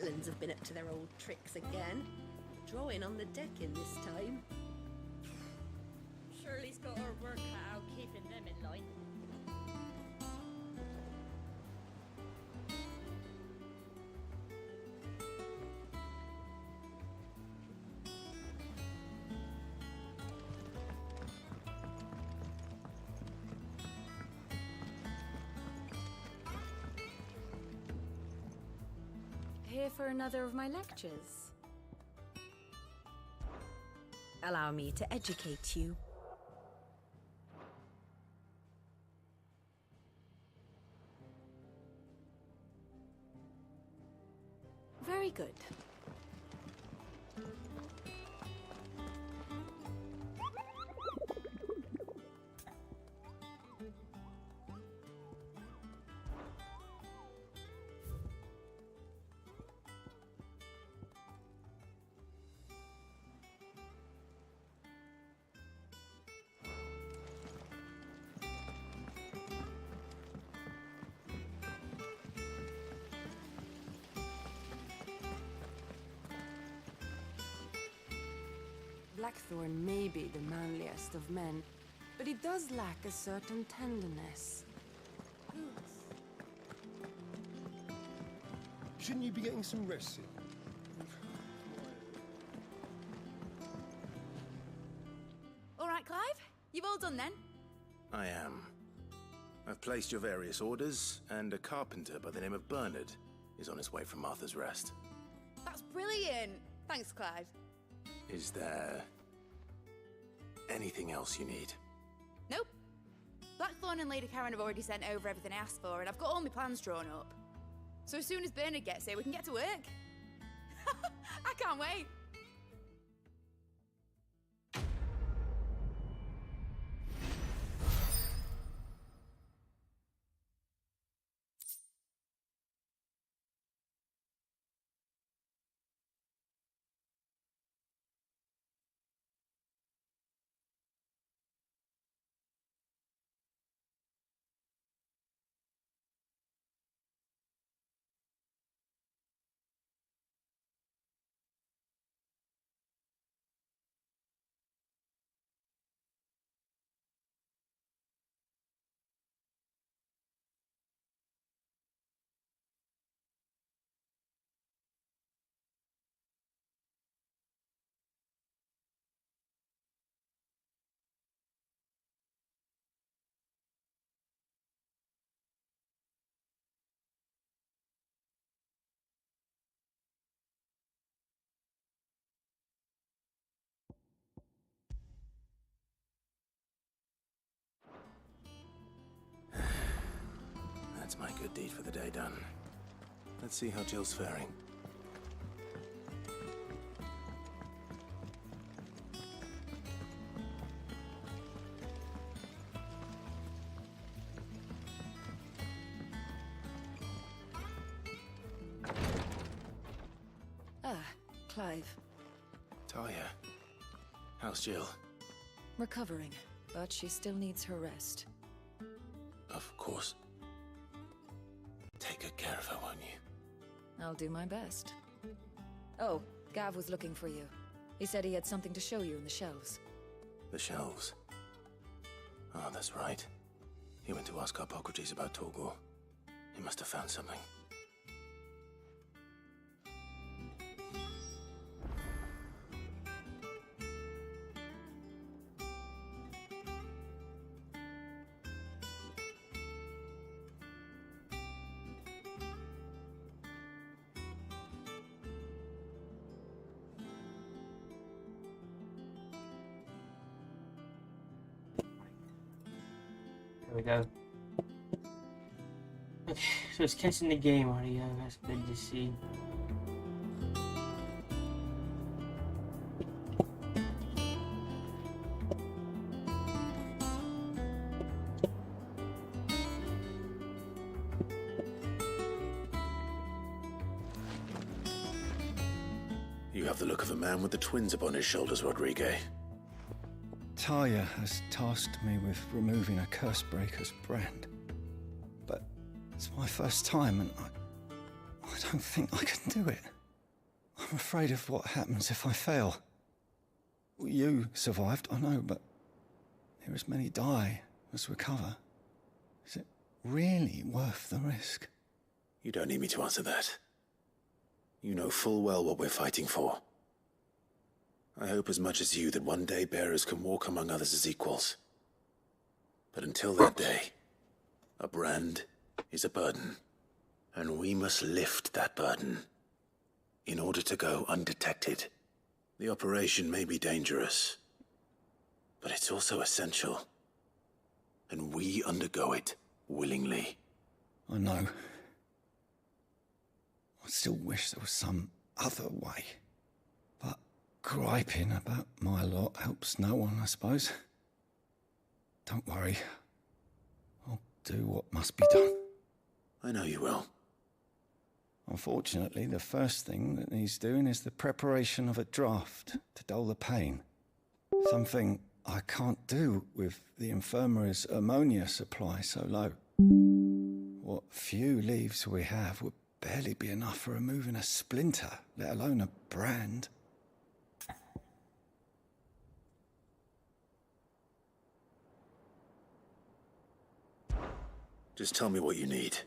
goblins have been up to their old tricks again. Drawing on the deck in this time. Shirley's got her work cut out keeping them in line. Here for another of my lectures? Allow me to educate you. Very good. Blackthorn may be the manliest of men, but he does lack a certain tenderness. Shouldn't you be getting some rest soon? All right, Clive? You've all done then? I am. I've placed your various orders, and a carpenter by the name of Bernard is on his way from Martha's Rest. That's brilliant! Thanks, Clive. Is there anything else you need? Nope. Blackthorn and Lady Karen have already sent over everything I asked for, and I've got all my plans drawn up. So as soon as Bernard gets here, we can get to work. I can't wait. That's my good deed for the day done. Let's see how Jill's faring. Clive. Talia, how's Jill? Recovering, but she still needs her rest. Of course. Take good care of her, won't you? I'll do my best. Oh, Gav was looking for you. He said he had something to show you in the shelves. The shelves. Oh, that's right. He went to ask Harpocrates about Torgor. He must have found something. There we go. Okay, so it's catching the game audio. That's good to see. You have the look of a man with the twins upon his shoulders, Rodrigue. Talia has tasked me with removing a Cursebreaker's brand. But it's my first time and I don't think I can do it. I'm afraid of what happens if I fail. You survived, I know, but here as many die as recover. Is it really worth the risk? You don't need me to answer that. You know full well what we're fighting for. I hope as much as you that one day bearers can walk among others as equals. But until that day, a brand is a burden, and we must lift that burden in order to go undetected. The operation may be dangerous, but it's also essential, and we undergo it willingly. I know. I still wish there was some other way. But griping about my lot helps no one, I suppose. Don't worry. I'll do what must be done. I know you will. Unfortunately, the first thing that needs doing is the preparation of a draft to dull the pain. Something I can't do with the infirmary's ammonia supply so low. What few leaves we have would barely be enough for removing a splinter, let alone a brand. Just tell me what you need.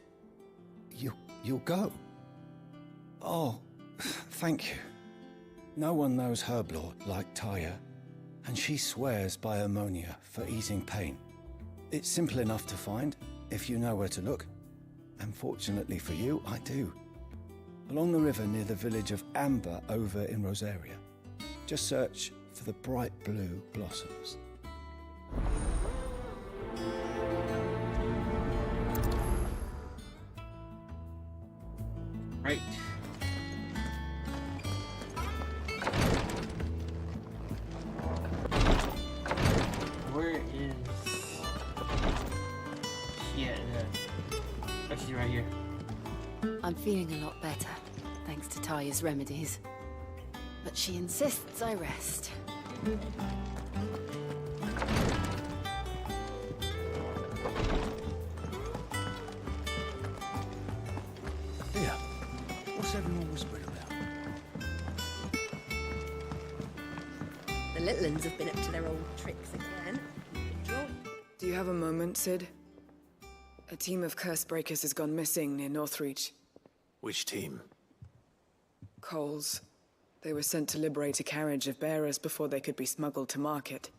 You'll go? Oh, thank you. No one knows Herblord like Taya, and she swears by ammonia for easing pain. It's simple enough to find, if you know where to look. And fortunately for you, I do. Along the river near the village of Amber over in Rosaria. Just search for the bright blue blossoms. Right. Where is... Yeah, oh, she's right here. I'm feeling a lot better, thanks to Taya's remedies. But she insists I rest. Here, what's everyone whispering about? The little uns have been up to their old tricks again. Enjoy. Do you have a moment, Sid? A team of curse breakers has gone missing near Northreach. Which team? Coles. They were sent to liberate a carriage of bearers before they could be smuggled to market.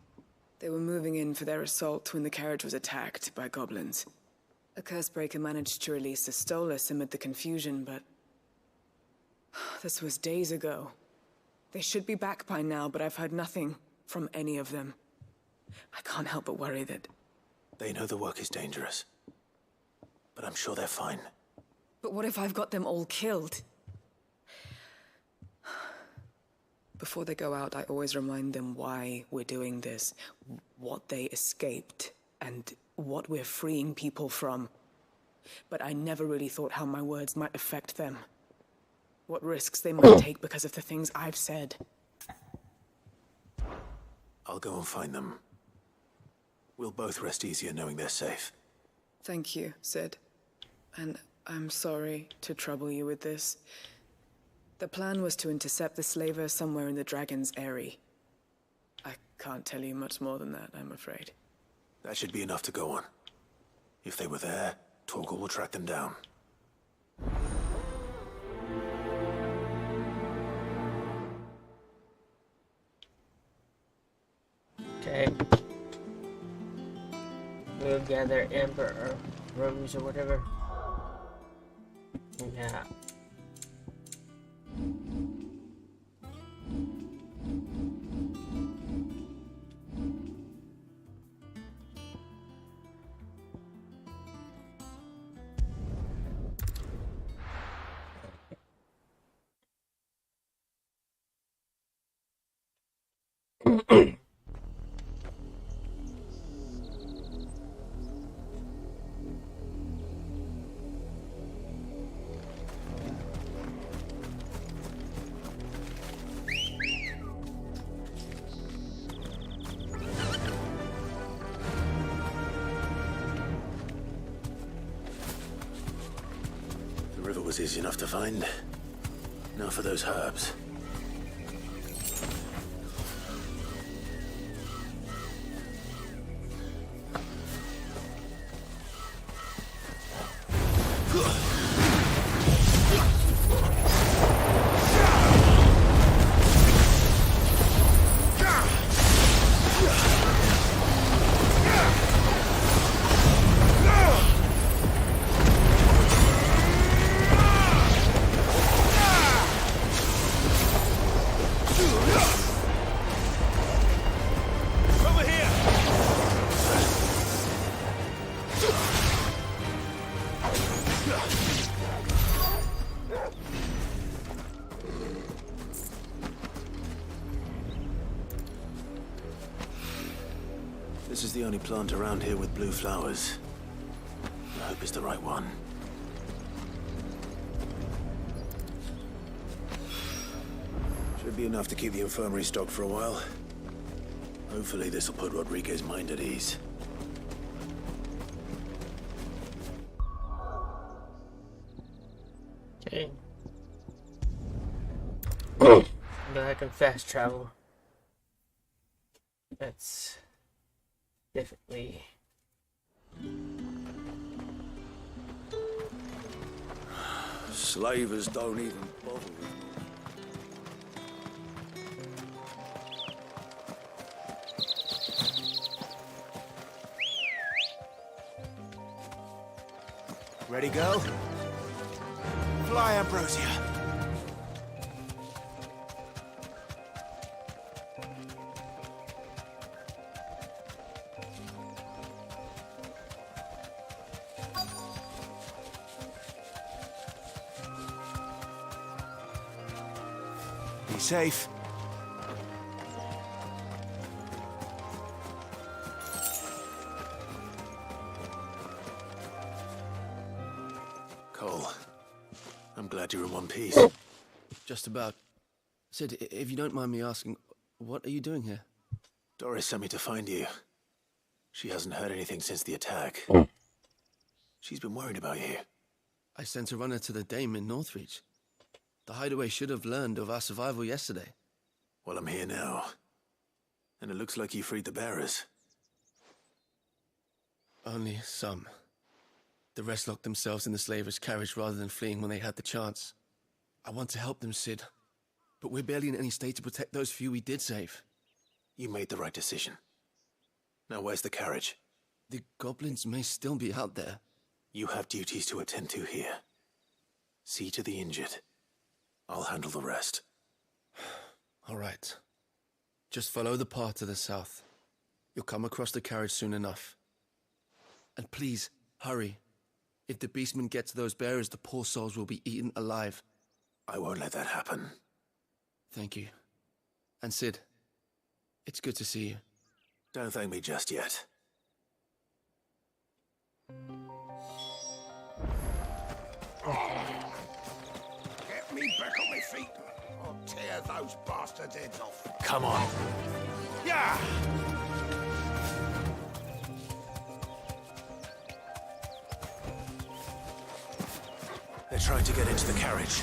They were moving in for their assault when the carriage was attacked by goblins. A curse breaker managed to release a Stolas amid the confusion, but... this was days ago. They should be back by now, but I've heard nothing from any of them. I can't help but worry that... They know the work is dangerous, but I'm sure they're fine. But what if I've got them all killed? Before they go out, I always remind them why we're doing this, what they escaped, and what we're freeing people from. But I never really thought how my words might affect them. What risks they might take because of the things I've said. I'll go and find them. We'll both rest easier knowing they're safe. Thank you, Sid. And I'm sorry to trouble you with this. The plan was to intercept the slaver somewhere in the Dragon's Eyrie. I can't tell you much more than that, I'm afraid. That should be enough to go on. If they were there, Torgal will track them down. Okay. We'll gather amber or rose or whatever. Yeah. The river was easy enough to find. Now for those herbs. This is the only plant around here with blue flowers. I hope it's the right one. Should be enough to keep the infirmary stocked for a while. Hopefully this will put Rodriguez's mind at ease. Okay. But I can fast travel. That's definitely. Slavers don't even bother with me. Ready, girl? Fly, Ambrosia. Be safe. Cole, I'm glad you're in one piece. Just about. Sid, if you don't mind me asking, what are you doing here? Doris sent me to find you. She hasn't heard anything since the attack. She's been worried about you. I sent a runner to the Dame in Northreach. The hideaway should have learned of our survival yesterday. Well, I'm here now. And it looks like you freed the bearers. Only some. The rest locked themselves in the slaver's carriage rather than fleeing when they had the chance. I want to help them, Sid. But we're barely in any state to protect those few we did save. You made the right decision. Now where's the carriage? The goblins may still be out there. You have duties to attend to here. See to the injured. I'll handle the rest. All right. Just follow the path to the south. You'll come across the carriage soon enough. And please, hurry. If the beastmen get to those bearers, the poor souls will be eaten alive. I won't let that happen. Thank you. And Sid, it's good to see you. Don't thank me just yet. Get me back on my feet. I'll tear those bastards' heads off. Come on. Yeah! They're trying to get into the carriage.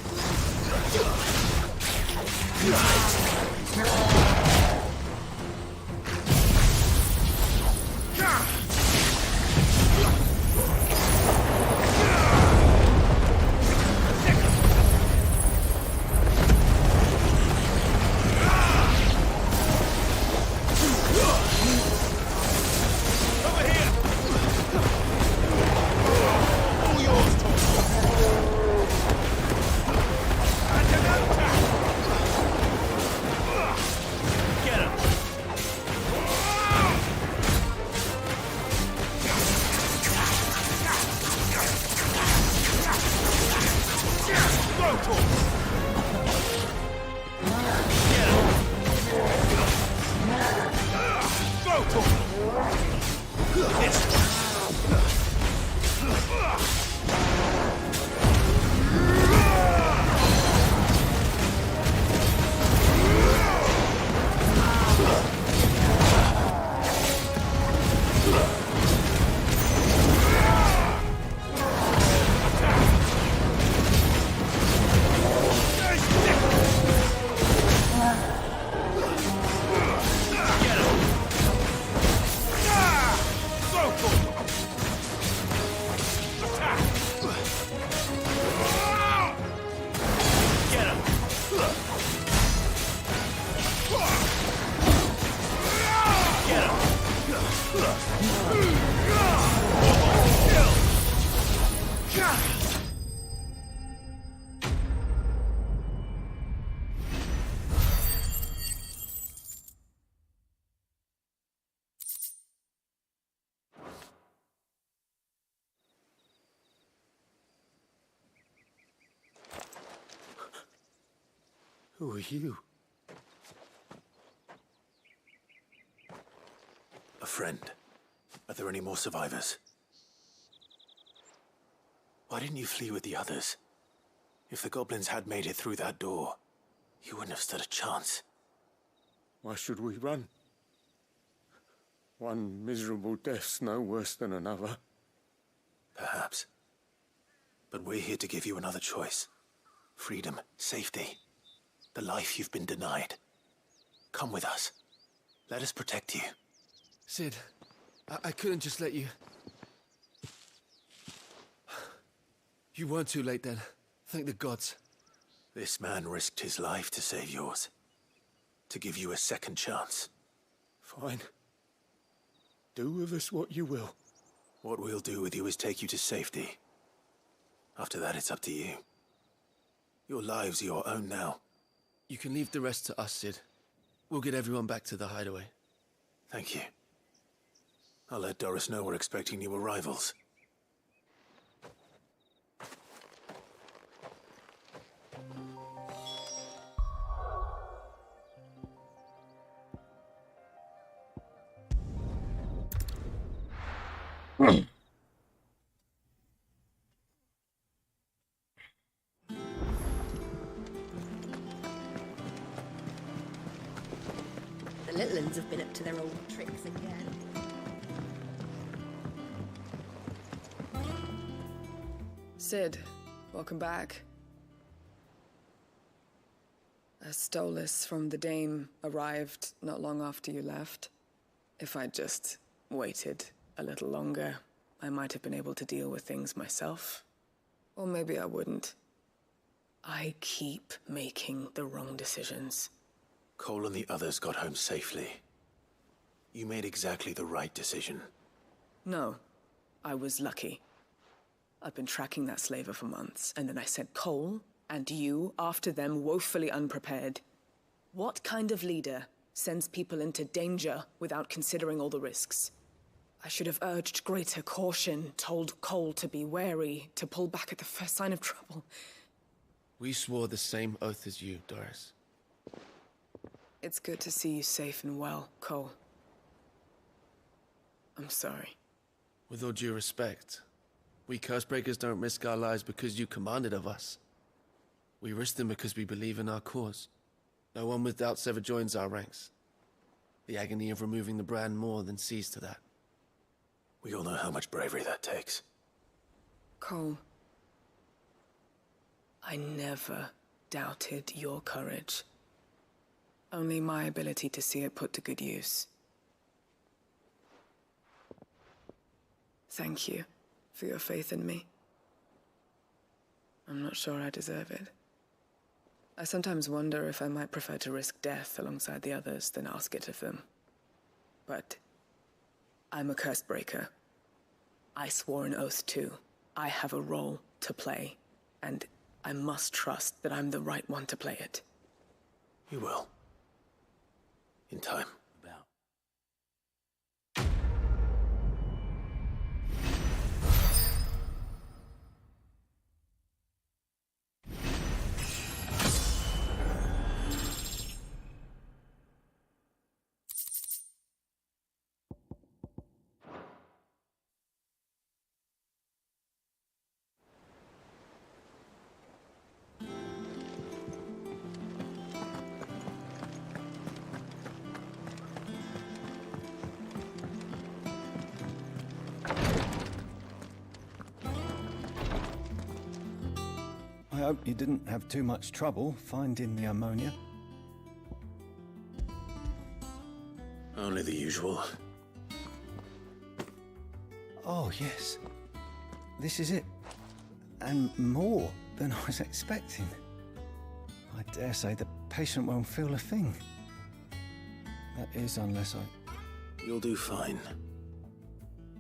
Who are you? A friend. Are there any more survivors? Why didn't you flee with the others? If the goblins had made it through that door, you wouldn't have stood a chance. Why should we run? One miserable death's no worse than another. Perhaps. But we're here to give you another choice. Freedom, safety, the life you've been denied. Come with us. Let us protect you. Sid, I couldn't just let you... You weren't too late then. Thank the gods. This man risked his life to save yours. To give you a second chance. Fine. Do with us what you will. What we'll do with you is take you to safety. After that, it's up to you. Your lives are your own now. You can leave the rest to us, Sid. We'll get everyone back to the hideaway. Thank you. I'll let Doris know we're expecting new arrivals. The little uns have been up to their old tricks again. Sid, welcome back. A Stolas from the Dame arrived not long after you left. If I'd just waited a little longer, I might have been able to deal with things myself. Or maybe I wouldn't. I keep making the wrong decisions. Cole and the others got home safely. You made exactly the right decision. No, I was lucky. I've been tracking that slaver for months, and then I sent Cole and you after them woefully unprepared. What kind of leader sends people into danger without considering all the risks? I should have urged greater caution, told Cole to be wary, to pull back at the first sign of trouble. We swore the same oath as you, Doris. It's good to see you safe and well, Cole. I'm sorry. With all due respect, we Cursebreakers don't risk our lives because you commanded of us. We risk them because we believe in our cause. No one with doubts ever joins our ranks. The agony of removing the brand more than sees to that. We all know how much bravery that takes. Cole, I never doubted your courage. Only my ability to see it put to good use. Thank you for your faith in me. I'm not sure I deserve it. I sometimes wonder if I might prefer to risk death alongside the others than ask it of them. But I'm a Cursebreaker. I swore an oath too. I have a role to play, and I must trust that I'm the right one to play it. You will. In time. I hope you didn't have too much trouble finding the ammonia. Only the usual. Oh, yes. This is it. And more than I was expecting. I dare say the patient won't feel a thing. That is, unless I... You'll do fine.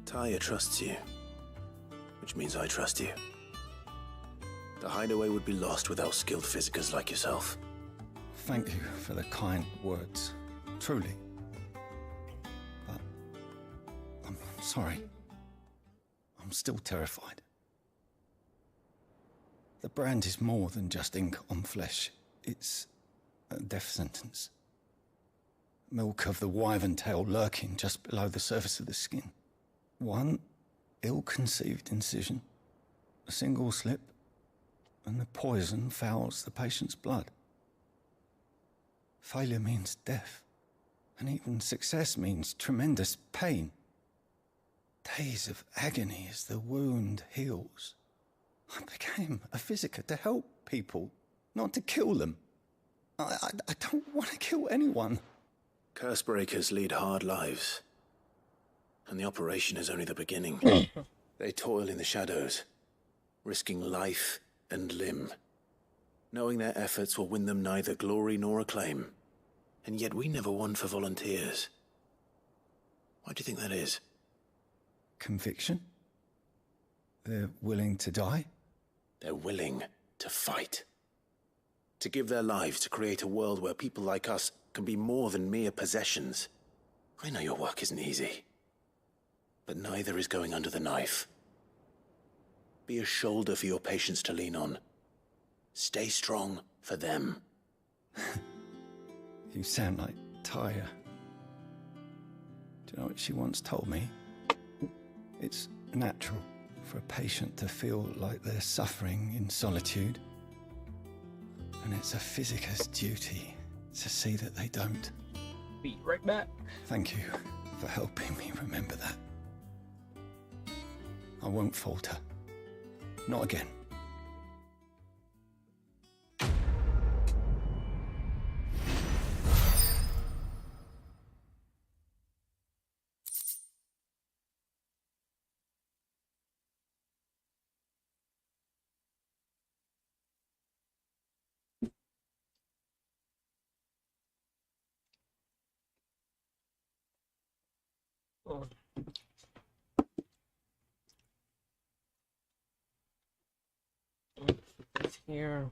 Taya trusts you. Which means I trust you. The hideaway would be lost without skilled physicers like yourself. Thank you for the kind words. Truly. But... I'm sorry. I'm still terrified. The brand is more than just ink on flesh. It's a death sentence. Milk of the wyvern tail lurking just below the surface of the skin. One ill-conceived incision, a single slip, and the poison fouls the patient's blood. Failure means death, and even success means tremendous pain. Days of agony as the wound heals. I became a physiker to help people, not to kill them. I don't want to kill anyone. Cursebreakers lead hard lives. And the operation is only the beginning. They toil in the shadows, risking life and limb, knowing their efforts will win them neither glory nor acclaim. And yet we never won for volunteers. Why do you think that is? Conviction? They're willing to die? They're willing to fight. To give their lives to create a world where people like us can be more than mere possessions. I know your work isn't easy. But neither is going under the knife. Be a shoulder for your patients to lean on. Stay strong for them. You sound like Tyre. Do you know what she once told me? It's natural for a patient to feel like they're suffering in solitude. And it's a physiker's duty to see that they don't. Be right back. Thank you for helping me remember that. I won't falter. Not again. Oh. It's here.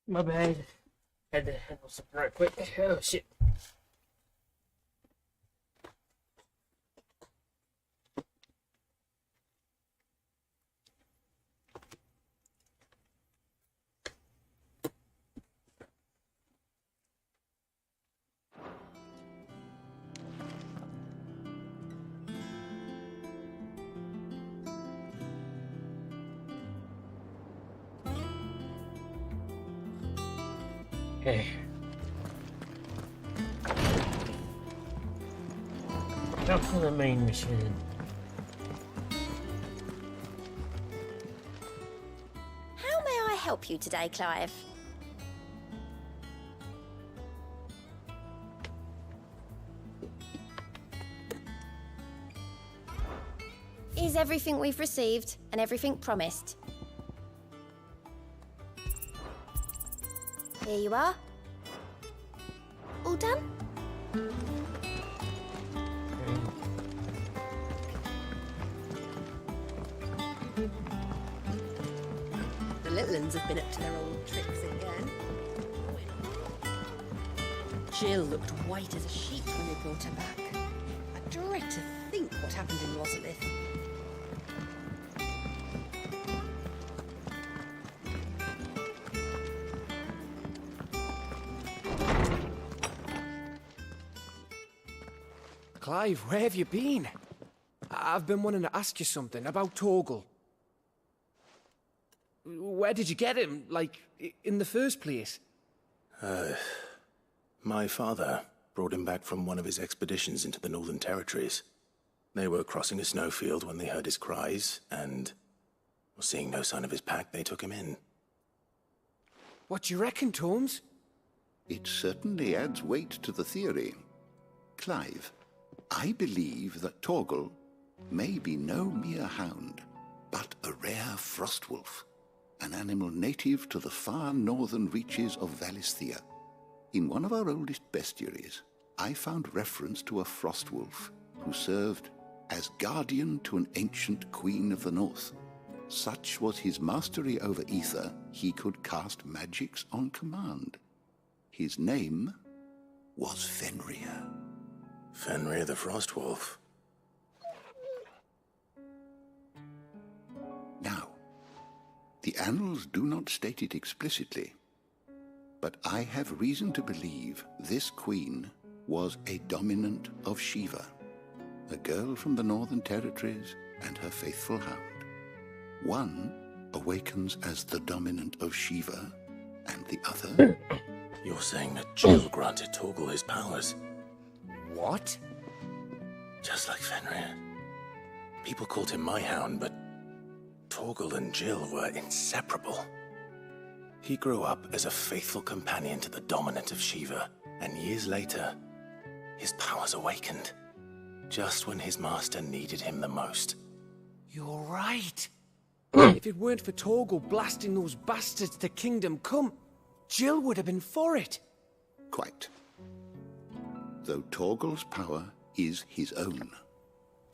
My bad. Had to handle something right quick. Oh shit. Okay. Back to the main mission. How may I help you today, Clive? Is everything we've received and everything promised? Here you are. All done? The little uns have been up to their old tricks again. Jill looked white as a sheet when they brought her back. I dread to think what happened in Rosalith. Clive, where have you been? I've been wanting to ask you something about Torgal. Where did you get him, like, in the first place? My father brought him back from one of his expeditions into the Northern Territories. They were crossing a snowfield when they heard his cries, and, seeing no sign of his pack, they took him in. What do you reckon, Tomes? It certainly adds weight to the theory. Clive, I believe that Torgal may be no mere hound, but a rare frostwolf, an animal native to the far northern reaches of Valisthea. In one of our oldest bestiaries, I found reference to a frostwolf who served as guardian to an ancient queen of the north. Such was his mastery over ether, he could cast magics on command. His name was Fenrir. Fenrir the Frostwolf. Now, the annals do not state it explicitly, but I have reason to believe this queen was a dominant of Shiva, a girl from the Northern Territories and her faithful hound. One awakens as the dominant of Shiva, and the other... You're saying that Jill granted Torgal his powers? What? Just like Fenrir. People called him my hound, but Torgal and Jill were inseparable. He grew up as a faithful companion to the dominant of Shiva, and years later, his powers awakened, just when his master needed him the most. You're right. If it weren't for Torgal blasting those bastards to Kingdom Come, Jill would have been for it. Quite. Though Torgal's power is his own,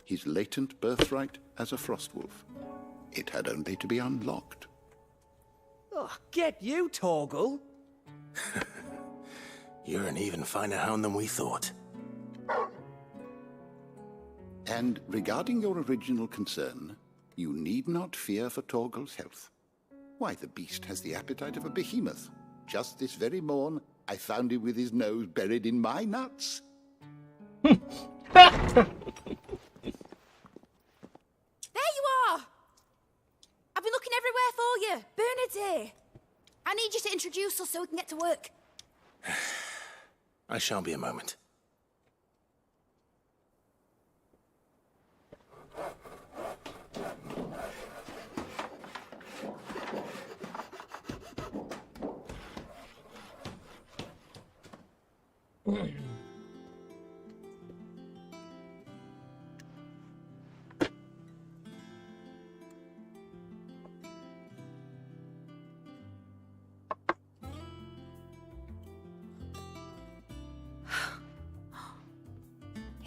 his latent birthright as a frostwolf, it had only to be unlocked. Oh, get you, Torgal! You're an even finer hound than we thought. And regarding your original concern, you need not fear for Torgal's health. Why, the beast has the appetite of a behemoth. Just this very morn, I found him with his nose buried in my nuts. There you are! I've been looking everywhere for you. Bernard's here. I need you to introduce us so we can get to work. I shall be a moment.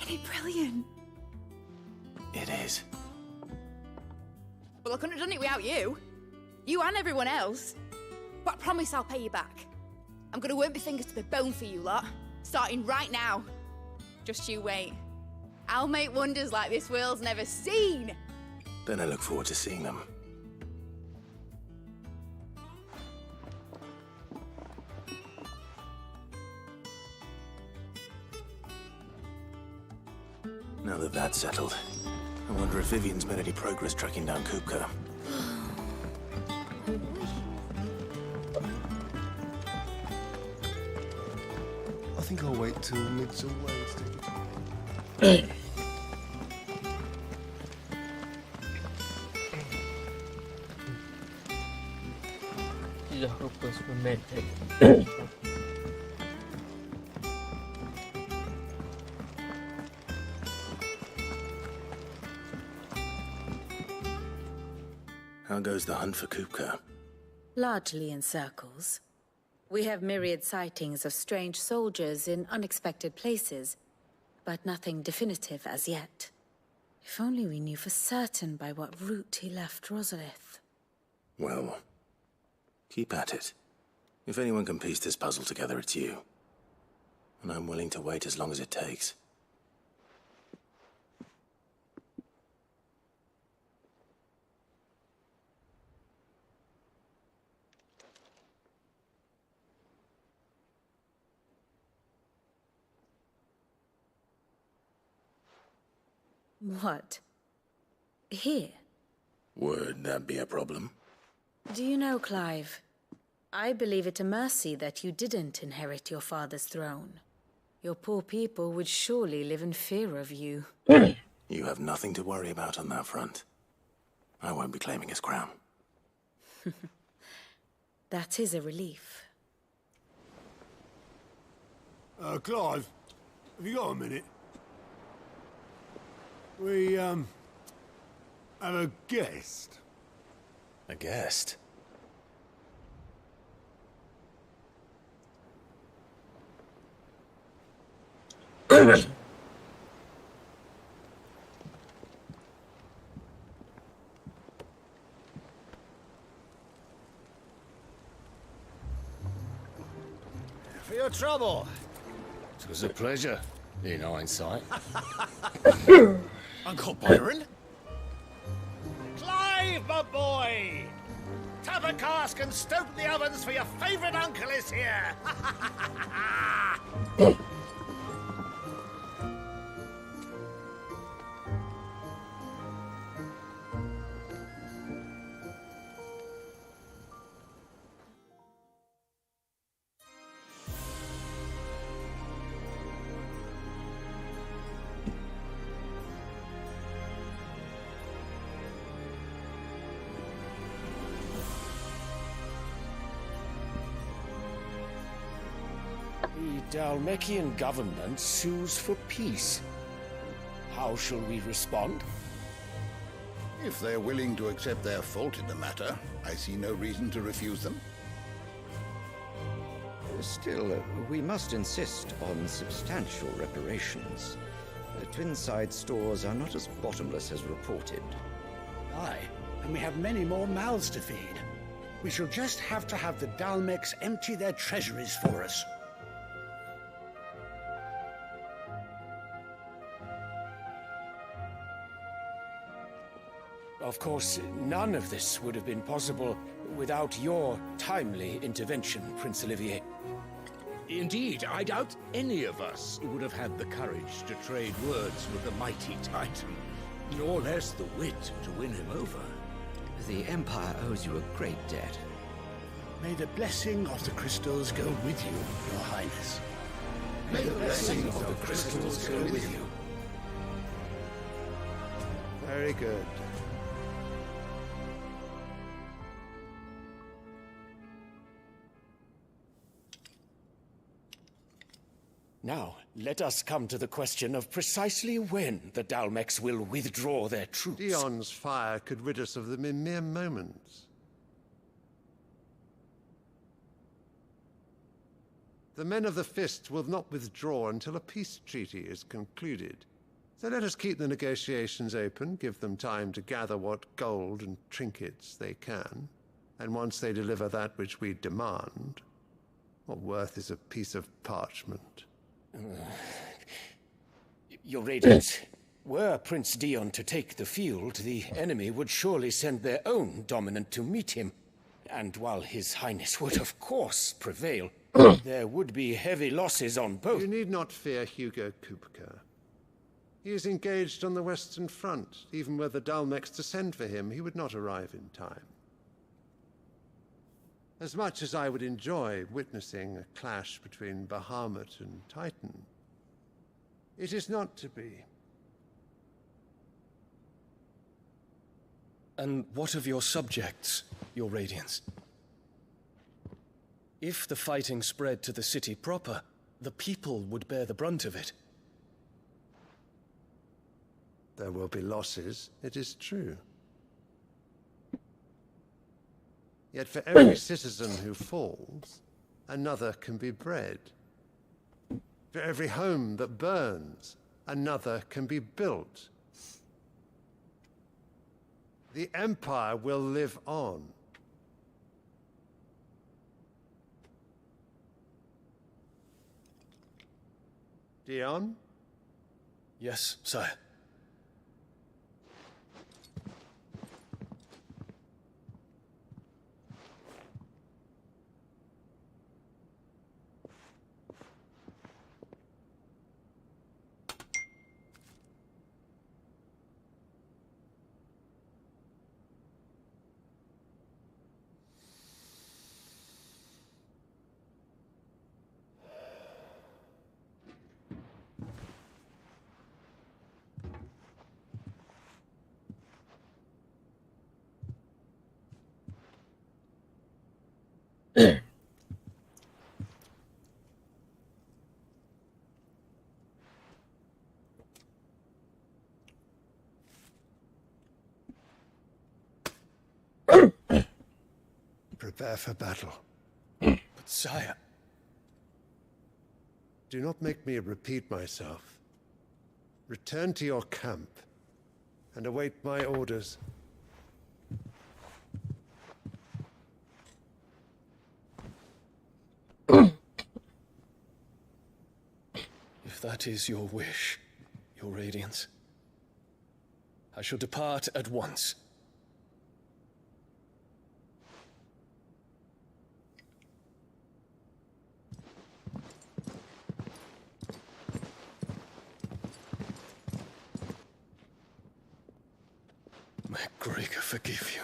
Isn't it brilliant? It is. Well, I couldn't have done it without you. You and everyone else. But I promise I'll pay you back. I'm gonna work my fingers to the bone for you lot, starting right now. Just you wait. I'll make wonders like this world's never seen. Then I look forward to seeing them. Now that that's settled, I wonder if Vivian's made any progress tracking down Kupka. I think I'll wait till mid's away to take it. The hope's romantic. How goes the hunt for Kupka? Largely in circles. We have myriad sightings of strange soldiers in unexpected places, but nothing definitive as yet. If only we knew for certain by what route he left Rosalith. Well, keep at it. If anyone can piece this puzzle together, it's you. And I'm willing to wait as long as it takes. What? Here? Would that be a problem? Do you know, Clive? I believe it a mercy that you didn't inherit your father's throne. Your poor people would surely live in fear of you. You have nothing to worry about on that front. I won't be claiming his crown. That is a relief. Clive, have you got a minute? We, have a guest. A guest? For your trouble. It was a pleasure, in hindsight. Uncle Byron? Clive, my boy! Tap a cask and stoke the ovens for your favourite uncle is here! The Dalmekian government sues for peace. How shall we respond? If they're willing to accept their fault in the matter, I see no reason to refuse them. Still, we must insist on substantial reparations. The Twinside stores are not as bottomless as reported. Aye, and we have many more mouths to feed. We shall just have to have the Dalmeks empty their treasuries for us. Of course, none of this would have been possible without your timely intervention, Prince Olivier. Indeed, I doubt any of us would have had the courage to trade words with the mighty Titan, nor less the wit to win him over. The Empire owes you a great debt. May the blessing of the crystals go with you, Your Highness. May the blessing of the crystals go with you. Very good. Now, let us come to the question of precisely when the Dalmeks will withdraw their troops. Dion's fire could rid us of them in mere moments. The men of the Fist will not withdraw until a peace treaty is concluded. So let us keep the negotiations open, give them time to gather what gold and trinkets they can. And once they deliver that which we demand, what worth is a piece of parchment? Your Radiance, were Prince Dion to take the field, the enemy would surely send their own dominant to meet him. And while His Highness would of course prevail, there would be heavy losses on both. You need not fear Hugo Kupka. He is engaged on the Western Front. Even were the Dalmex to send for him, he would not arrive in time. As much as I would enjoy witnessing a clash between Bahamut and Titan, it is not to be. And what of your subjects, your Radiance? If the fighting spread to the city proper, the people would bear the brunt of it. There will be losses, it is true. Yet for every citizen who falls, another can be bred. For every home that burns, another can be built. The Empire will live on. Dion? Yes, sire. Prepare for battle. But sire... Do not make me repeat myself. Return to your camp and await my orders. If that is your wish, your Radiance, I shall depart at once. May Gregor forgive you.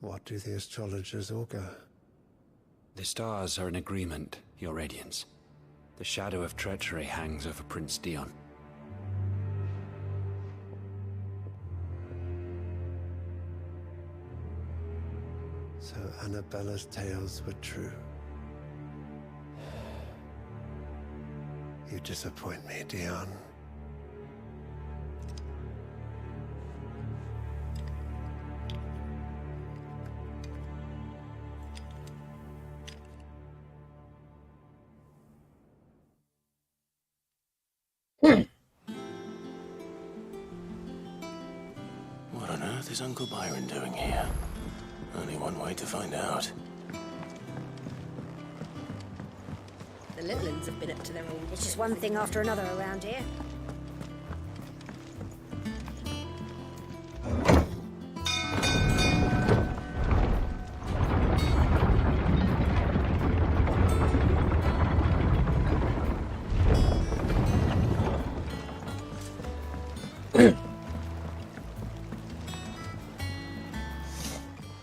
What do the astrologers augur? The stars are in agreement, Your Radiance. The shadow of treachery hangs over Prince Dion. So Annabella's tales were true. You disappoint me, Dion. What on earth is Uncle Byron doing here? Only one way to find out. The little ones have been up to their old... It's just one thing after another around here.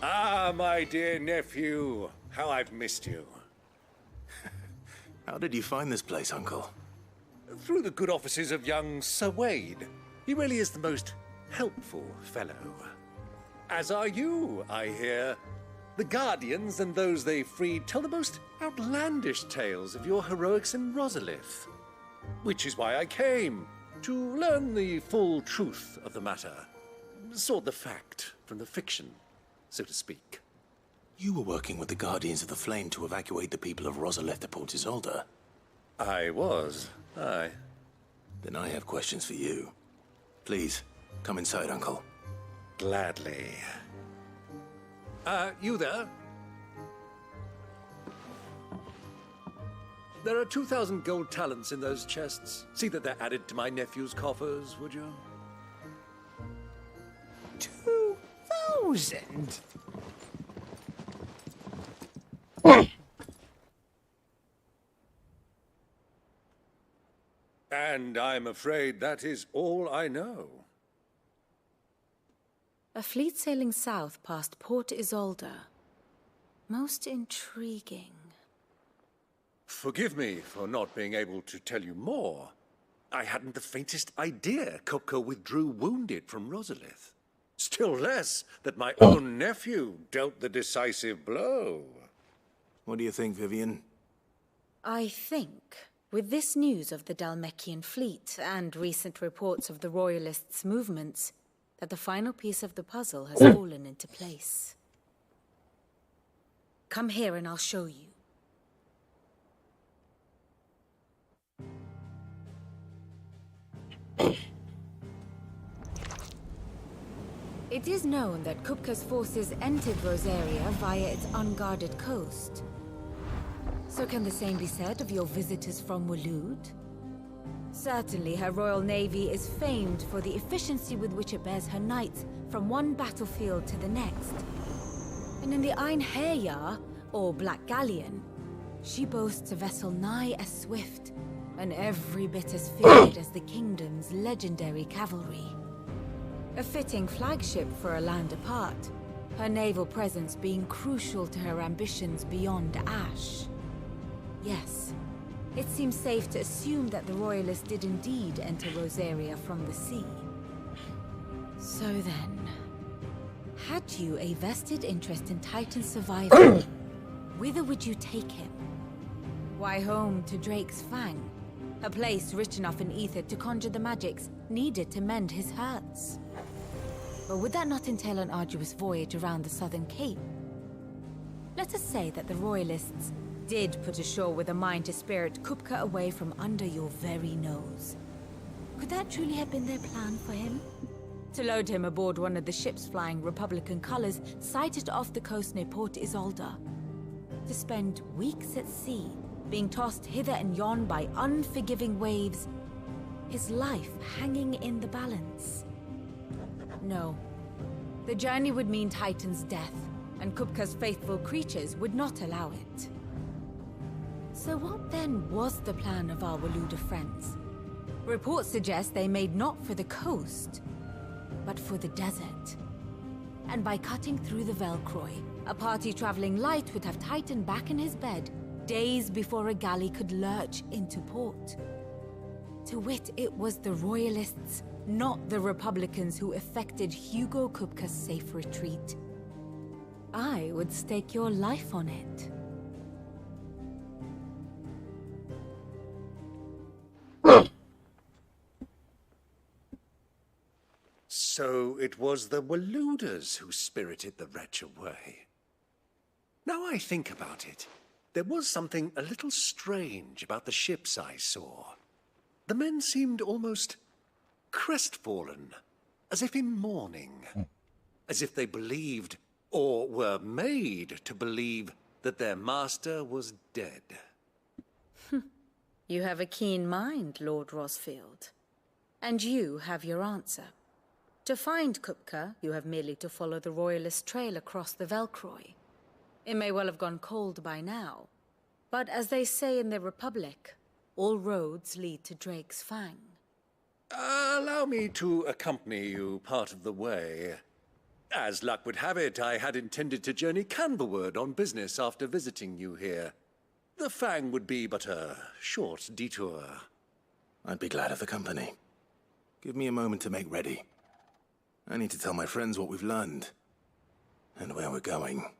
Ah, my dear nephew, how I've missed you. How did you find this place, Uncle? Through the good offices of young Sir Wade. He really is the most helpful fellow. As are you, I hear. The Guardians and those they freed tell the most outlandish tales of your heroics in Rosalith. Which is why I came, to learn the full truth of the matter. Sort the fact from the fiction, so to speak. You were working with the Guardians of the Flame to evacuate the people of Rosalith to Port Isolde. I was, aye. Then I have questions for you. Please, come inside, Uncle. Gladly. You there? There are 2,000 gold talents in those chests. See that they're added to my nephew's coffers, would you? 2,000? And I'm afraid that is all I know. A fleet sailing south past Port Isolde. Most intriguing. Forgive me for not being able to tell you more. I hadn't the faintest idea Kupka withdrew wounded from Rosalith. Still less that my own nephew dealt the decisive blow. What do you think, Vivian? I think, with this news of the Dhalmekian fleet and recent reports of the Royalists' movements, that the final piece of the puzzle has fallen into place. Come here and I'll show you. It is known that Kupka's forces entered Rosaria via its unguarded coast. So can the same be said of your visitors from Waloed? Certainly her Royal Navy is famed for the efficiency with which it bears her knights from one battlefield to the next. And in the Einherjar, or Black Galleon, she boasts a vessel nigh as swift and every bit as feared as the kingdom's legendary cavalry. A fitting flagship for a land apart, her naval presence being crucial to her ambitions beyond Ash. Yes, it seems safe to assume that the Royalists did indeed enter Rosaria from the sea. So then, had you a vested interest in Titan's survival, whither would you take him? Why, home to Drake's Fang, a place rich enough in ether to conjure the magics needed to mend his hurts. But would that not entail an arduous voyage around the southern cape? Let us say that the Royalists did put ashore with a mind to spirit Kupka away from under your very nose. Could that truly have been their plan for him? To load him aboard one of the ships flying Republican colors sighted off the coast near Port Isolde. To spend weeks at sea, being tossed hither and yon by unforgiving waves, his life hanging in the balance. No. The journey would mean Titan's death, and Kupka's faithful creatures would not allow it. So what then was the plan of our Waluda friends? Reports suggest they made not for the coast, but for the desert. And by cutting through the Velcroy, a party traveling light would have Titan back in his bed days before a galley could lurch into port. To wit, it was the Royalists, not the Republicans, who effected Hugo Kupka's safe retreat. I would stake your life on it. So it was the Waluders who spirited the wretch away. Now I think about it, there was something a little strange about the ships I saw. The men seemed almost crestfallen, as if in mourning, as if they believed, or were made to believe, that their master was dead. You have a keen mind, Lord Rosfield. And you have your answer. To find Kupka, you have merely to follow the Royalist trail across the Velcroy. It may well have gone cold by now, but as they say in the Republic, all roads lead to Drake's Fang. Allow me to accompany you part of the way. As luck would have it, I had intended to journey Canberward on business after visiting you here. The Fang would be but a short detour. I'd be glad of the company. Give me a moment to make ready. I need to tell my friends what we've learned, and where we're going.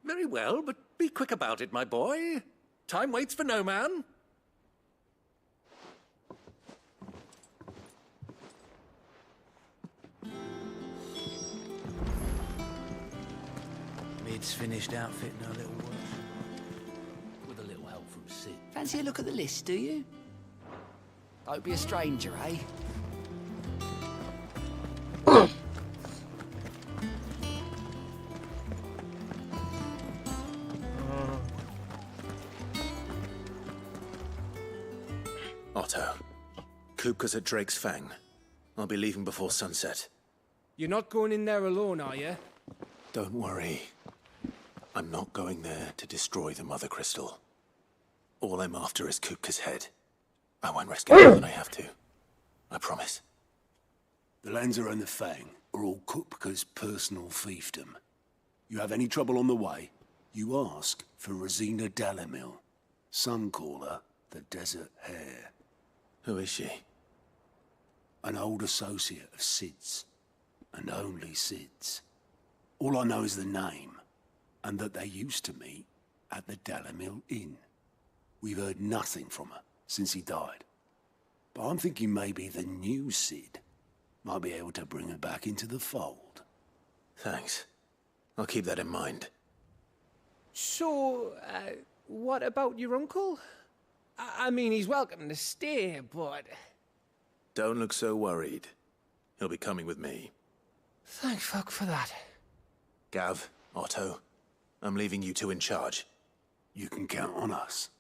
Very well, but be quick about it, my boy. Time waits for no man. Mid's finished outfitting her little workshop. With a little help from Sid. fancy a look at the list, do you? Don't be a stranger, eh? Otto, Kupka's at Drake's Fang. I'll be leaving before sunset. You're not going in there alone, are you? Don't worry. I'm not going there to destroy the Mother Crystal. All I'm after is Kupka's head. I won't risk it more than I have to. I promise. The Lancer and the Fang are all Kupka's personal fiefdom. You have any trouble on the way, you ask for Rosina Dalamil, some call her the Desert Hare. Who is she? An old associate of Sid's, and only Sid's. All I know is the name, and that they used to meet at the Dalamil Inn. We've heard nothing from her since he died. But I'm thinking maybe the new Sid might be able to bring her back into the fold. Thanks. I'll keep that in mind. So, what about your uncle? I mean, he's welcome to stay, but... Don't look so worried. He'll be coming with me. Thank fuck for that. Gav, Otto, I'm leaving you two in charge. You can count on us.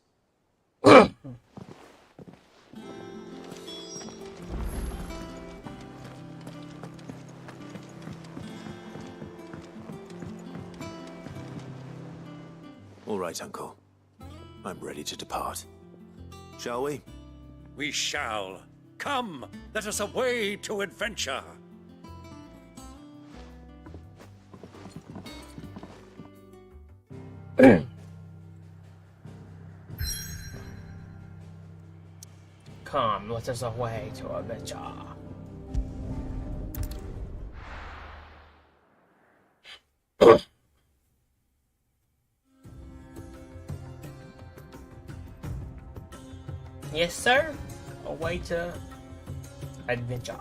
All right, Uncle. I'm ready to depart. Shall we? We shall. Come, let us away to adventure. Come, let us away to adventure. Yes, sir. Away to adventure.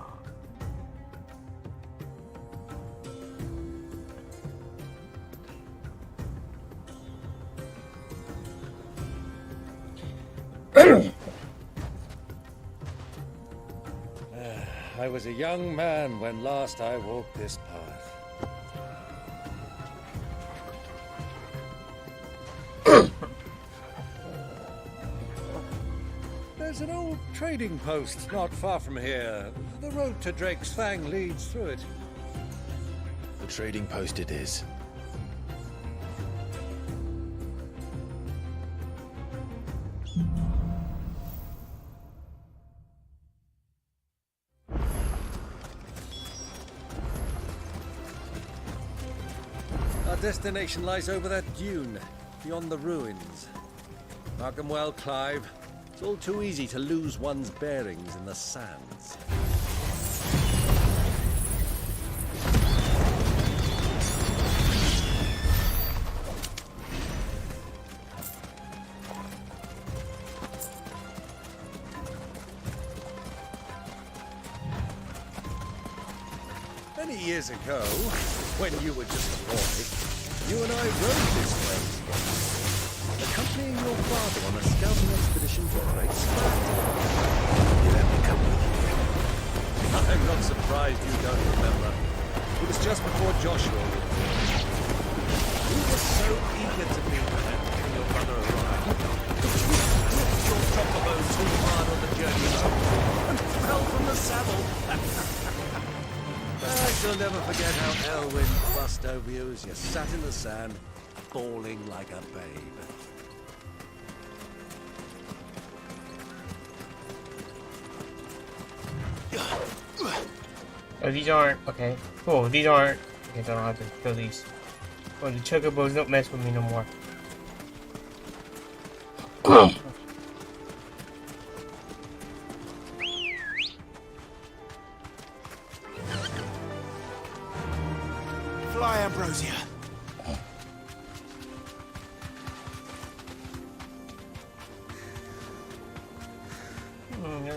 I was a young man when last I walked this path. There's an old trading post not far from here. The road to Drake's Fang leads through it. The trading post it is. Our destination lies over that dune, beyond the ruins. Mark them well, Clive. It's all too easy to lose one's bearings in the sands. Many years ago, when you were just a boy, you and I rode this way together, accompanying your father on a scouting expedition to Great Sprat. You let me come with you. I'm not surprised you don't remember. It was just before Joshua was born. You were so eager to be there when your brother arrived. You gripped your chocobo too hard on the journey and fell from the saddle. I shall never forget how Elwyn fussed over you as you sat in the sand, bawling like a babe. Oh, these aren't... okay. Cool, these aren't... okay, so I don't have to kill these. Oh, the chocobos don't mess with me no more. Fly, Ambrosia.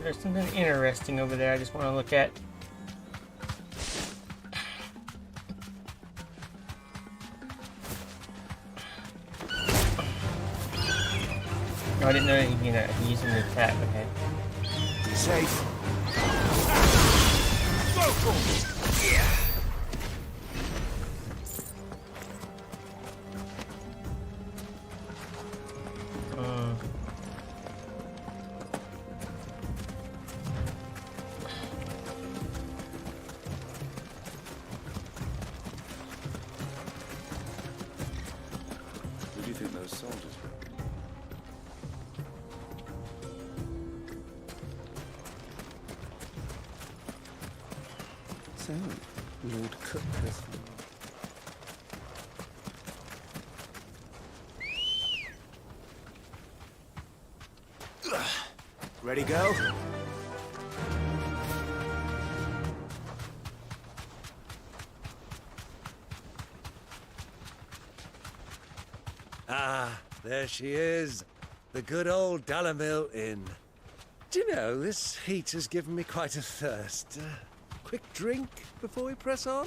There's something interesting over there I just want to look at. I didn't know that he's using the attack, okay. Be safe. Yeah. Who do you think those soldiers were? So, Lord Cook has... Ready, go? Ah, there she is. The good old Dalamil Inn. Do you know, this heat has given me quite a thirst. Quick drink before we press on?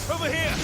Over here!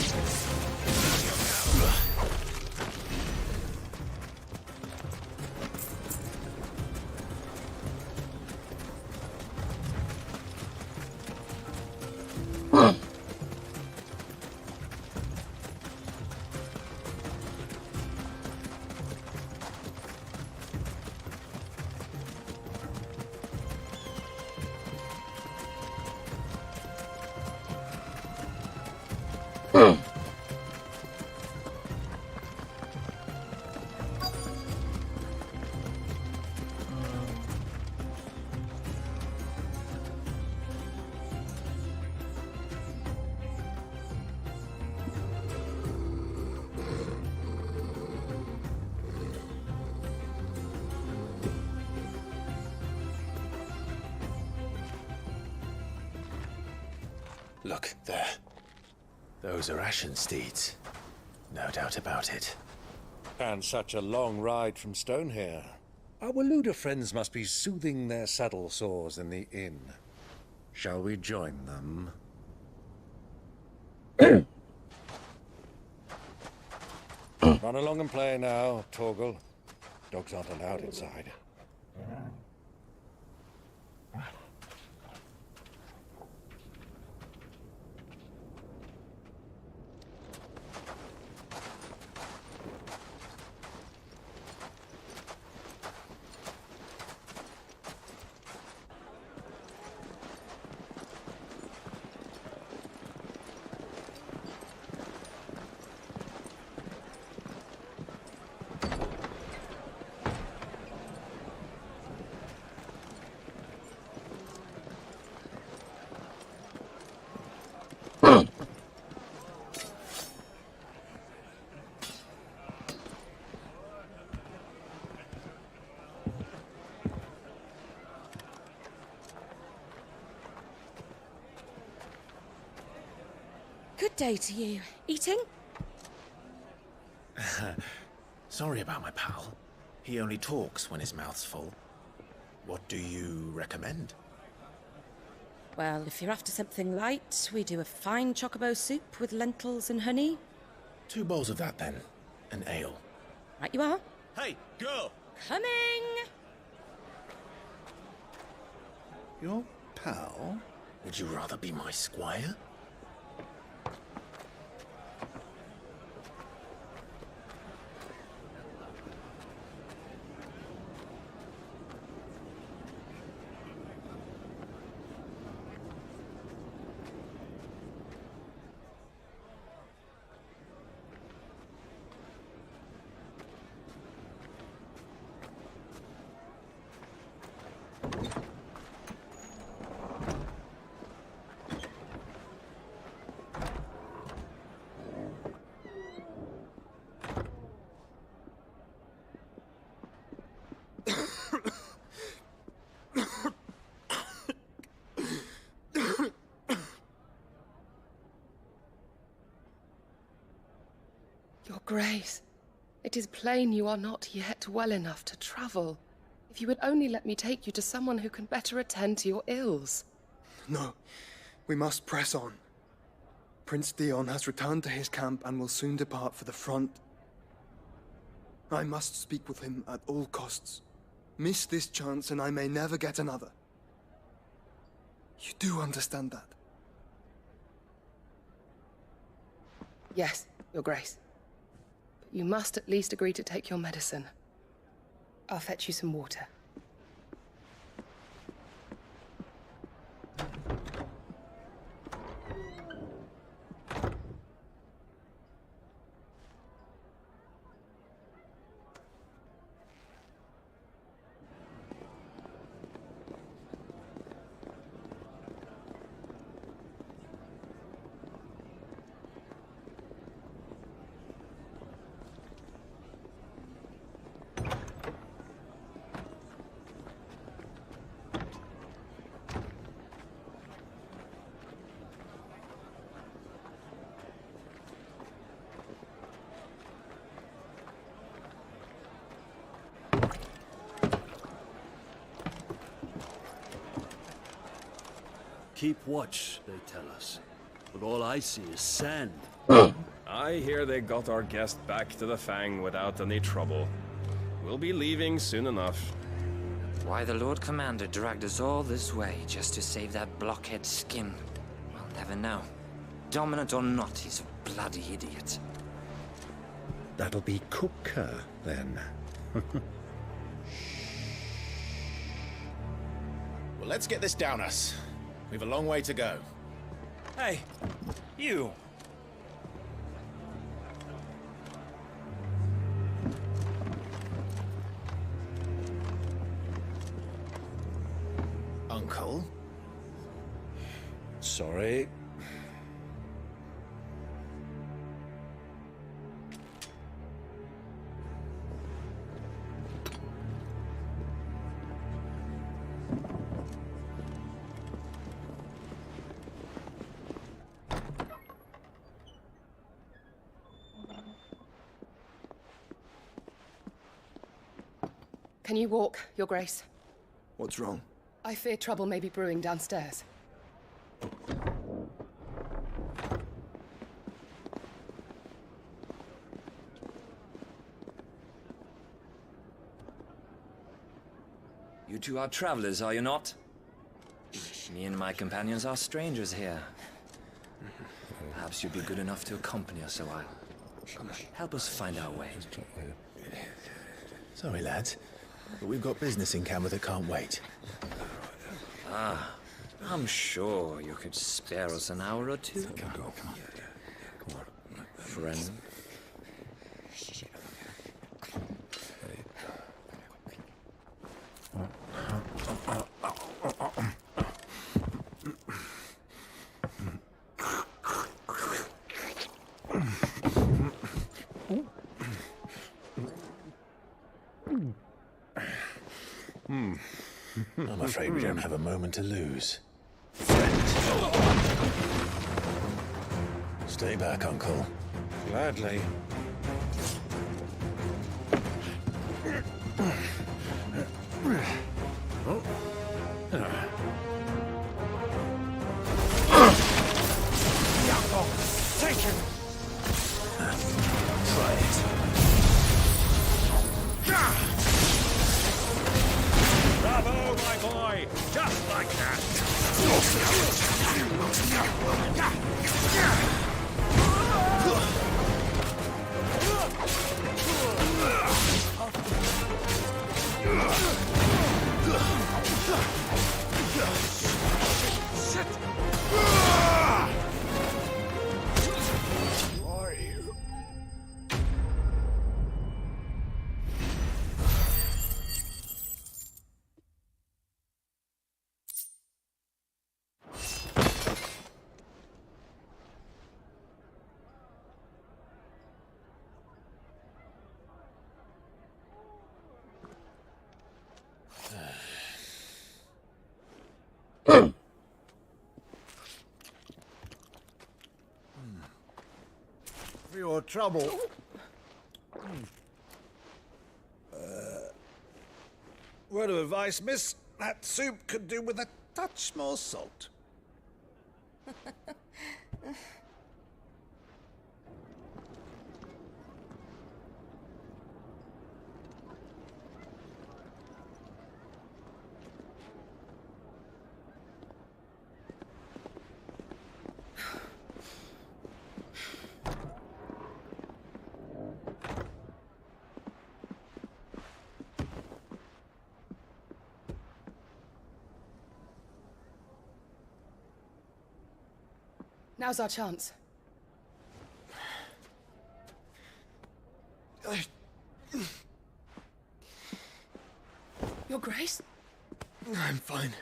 Look, there. Those are Ashen steeds. No doubt about it. And such a long ride from Stonehair. Our Waluda friends must be soothing their saddle sores in the inn. Shall we join them? Run along and play now, Torgal. Dogs aren't allowed inside. Good day to you. Eating? Sorry about my pal. He only talks when his mouth's full. What do you recommend? Well, if you're after something light, we do a fine chocobo soup with lentils and honey. 2 bowls of that, then. An ale. Right you are. Hey, girl! Coming! Your pal? Would you rather be my squire? Grace, it is plain you are not yet well enough to travel. If you would only let me take you to someone who can better attend to your ills. No, we must press on. Prince Dion has returned to his camp and will soon depart for the front. I must speak with him at all costs. Miss this chance and I may never get another. You do understand that? Yes, Your Grace. But you must at least agree to take your medicine. I'll fetch you some water. Keep watch, they tell us. But all I see is sand. I hear they got our guest back to the Fang without any trouble. We'll be leaving soon enough. Why the Lord Commander dragged us all this way just to save that blockhead skin, we'll never know. Dominant or not, he's a bloody idiot. That'll be Cooker, then. Well, let's get this down us. We've a long way to go. Hey, you! Uncle? Sorry. Can you walk, Your Grace? What's wrong? I fear trouble may be brewing downstairs. You two are travelers, are you not? Me and my companions are strangers here. Perhaps you'd be good enough to accompany us a while. Help us find our way. Sorry, lads, but we've got business in camera that can't wait. Ah, I'm sure you could spare us an hour or two. Come on. Friend. I'm afraid we don't have a moment to lose. Stay back, Uncle. Gladly. Take him! Try it. Bravo, my boy! Just like that! For your trouble, Word of advice, miss. That soup could do with a touch more salt. Now's our chance. Your Grace? I'm fine.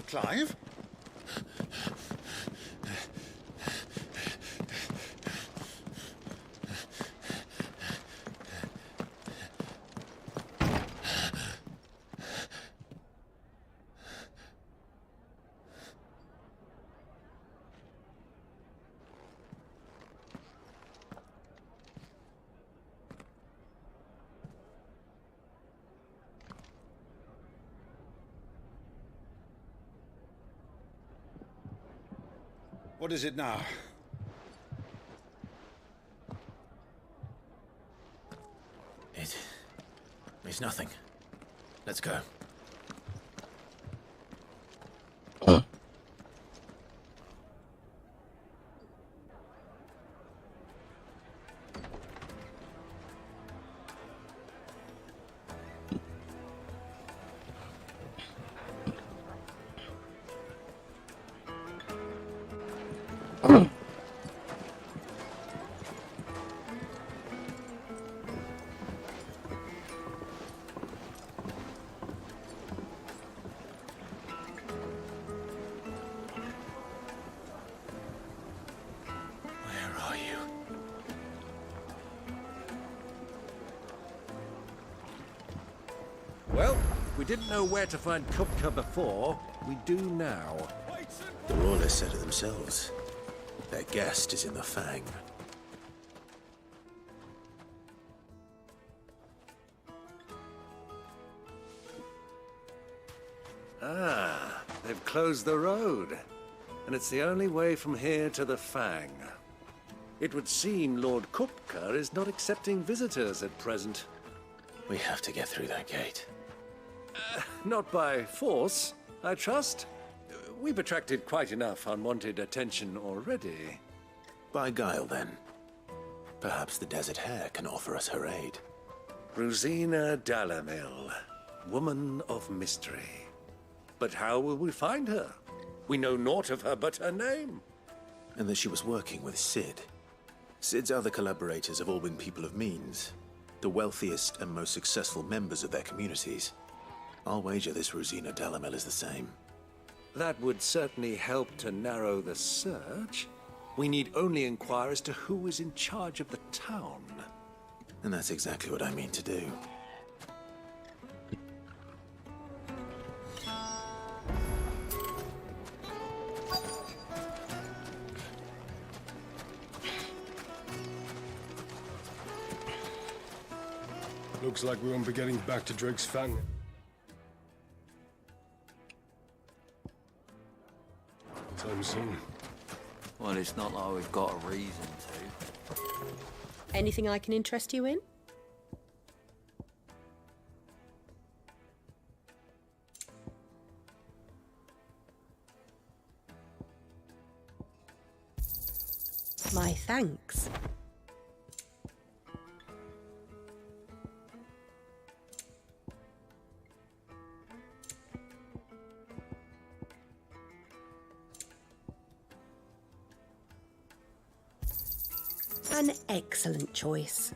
Clive? What is it now? It's nothing. Let's go. Well, we didn't know where to find Kupka before. We do now. The Lawless said it themselves. Their guest is in the Fang. Ah, they've closed the road. And it's the only way from here to the Fang. It would seem Lord Kupka is not accepting visitors at present. We have to get through that gate. Not by force, I trust. We've attracted quite enough unwanted attention already. By guile, then. Perhaps the Desert Hare can offer us her aid. Rosina Dalamil, woman of mystery. But how will we find her? We know naught of her but her name. And that she was working with Cid. Cid's other collaborators have all been people of means. The wealthiest and most successful members of their communities. I'll wager this Rosina Dalamel is the same. That would certainly help to narrow the search. We need only inquire as to who is in charge of the town. And that's exactly what I mean to do. Looks like we won't be getting back to Drake's Fang. Time soon. Well, it's not like we've got a reason to. Anything I can interest you in? My thanks. An excellent choice.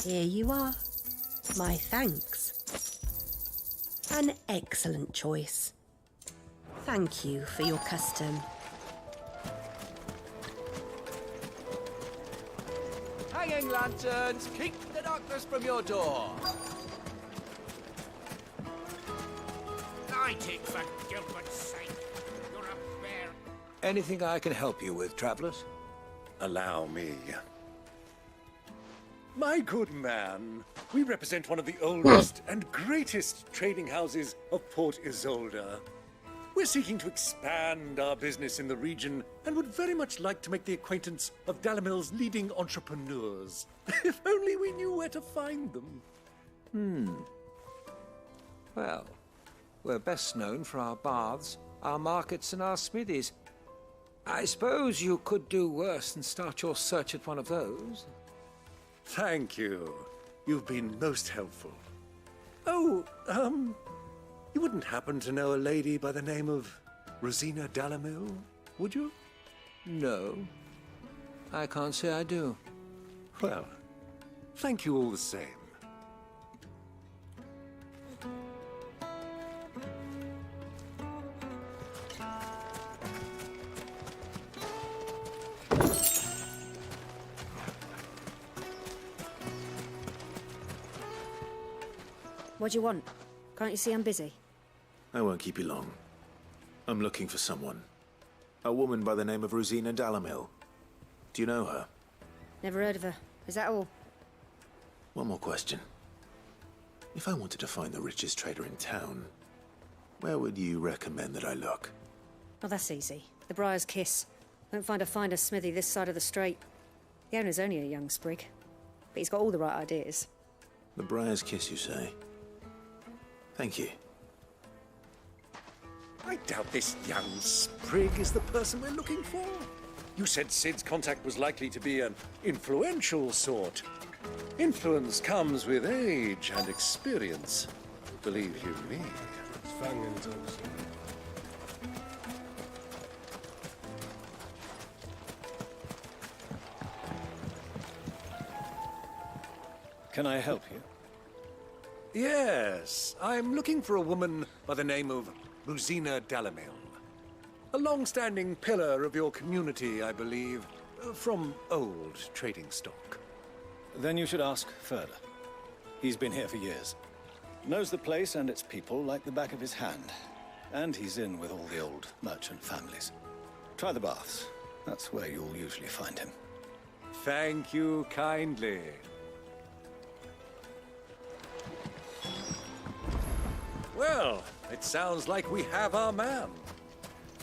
Here you are. My thanks. An excellent choice. Thank you for your custom. Hanging lanterns, keep the darkness from your door. Lighting, for Gilbert's sake. You're a bear. Anything I can help you with, travelers? Allow me. My good man, we represent one of the oldest and greatest trading houses of Port Isolde. We're seeking to expand our business in the region and would very much like to make the acquaintance of Dalamil's leading entrepreneurs. If only we knew where to find them. Well, we're best known for our baths, our markets, and our smithies. I suppose you could do worse than start your search at one of those. Thank you. You've been most helpful. Oh, you wouldn't happen to know a lady by the name of Rosina Dalamil, would you? No, I can't say I do. Well, thank you all the same. What do you want? Can't you see I'm busy? I won't keep you long. I'm looking for someone. A woman by the name of Rosina Dalamil. Do you know her? Never heard of her. Is that all? One more question. If I wanted to find the richest trader in town, where would you recommend that I look? Oh, that's easy. The Briar's Kiss. Won't find a finer smithy this side of the strait. The owner's only a young sprig, but he's got all the right ideas. The Briar's Kiss, you say? Thank you. I doubt this young sprig is the person we're looking for. You said Sid's contact was likely to be an influential sort. Influence comes with age and experience. Believe you me. Can I help you? Yes, I'm looking for a woman by the name of Rosina Dalamil. A long-standing pillar of your community, I believe, from old trading stock. Then you should ask further. He's been here for years. Knows the place and its people like the back of his hand. And he's in with all the old merchant families. Try the baths. That's where you'll usually find him. Thank you kindly. Well, it sounds like we have our man.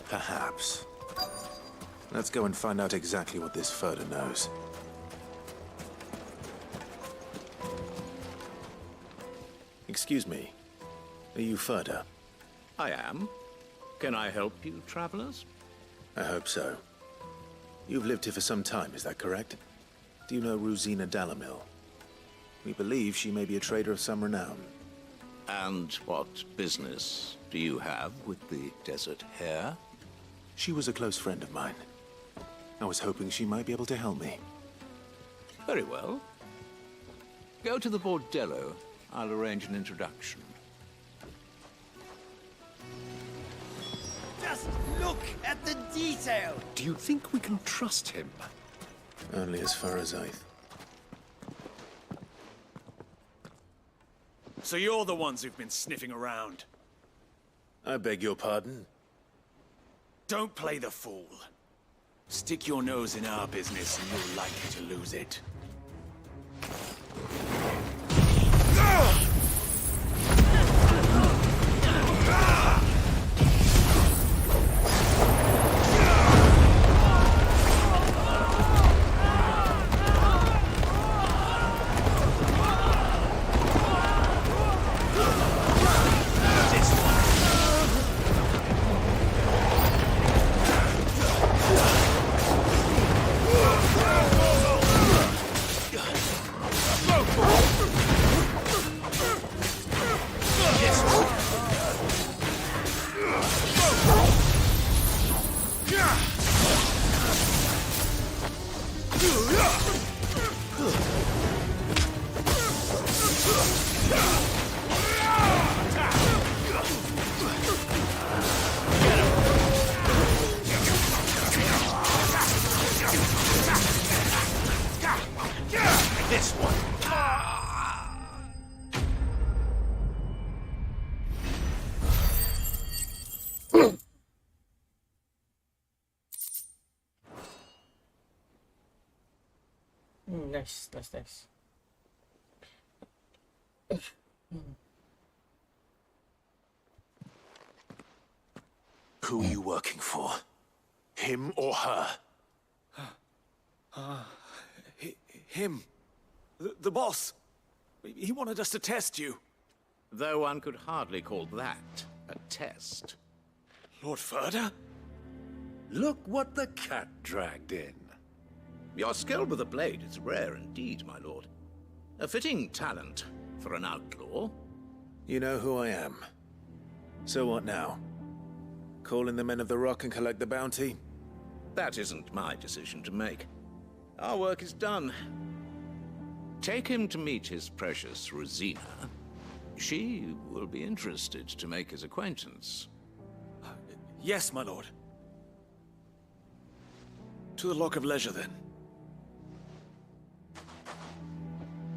Perhaps. Let's go and find out exactly what this Furder knows. Excuse me. Are you Furder? I am. Can I help you, travelers? I hope so. You've lived here for some time, is that correct? Do you know Rosina Dalamil? We believe she may be a trader of some renown. And what business do you have with the Desert Hare? She was a close friend of mine. I was hoping she might be able to help me. Very well. Go to the Bordello. I'll arrange an introduction. Just look at the detail! Do you think we can trust him? Only as far as I... So you're the ones who've been sniffing around. I beg your pardon? Don't play the fool. Stick your nose in our business and you're likely to lose it. Nice. Who are you working for? Him or her? Him. The boss. He wanted us to test you. Though one could hardly call that a test. Lord Ferda? Look what the cat dragged in. Your skill with the blade is rare indeed, my lord. A fitting talent for an outlaw. You know who I am. So what now? Call in the Men of the Rock and collect the bounty? That isn't my decision to make. Our work is done. Take him to meet his precious Rosina. She will be interested to make his acquaintance. Yes, my lord. To the Lock of Leisure, then.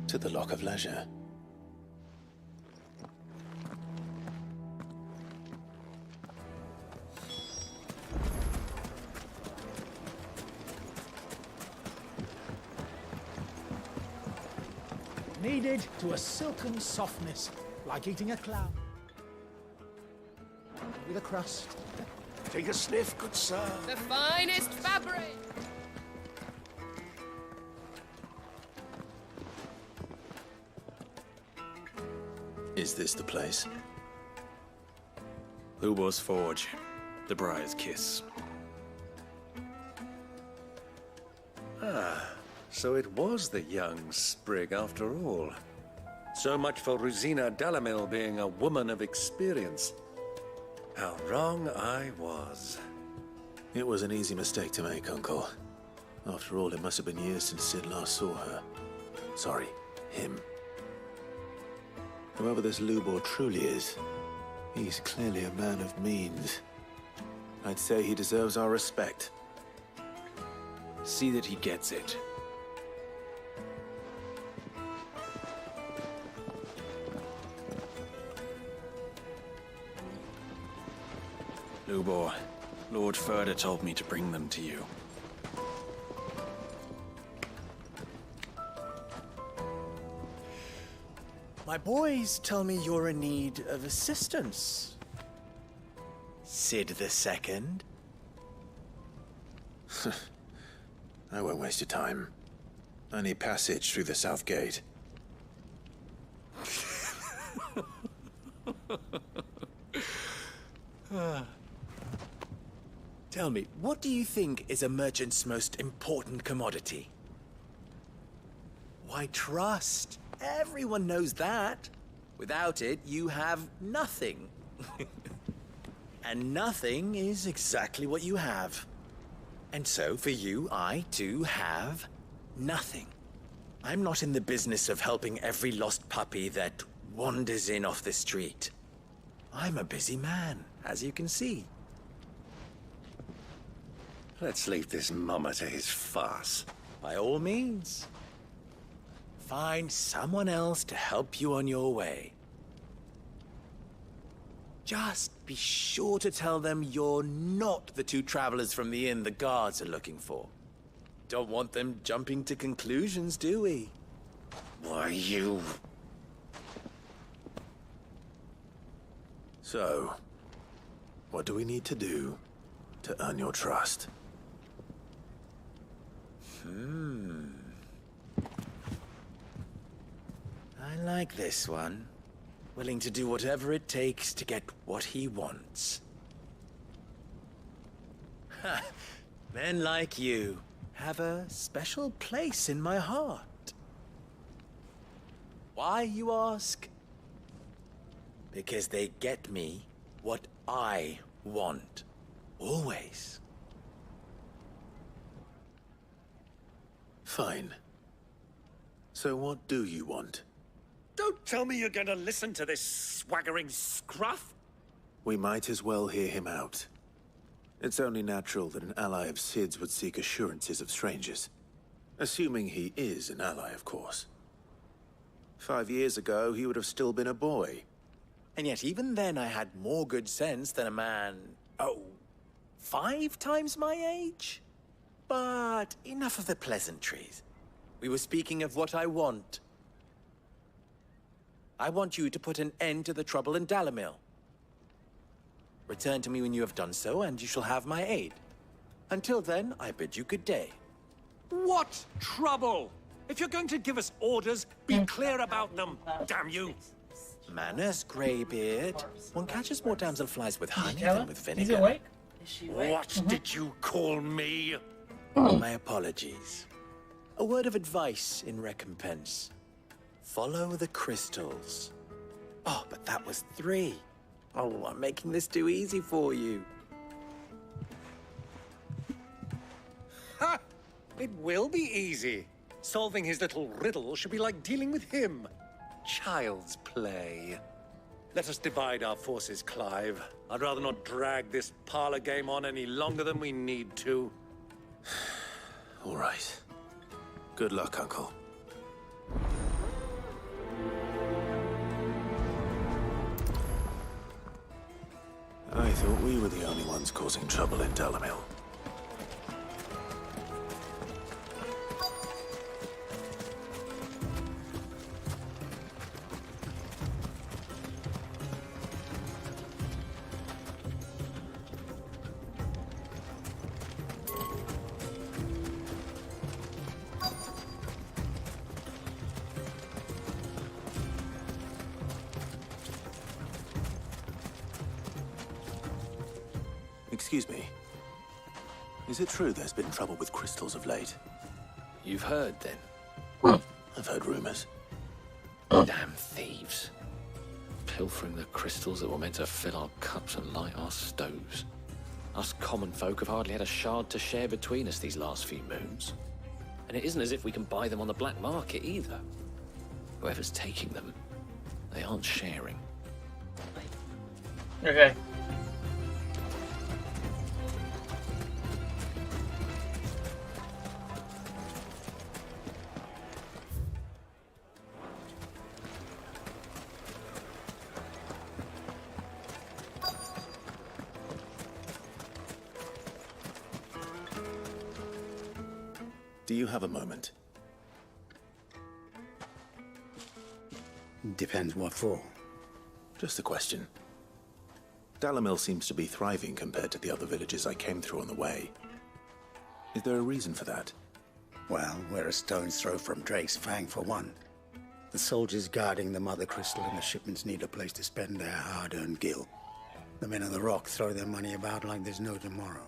To the Lock of Leisure. Kneaded to a silken softness, like eating a cloud. With a crust. Take a sniff, good sir. The finest fabric! Is this the place? Lubor's Forge. The Briar's Kiss. Ah, so it was the young sprig after all. So much for Rosina Delamil being a woman of experience. How wrong I was. It was an easy mistake to make, Uncle. After all, it must have been years since Sid last saw her. Sorry, him. Whoever this Lubor truly is, he's clearly a man of means. I'd say he deserves our respect. See that he gets it. Lubor, Lord Ferda told me to bring them to you. My boys tell me you're in need of assistance. Sid the Second. I won't waste your time. I need passage through the south gate. Tell me, what do you think is a merchant's most important commodity? Why, trust. Everyone knows that. Without it, you have nothing. And nothing is exactly what you have. And so, for you, I, too, have nothing. I'm not in the business of helping every lost puppy that wanders in off the street. I'm a busy man, as you can see. Let's leave this mummer to his farce. By all means. Find someone else to help you on your way. Just be sure to tell them you're not the two travelers from the inn the guards are looking for. Don't want them jumping to conclusions, do we? Why, you... So, what do we need to do to earn your trust? I like this one. Willing to do whatever it takes to get what he wants. Ha! Men like you have a special place in my heart. Why, you ask? Because they get me what I want. Always. Fine. So what do you want? Don't tell me you're going to listen to this swaggering scruff! We might as well hear him out. It's only natural that an ally of Sid's would seek assurances of strangers. Assuming he is an ally, of course. 5 years ago, he would have still been a boy. And yet even then I had more good sense than a man, 5 times my age? But enough of the pleasantries. We were speaking of what I want. I want you to put an end to the trouble in Dalamil. Return to me when you have done so, and you shall have my aid. Until then, I bid you good day. What trouble? If you're going to give us orders, be clear about them, damn you! Manners, Greybeard. One catches more damselflies with honey Stella? than with He's vinegar. awake? What did you call me? My apologies. A word of advice in recompense. Follow the crystals. Oh, but that was 3. Oh, I'm making this too easy for you. Ha! It will be easy. Solving his little riddle should be like dealing with him. Child's play. Let us divide our forces, Clive. I'd rather not drag this parlor game on any longer than we need to. All right. Good luck, Uncle. I thought we were the only ones causing trouble in Dalamil. Excuse me. Is it true there's been trouble with crystals of late? You've heard, then? I've heard rumors. Damn thieves. Pilfering the crystals that were meant to fill our cups and light our stoves. Us common folk have hardly had a shard to share between us these last few moons. And it isn't as if we can buy them on the black market either. Whoever's taking them, they aren't sharing. Okay. Do you have a moment? Depends what for. Just a question. Dalamil seems to be thriving compared to the other villages I came through on the way. Is there a reason for that? Well, we're a stone's throw from Drake's Fang, for one. The soldiers guarding the Mother Crystal and the shipments need a place to spend their hard-earned gil. The men of the Rock throw their money about like there's no tomorrow.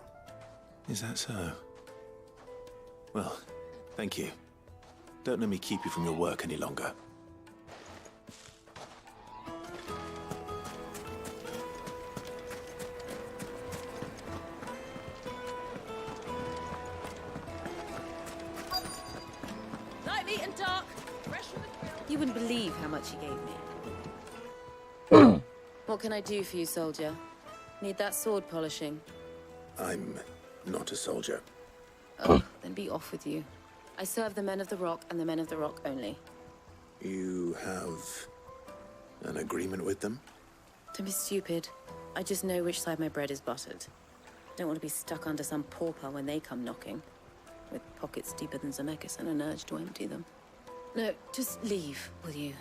Is that so? Well, thank you. Don't let me keep you from your work any longer. Lightly and dark, fresh from the grill. You wouldn't believe how much he gave me. What can I do for you, soldier? Need that sword polishing? I'm not a soldier. Oh, then be off with you. I serve the men of the Rock and the men of the Rock only. You have an agreement with them? Don't be stupid. I just know which side my bread is buttered. Don't want to be stuck under some pauper when they come knocking. With pockets deeper than Zemeckis and an urge to empty them. No, just leave, will you?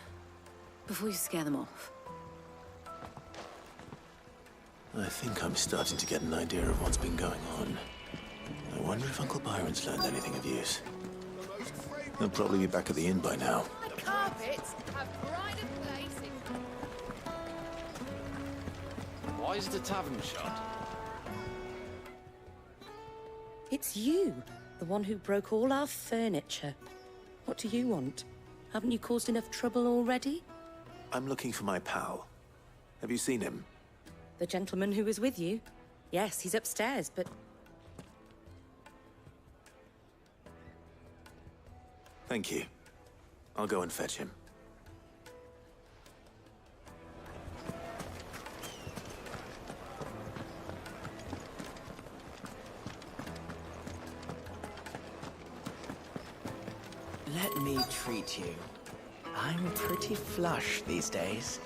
Before you scare them off. I think I'm starting to get an idea of what's been going on. I wonder if Uncle Byron's learned anything of use. He'll probably be back at the inn by now. My carpets have pride of place in... Why is the tavern shut? It's you, the one who broke all our furniture. What do you want? Haven't you caused enough trouble already? I'm looking for my pal. Have you seen him? The gentleman who was with you? Yes, he's upstairs, but... Thank you. I'll go and fetch him. Let me treat you. I'm pretty flush these days.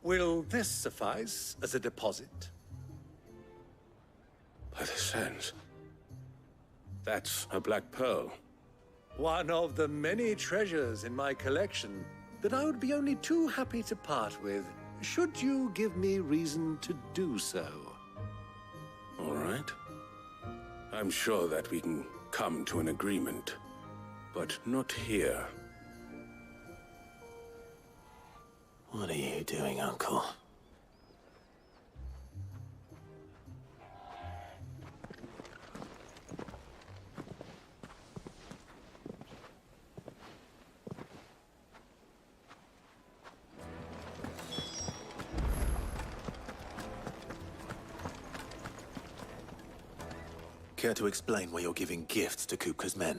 Will this suffice as a deposit? By the sands. That's a black pearl. One of the many treasures in my collection that I would be only too happy to part with, should you give me reason to do so. All right. I'm sure that we can come to an agreement, but not here. What are you doing, Uncle? Care to explain why you're giving gifts to Kupka's men?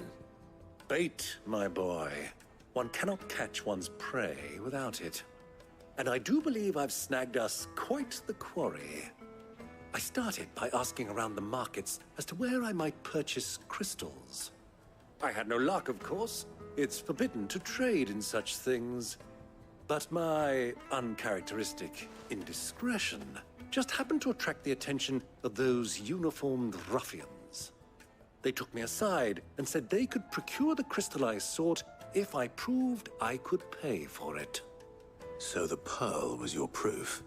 Bait, my boy. One cannot catch one's prey without it. And I do believe I've snagged us quite the quarry. I started by asking around the markets as to where I might purchase crystals. I had no luck, of course. It's forbidden to trade in such things. But my uncharacteristic indiscretion just happened to attract the attention of those uniformed ruffians. They took me aside and said they could procure the crystal I sought if I proved I could pay for it. So the pearl was your proof?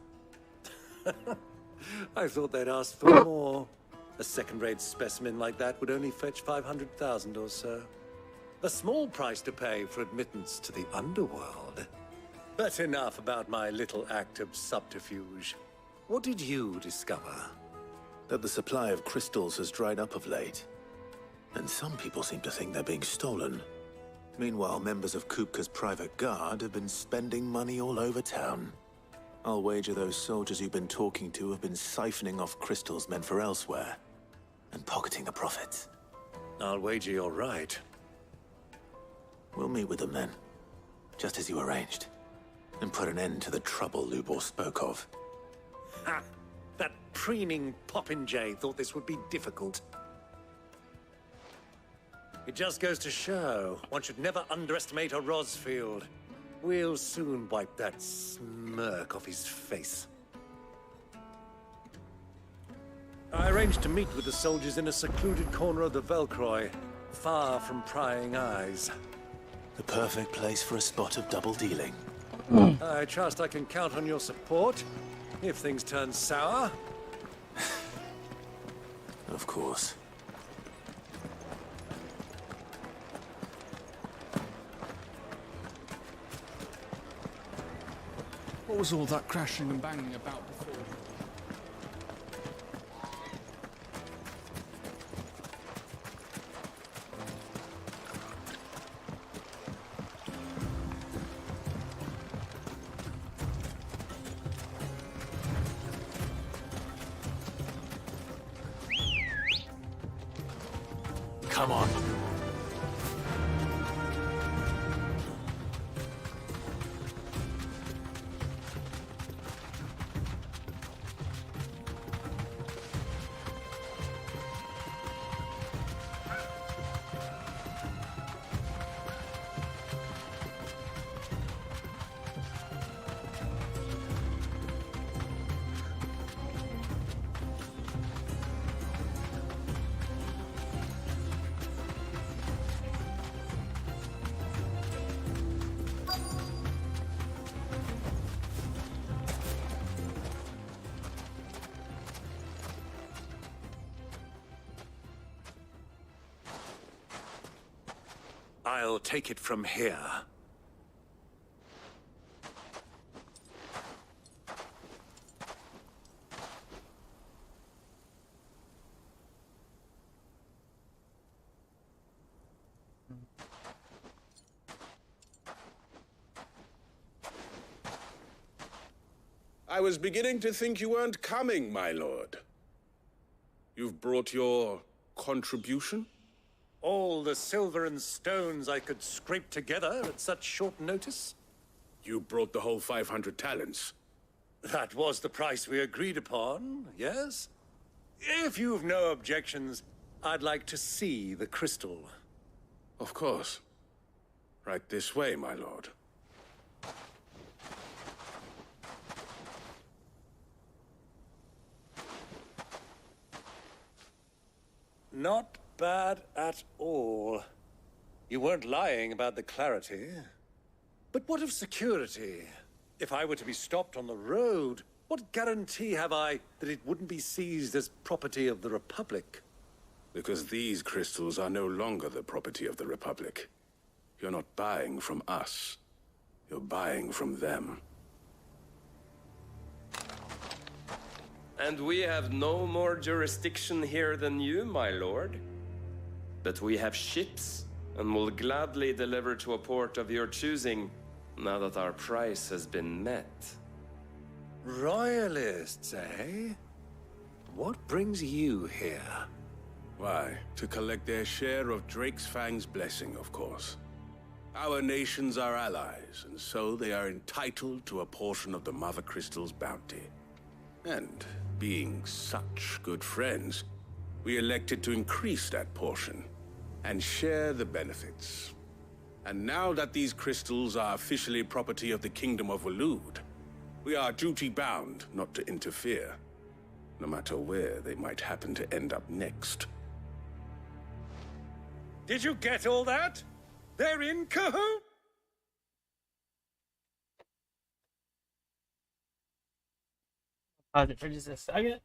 I thought they'd ask for more. A second-rate specimen like that would only fetch 500,000 or so. A small price to pay for admittance to the underworld. But enough about my little act of subterfuge. What did you discover? That the supply of crystals has dried up of late. And some people seem to think they're being stolen. Meanwhile, members of Kupka's private guard have been spending money all over town. I'll wager those soldiers you've been talking to have been siphoning off crystals meant for elsewhere, and pocketing the profits. I'll wager you're right. We'll meet with them then, just as you arranged, and put an end to the trouble Lubor spoke of. Ha! That preening popinjay thought this would be difficult. It just goes to show, one should never underestimate a Rosfield. We'll soon wipe that smirk off his face. I arranged to meet with the soldiers in a secluded corner of the Velcroy, far from prying eyes. The perfect place for a spot of double dealing. I trust I can count on your support, if things turn sour. Of course. What was all that crashing and banging about before? Come on. I'll take it from here. I was beginning to think you weren't coming, my lord. You've brought your contribution? All the silver and stones I could scrape together at such short notice? You brought the whole 500 talents. That was the price we agreed upon, yes? If you've no objections, I'd like to see the crystal. Of course. Right this way, my lord. Not bad at all. You weren't lying about the clarity. But what of security? If I were to be stopped on the road, what guarantee have I that it wouldn't be seized as property of the Republic? Because these crystals are no longer the property of the Republic. You're not buying from us. You're buying from them. And we have no more jurisdiction here than you, my lord. But we have ships, and will gladly deliver to a port of your choosing, now that our price has been met. Royalists, eh? What brings you here? Why, to collect their share of Drake's Fang's blessing, of course. Our nations are allies, and so they are entitled to a portion of the Mother Crystal's bounty. And, being such good friends, we elected to increase that portion and share the benefits. And now that these crystals are officially property of the Kingdom of Waloed, we are duty-bound not to interfere, no matter where they might happen to end up next. Did you get all that? They're in cahoot? Pause it for just a second.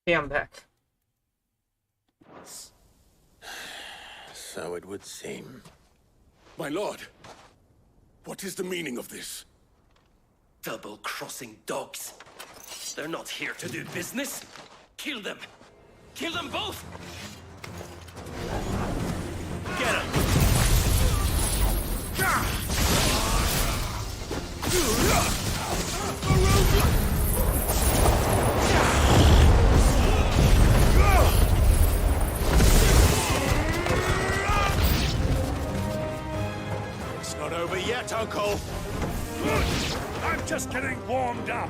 Okay, I'm back. So it would seem. My lord, what is the meaning of this? Double-crossing dogs. They're not here to do business. Kill them. Kill them both! Get him! It's not over yet, Uncle. I'm just getting warmed up.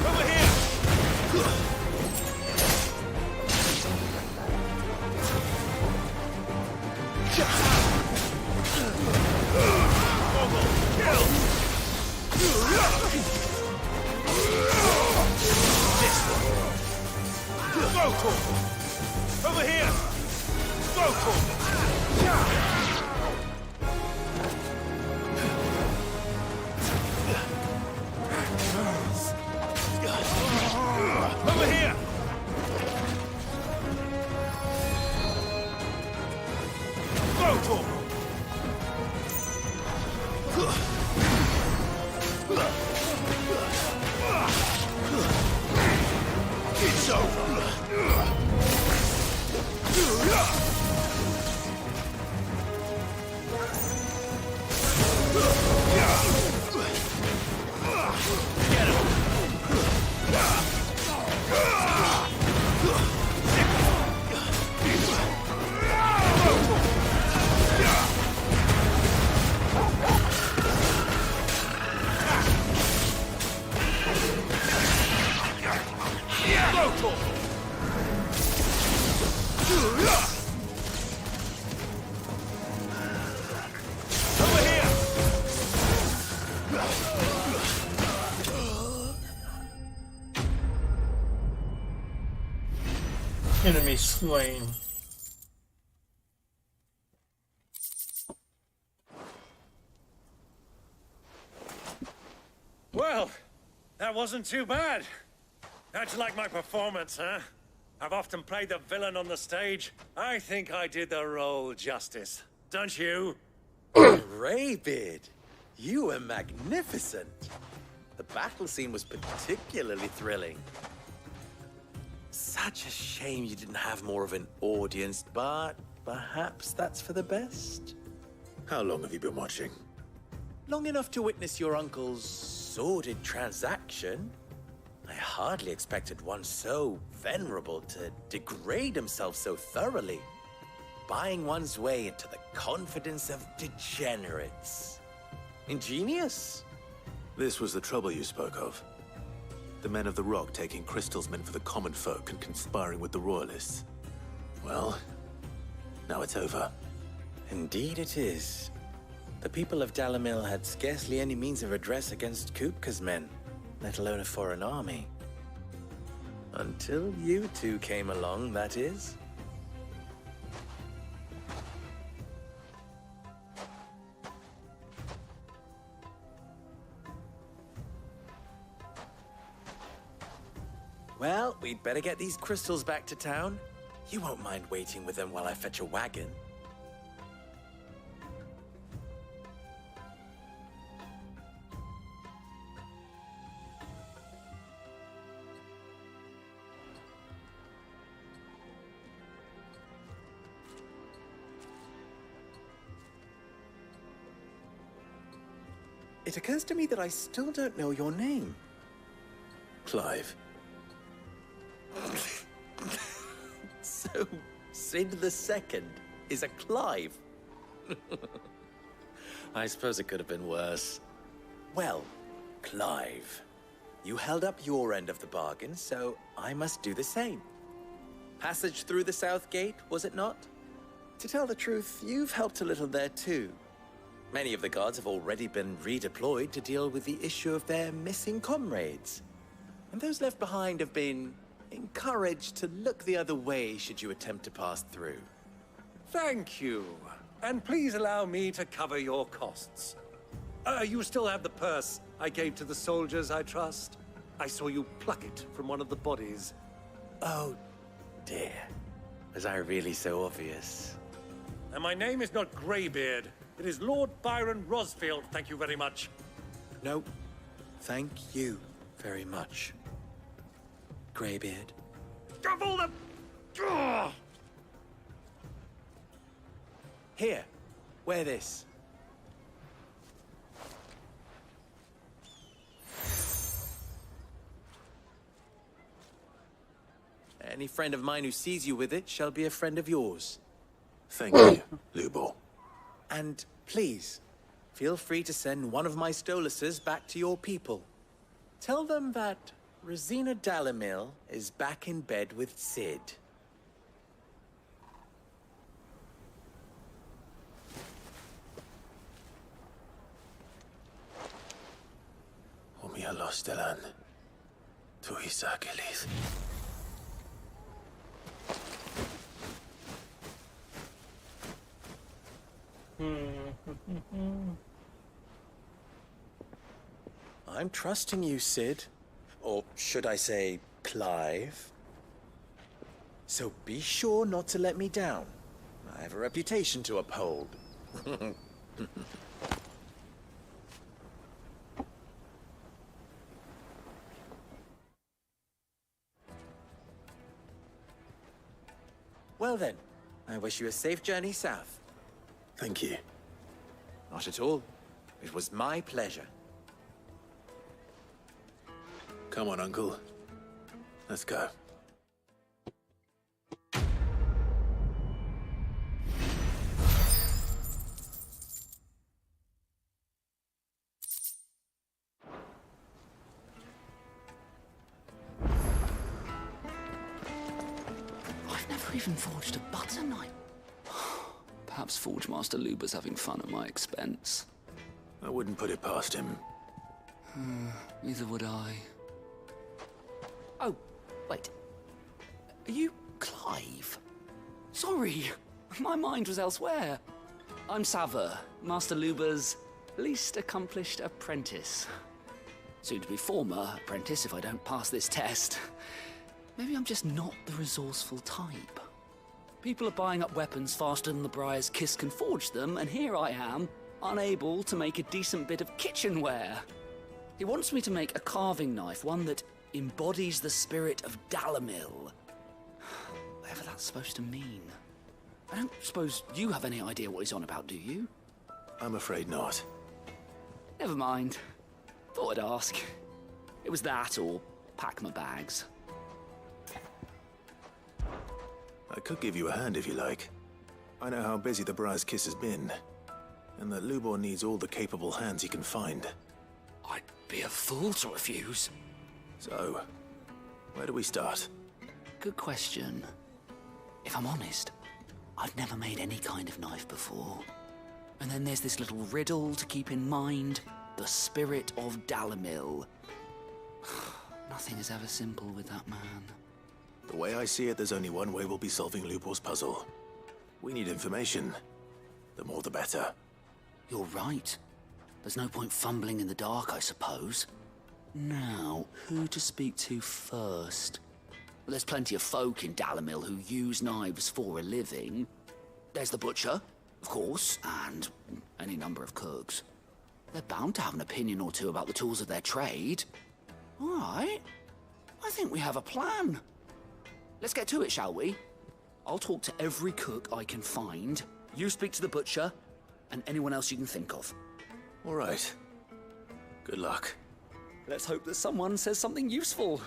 Over here! Over here! Over here! It's over! Enemy slain. Well, that wasn't too bad. How'd you like my performance, huh? I've often played the villain on the stage. I think I did the role justice. Don't you? Greybeard, you were magnificent. The battle scene was particularly thrilling. Such a shame you didn't have more of an audience, but perhaps that's for the best. How long have you been watching? Long enough to witness your uncle's sordid transaction. I hardly expected one so venerable to degrade himself so thoroughly, buying one's way into the confidence of degenerates. Ingenious. This was the trouble you spoke of. The men of the Rock taking Crystal's men for the common folk and conspiring with the Royalists. Well, now it's over. Indeed it is. The people of Dalamil had scarcely any means of redress against Kupka's men, let alone a foreign army. Until you two came along, that is. Well, we'd better get these crystals back to town. You won't mind waiting with them while I fetch a wagon. It occurs to me that I still don't know your name. Clive. So, Sid the Second is a Clive. I suppose it could have been worse. Well, Clive, you held up your end of the bargain, so I must do the same. Passage through the South Gate, was it not? To tell the truth, you've helped a little there too. Many of the guards have already been redeployed to deal with the issue of their missing comrades. And those left behind have been encouraged to look the other way should you attempt to pass through. Thank you. And please allow me to cover your costs. You still have the purse I gave to the soldiers, I trust? I saw you pluck it from one of the bodies. Oh, dear. Was I really so obvious? And my name is not Greybeard. It is Lord Byron Rosfield, thank you very much. No, thank you very much, Greybeard. Of all the... Ugh! Here, wear this. Any friend of mine who sees you with it shall be a friend of yours. Thank you, Lubor. And please, feel free to send one of my Stoluses back to your people. Tell them that Rosina Dalamil is back in bed with Cid. Omia los delan. Tu Isaac Elith. I'm trusting you, Cid. Or should I say, Clive? So be sure not to let me down. I have a reputation to uphold. Well then, I wish you a safe journey south. Thank you. Not at all. It was my pleasure. Come on, Uncle. Let's go. I've never even forged a butter knife. Perhaps Forge Master Luber's having fun at my expense. I wouldn't put it past him. Neither would I. Oh, wait. Are you Clive? Sorry, my mind was elsewhere. I'm Saver, Master Luber's least accomplished apprentice. Soon to be former apprentice if I don't pass this test. Maybe I'm just not the resourceful type. People are buying up weapons faster than the Briar's Kiss can forge them, and here I am, unable to make a decent bit of kitchenware. He wants me to make a carving knife, one that embodies the spirit of Dalamil. Whatever that's supposed to mean. I don't suppose you have any idea what he's on about, do you? I'm afraid not. Never mind. Thought I'd ask. It was that or pack my bags. I could give you a hand if you like. I know how busy the Briar's Kiss has been, and that Lubor needs all the capable hands he can find. I'd be a fool to refuse. So, where do we start? Good question. If I'm honest, I've never made any kind of knife before. And then there's this little riddle to keep in mind. The spirit of Dalamil. Nothing is ever simple with that man. The way I see it, there's only one way we'll be solving Lubor's puzzle. We need information. The more the better. You're right. There's no point fumbling in the dark, I suppose. Now, who to speak to first? Well, there's plenty of folk in Dalamil who use knives for a living. There's the butcher, of course, and any number of cooks. They're bound to have an opinion or two about the tools of their trade. All right. I think we have a plan. Let's get to it, shall we? I'll talk to every cook I can find. You speak to the butcher, and anyone else you can think of. All right. Good luck. Let's hope that someone says something useful.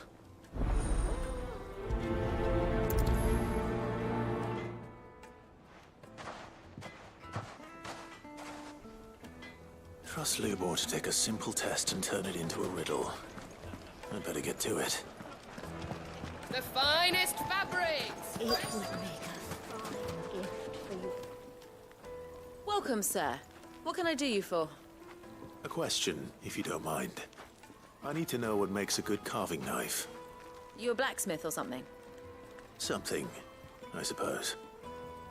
Trust Lubor to take a simple test and turn it into a riddle. I'd better get to it. The finest fabrics! It would make a fine gift for you. Welcome, sir. What can I do you for? A question, if you don't mind. I need to know what makes a good carving knife. You a blacksmith or something? Something, I suppose.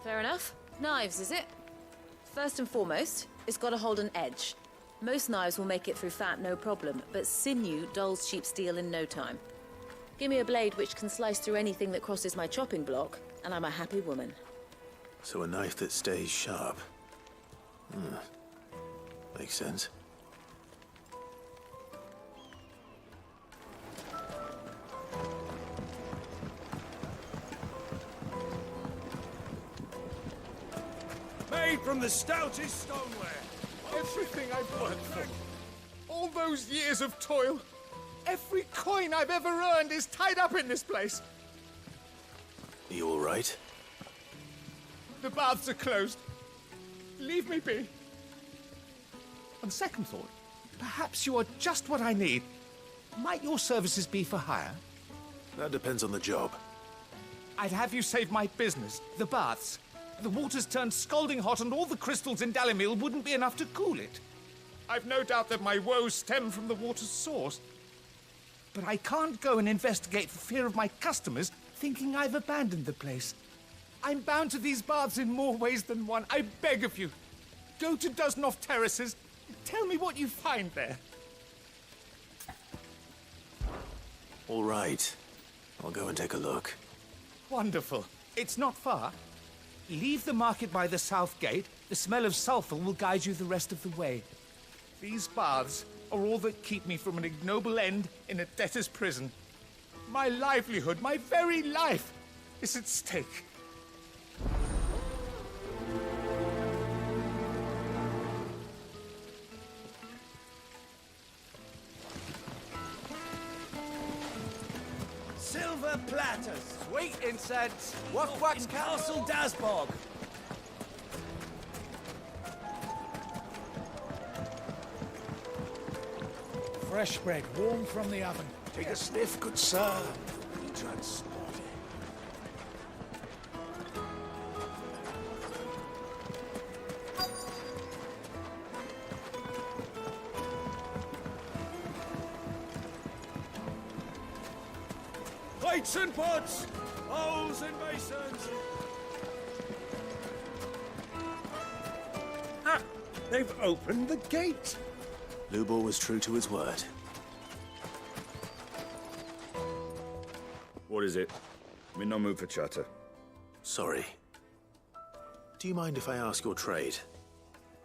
Fair enough. Knives, is it? First and foremost, it's got to hold an edge. Most knives will make it through fat, no problem, but sinew dulls cheap steel in no time. Give me a blade which can slice through anything that crosses my chopping block, and I'm a happy woman. So a knife that stays sharp. Makes sense. Made from the stoutest stoneware. Everything I've worked for. All those years of toil. Every coin I've ever earned is tied up in this place. Are you all right? The baths are closed. Leave me be. On second thought, perhaps you are just what I need. Might your services be for hire? That depends on the job. I'd have you save my business, the baths. The water's turned scalding hot and all the crystals in Dalimil wouldn't be enough to cool it. I've no doubt that my woes stem from the water's source. But I can't go and investigate for fear of my customers thinking I've abandoned the place. I'm bound to these baths in more ways than one. I beg of you, go to Dusnoff Terraces. Tell me what you find there. All right. I'll go and take a look. Wonderful. It's not far. Leave the market by the south gate. The smell of sulphur will guide you the rest of the way. These baths are all that keep me from an ignoble end in a debtor's prison. My livelihood, my very life, is at stake. Silver platters, sweet incense, wax Castle Dasbog. Fresh bread, warm from the oven. Take a sniff, good sir. Be transported. Plates and pots, bowls and basins. Ah! They've opened the gate! Lubor was true to his word. What is it? I'm in no mood for chatter. Sorry. Do you mind if I ask your trade?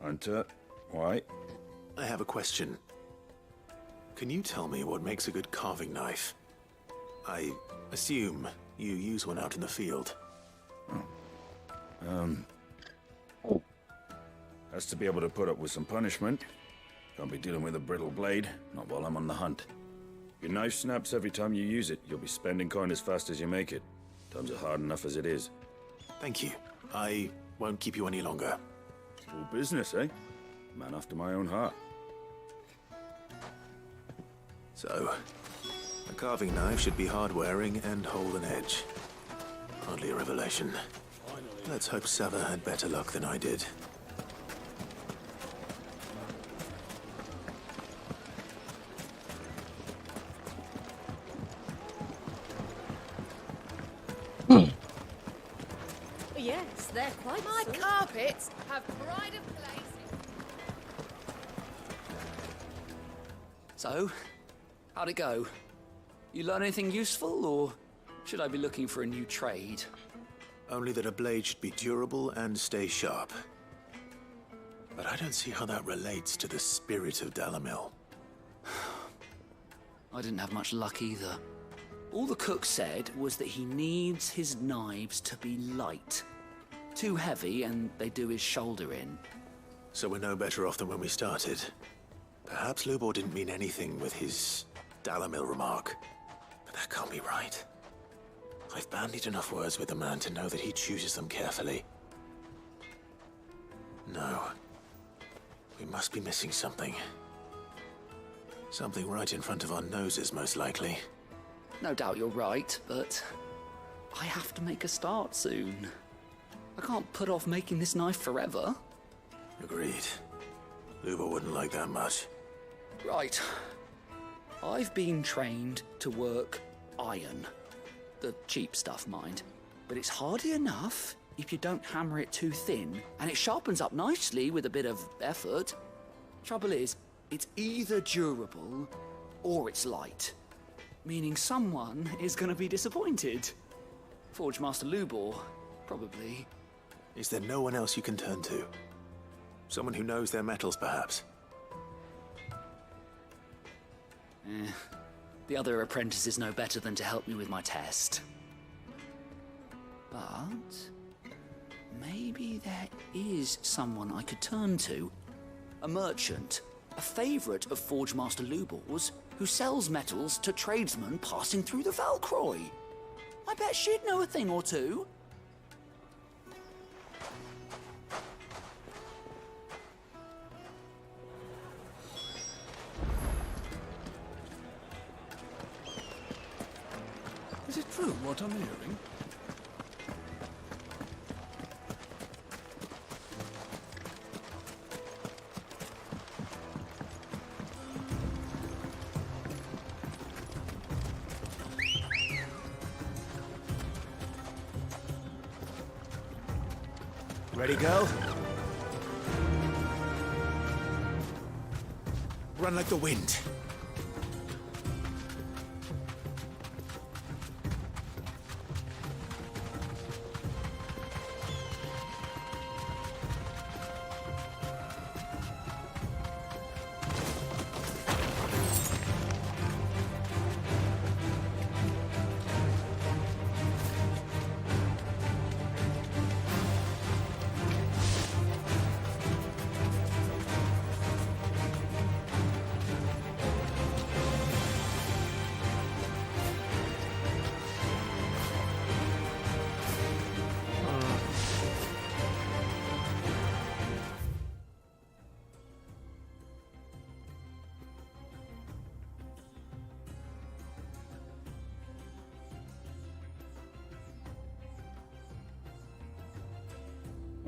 Hunter, why? I have a question. Can you tell me what makes a good carving knife? I assume you use one out in the field. Has to be able to put up with some punishment. Can't be dealing with a brittle blade, not while I'm on the hunt. Your knife snaps every time you use it. You'll be spending coin as fast as you make it. Times are hard enough as it is. Thank you. I won't keep you any longer. Full business, eh? Man after my own heart. So, a carving knife should be hard-wearing and hold an edge. Hardly a revelation. Let's hope Sava had better luck than I did. Yes, they're quite My carpets have pride of place. So, how'd it go? You learn anything useful, or should I be looking for a new trade? Only that a blade should be durable and stay sharp. But I don't see how that relates to the spirit of Dalimil. I didn't have much luck either. All the cook said was that he needs his knives to be light. Too heavy and they do his shoulder in. So we're no better off than when we started. Perhaps Lubor didn't mean anything with his Dalimil remark. But that can't be right. I've bandied enough words with the man to know that he chooses them carefully. No. We must be missing something. Something right in front of our noses, most likely. No doubt you're right, but I have to make a start soon. I can't put off making this knife forever. Agreed. Lubor wouldn't like that much. Right. I've been trained to work iron. The cheap stuff, mind. But it's hardy enough if you don't hammer it too thin, and it sharpens up nicely with a bit of effort. Trouble is, It's either durable or it's light. Meaning someone is going to be disappointed. Forge Master Lubor, probably. Is there no one else you can turn to? Someone who knows their metals, perhaps? The other apprentices know better than to help me with my test. But maybe there is someone I could turn to. A merchant, a favourite of Forge Master Lubor's, who sells metals to tradesmen passing through the Valcroy. I bet she'd know a thing or two. Is it true what I'm hearing? Ready, girl? Run like the wind.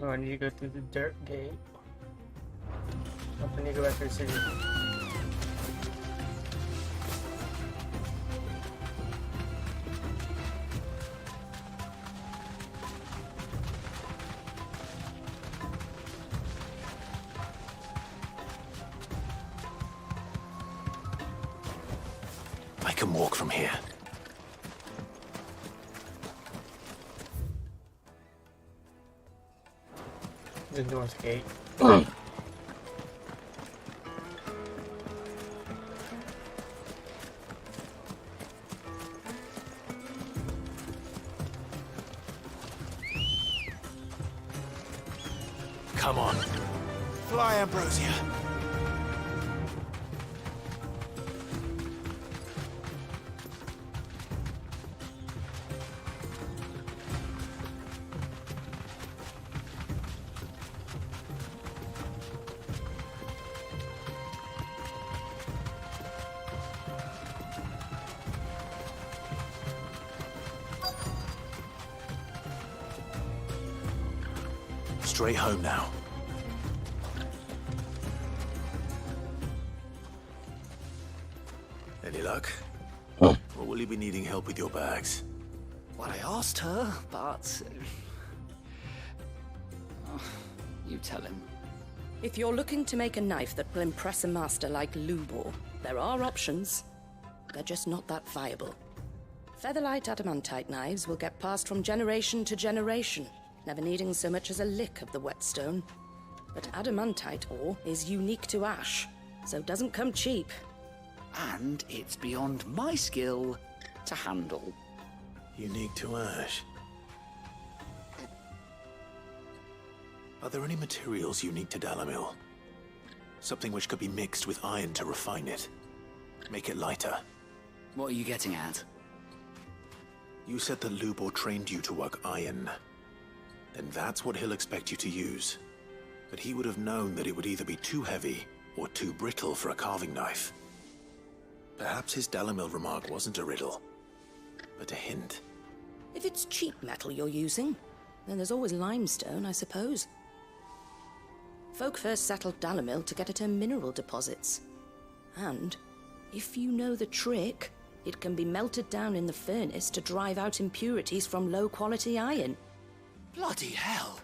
Oh, I need to go through the dirt gate. I need to go back to the city. I can walk from here. The north gate. Come on. Fly, Ambrosia. Straight home now. Any luck? Or will you be needing help with your bags? Well, I asked her, but... you tell him. If you're looking to make a knife that will impress a master like Lubor, there are options. They're just not that viable. Featherlight adamantite knives will get passed from generation to generation, never needing so much as a lick of the whetstone. But adamantite ore is unique to ash, so doesn't come cheap. And it's beyond my skill to handle. Unique to ash. Are there any materials unique to Dalamil? Something which could be mixed with iron to refine it. Make it lighter. What are you getting at? You said that Lubor trained you to work iron. Then that's what he'll expect you to use. But he would have known that it would either be too heavy or too brittle for a carving knife. Perhaps his Dalamil remark wasn't a riddle, but a hint. If it's cheap metal you're using, then there's always limestone, I suppose. Folk first settled Dalamil to get at her mineral deposits. And, if you know the trick, it can be melted down in the furnace to drive out impurities from low-quality iron. Bloody hell!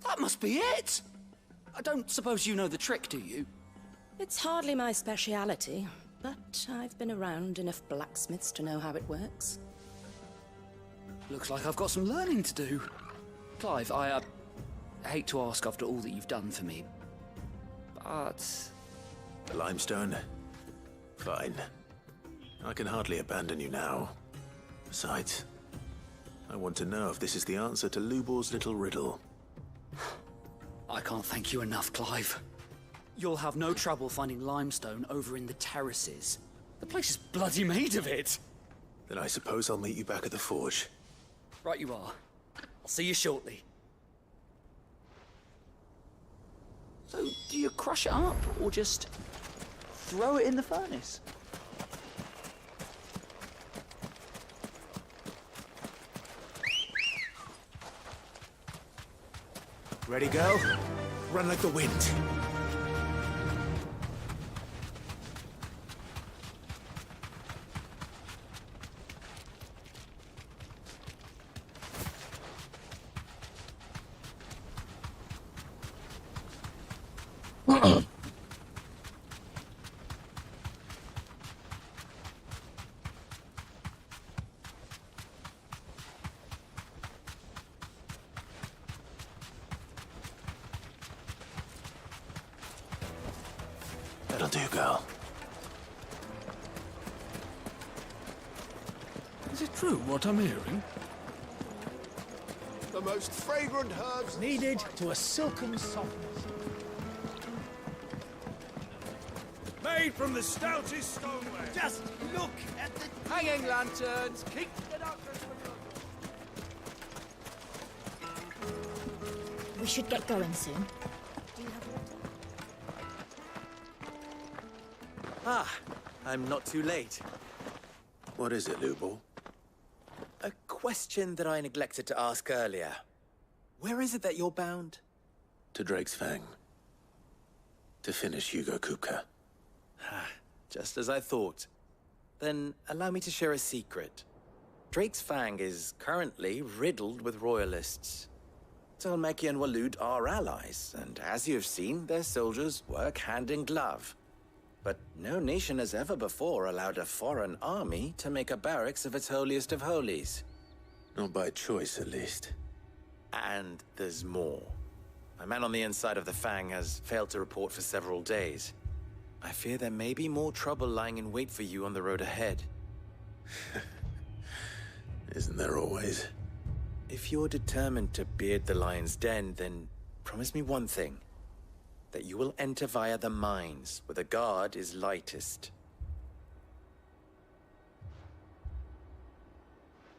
That must be it! I don't suppose you know the trick, do you? It's hardly my speciality, but I've been around enough blacksmiths to know how it works. Looks like I've got some learning to do. Clive, I hate to ask after all that you've done for me, but... The limestone? Fine. I can hardly abandon you now. Besides, I want to know if this is the answer to Lubor's little riddle. I can't thank you enough, Clive. You'll have no trouble finding limestone over in the terraces. The place is bloody made of it. Then I suppose I'll meet you back at the forge. Right you are. I'll see you shortly. So, do you crush it up, or just throw it in the furnace? Ready, go? Run like the wind. That'll do, girl. Is it true what I'm hearing? The most fragrant herbs needed to a silken softness. Made from the stoutest stoneware. Just look at the hanging lanterns. Keep the doctors from We should get going soon. Ah, I'm not too late. What is it, Lubor? A question that I neglected to ask earlier. Where is it that you're bound? To Drake's Fang. To finish Hugo Kupka. Just as I thought. Then allow me to share a secret. Drake's Fang is currently riddled with royalists. Tolmeki and Waloed are allies, and as you have seen, their soldiers work hand in glove. But no nation has ever before allowed a foreign army to make a barracks of its holiest of holies. Not by choice, at least. And there's more. A man on the inside of the Fang has failed to report for several days. I fear there may be more trouble lying in wait for you on the road ahead. Isn't there always? If you're determined to beard the lion's den, then promise me one thing. That you will enter via the mines, where the guard is lightest.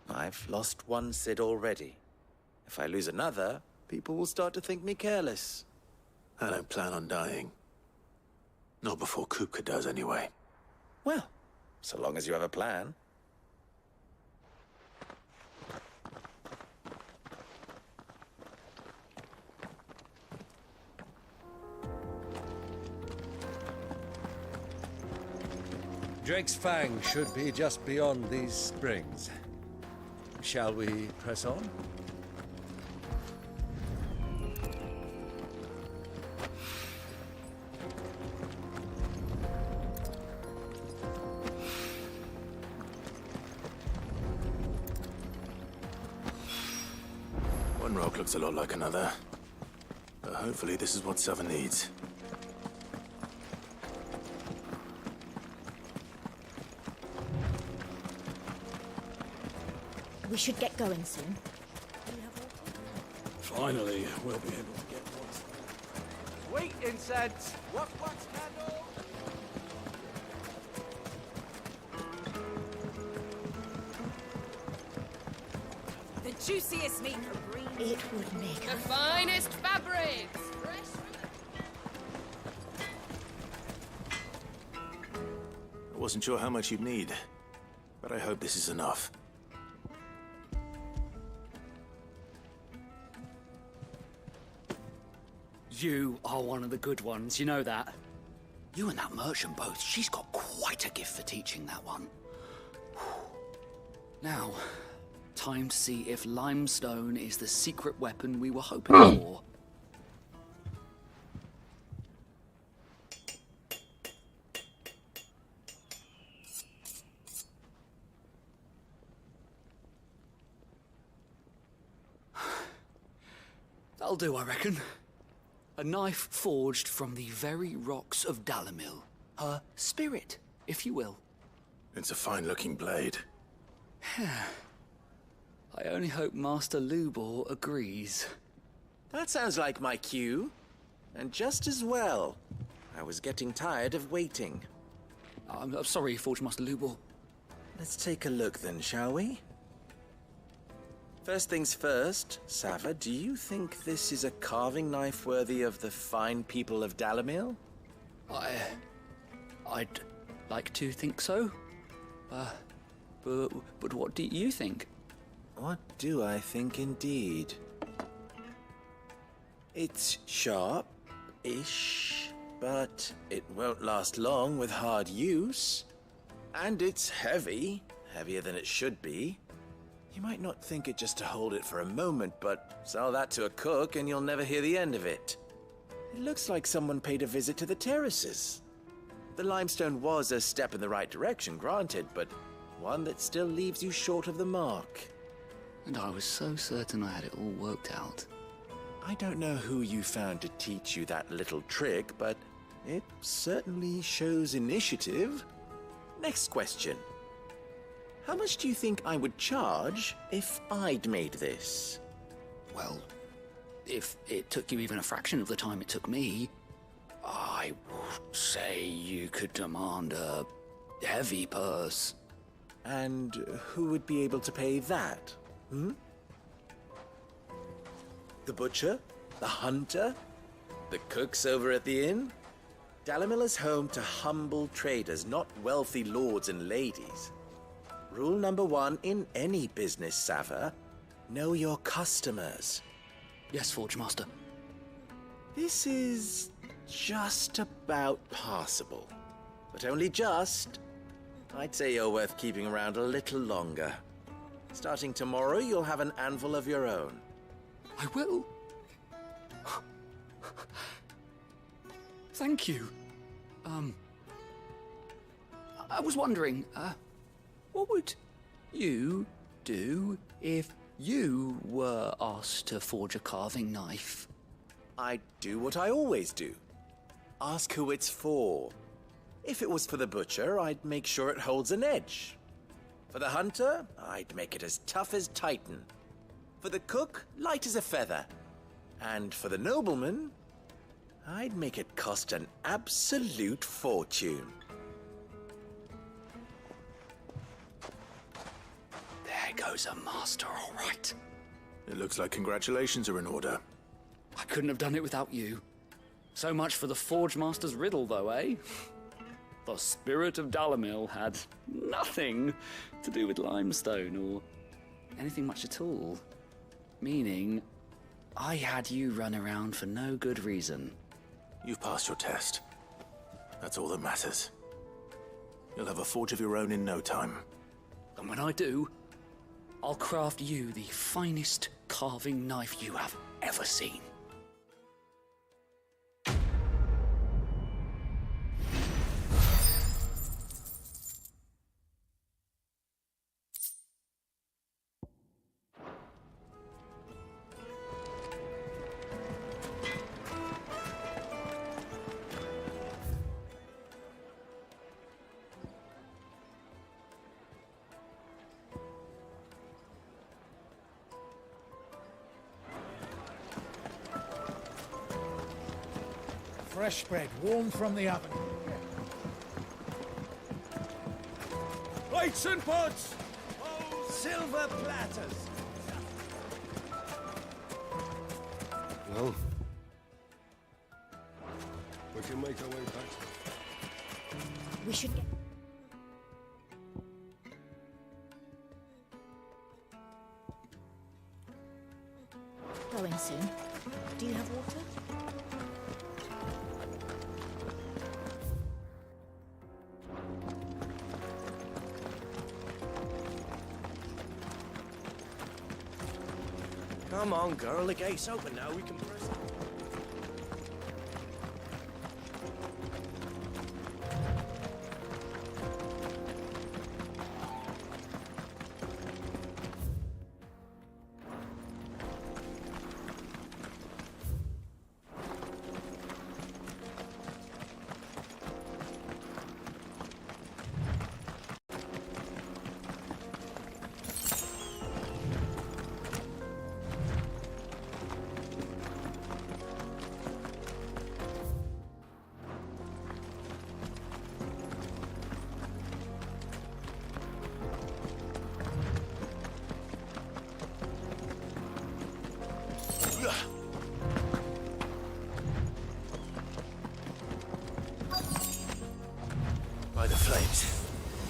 I've lost one Cid already. If I lose another, people will start to think me careless. I don't plan on dying. Not before Kupka does, anyway. Well, so long as you have a plan. Drake's Fang should be just beyond these springs. Shall we press on? One rock looks a lot like another. But hopefully this is what Sava needs. We should get going soon. Finally, we'll be able to get one. Sweet incense. Wax candle. The juiciest meat from green. It would make The finest fabrics! I wasn't sure how much you'd need, but I hope this is enough. You are one of the good ones, you know that. You and that merchant both, she's got quite a gift for teaching that one. Now, time to see if limestone is the secret weapon we were hoping for. That'll do, I reckon. A knife forged from the very rocks of Dalamil. Her spirit, if you will. It's a fine-looking blade. I only hope Master Lubor agrees. That sounds like my cue. And just as well. I was getting tired of waiting. I'm sorry, Forge Master Lubor. Let's take a look then, shall we? First things first, Sava, do you think this is a carving knife worthy of the fine people of Dalamil? I'd like to think so. But what do you think? What do I think indeed? It's sharp-ish, but it won't last long with hard use. And it's heavy, heavier than it should be. You might not think it just to hold it for a moment, but sell that to a cook and you'll never hear the end of it. It looks like someone paid a visit to the terraces. The limestone was a step in the right direction, granted, but one that still leaves you short of the mark. And I was so certain I had it all worked out. I don't know who you found to teach you that little trick, but it certainly shows initiative. Next question. How much do you think I would charge if I'd made this? Well, if it took you even a fraction of the time it took me, I would say you could demand a heavy purse. And who would be able to pay that? The butcher? The hunter? The cooks over at the inn? Dalamil is home to humble traders, not wealthy lords and ladies. Rule number 1 in any business, Sava. Know your customers. Yes, Forge Master. This is just about passable. But only just. I'd say you're worth keeping around a little longer. Starting tomorrow, you'll have an anvil of your own. I will. Thank you. I was wondering, what would you do if you were asked to forge a carving knife? I'd do what I always do. Ask who it's for. If it was for the butcher, I'd make sure it holds an edge. For the hunter, I'd make it as tough as Titan. For the cook, light as a feather. And for the nobleman, I'd make it cost an absolute fortune. There goes a master, all right. It looks like congratulations are in order. I couldn't have done it without you. So much for the Forge Master's riddle, though, eh? The spirit of Dalamil had nothing to do with limestone or anything much at all. Meaning, I had you run around for no good reason. You've passed your test. That's all that matters. You'll have a forge of your own in no time. And when I do, I'll craft you the finest carving knife you have ever seen. Fresh bread, warm from the oven. Plates and pots! Oh, silver platters! Well, we can make our way back. We should get... Going soon. Do you have water? Come on, girl, the gate's open now, we can press...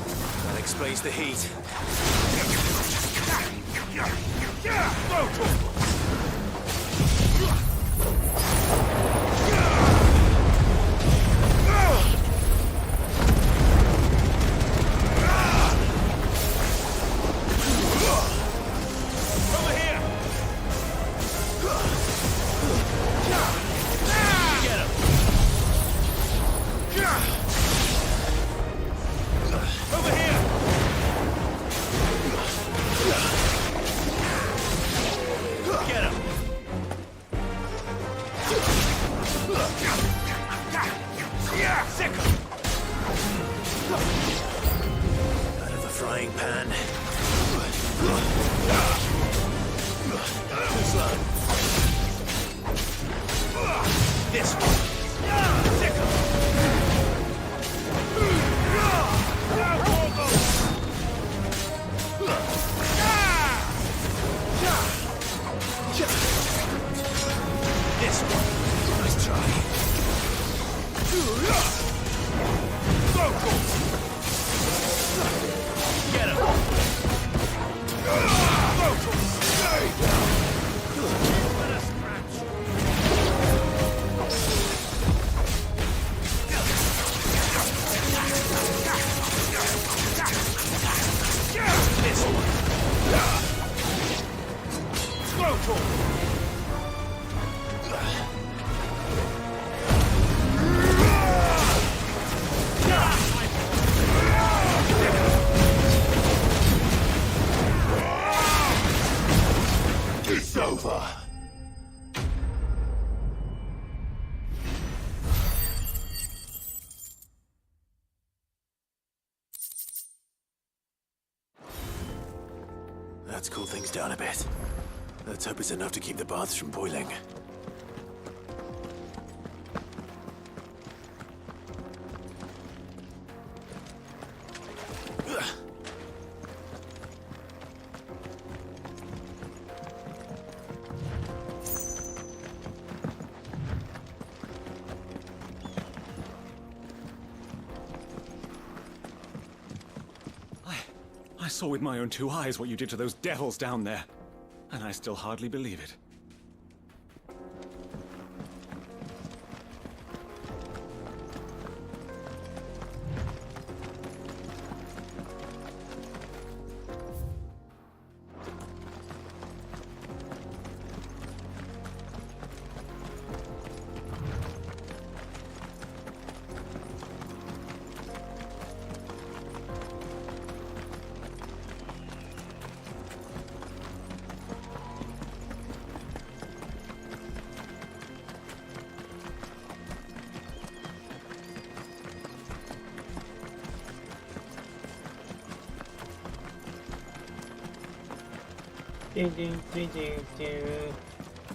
That explains the heat. Out of the frying pan. This one. This one. Nice try. Get him! This one. It's over. That's cooled things down a bit. Let's hope it's enough to keep the baths from boiling. I saw with my own two eyes what you did to those devils down there, and I still hardly believe it.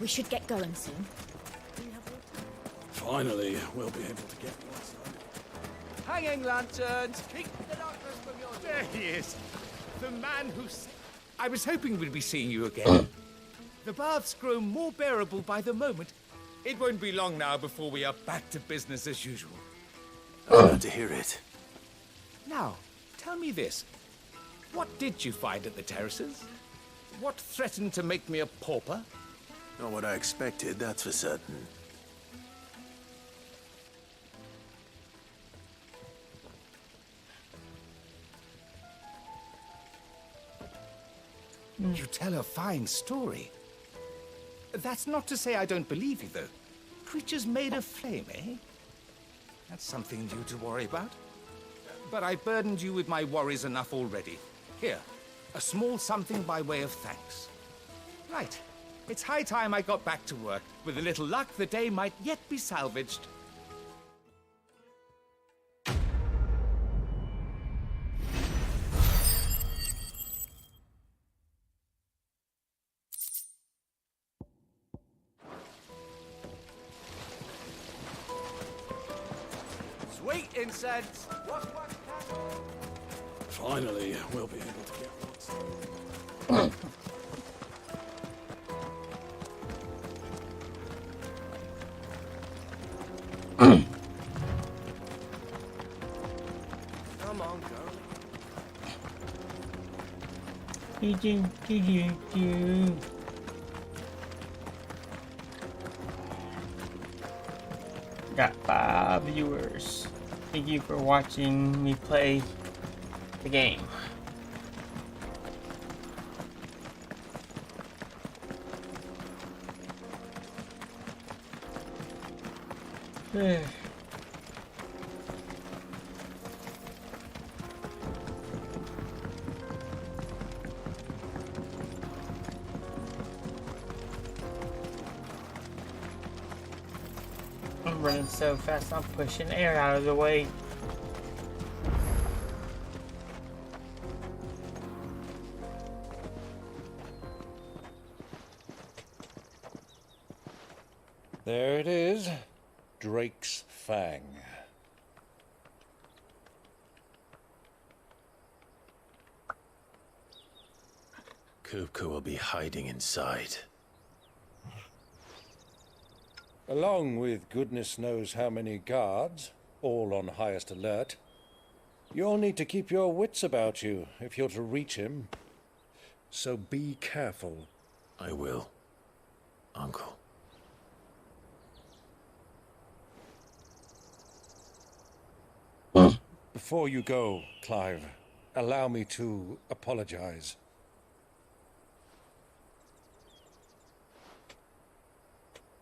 We should get going soon. Finally, we'll be able to get outside. Hanging lanterns! Keep the darkness from your... There he is! The man who's... I was hoping we'd be seeing you again. The baths grow more bearable by the moment. It won't be long now before we are back to business as usual. I'm glad to hear it. Now, tell me this. What did you find at the terraces? What threatened to make me a pauper? Not what I expected, that's for certain. You tell a fine story. That's not to say I don't believe you, though. Creatures made of flame, eh? That's something new to worry about. But I burdened you with my worries enough already. Here, a small something by way of thanks. Right. It's high time I got back to work. With a little luck, the day might yet be salvaged. Sweet incense! Finally, we'll be able to get outside. Come on, girl. Got 5 viewers. Thank you for watching me play the game. I'm running so fast, I'm pushing air out of the way. There it is. Drake's Fang. Kupka will be hiding inside. Along with goodness knows how many guards, all on highest alert. You'll need to keep your wits about you if you're to reach him. So be careful. I will, Uncle. Before you go, Clive, allow me to apologize.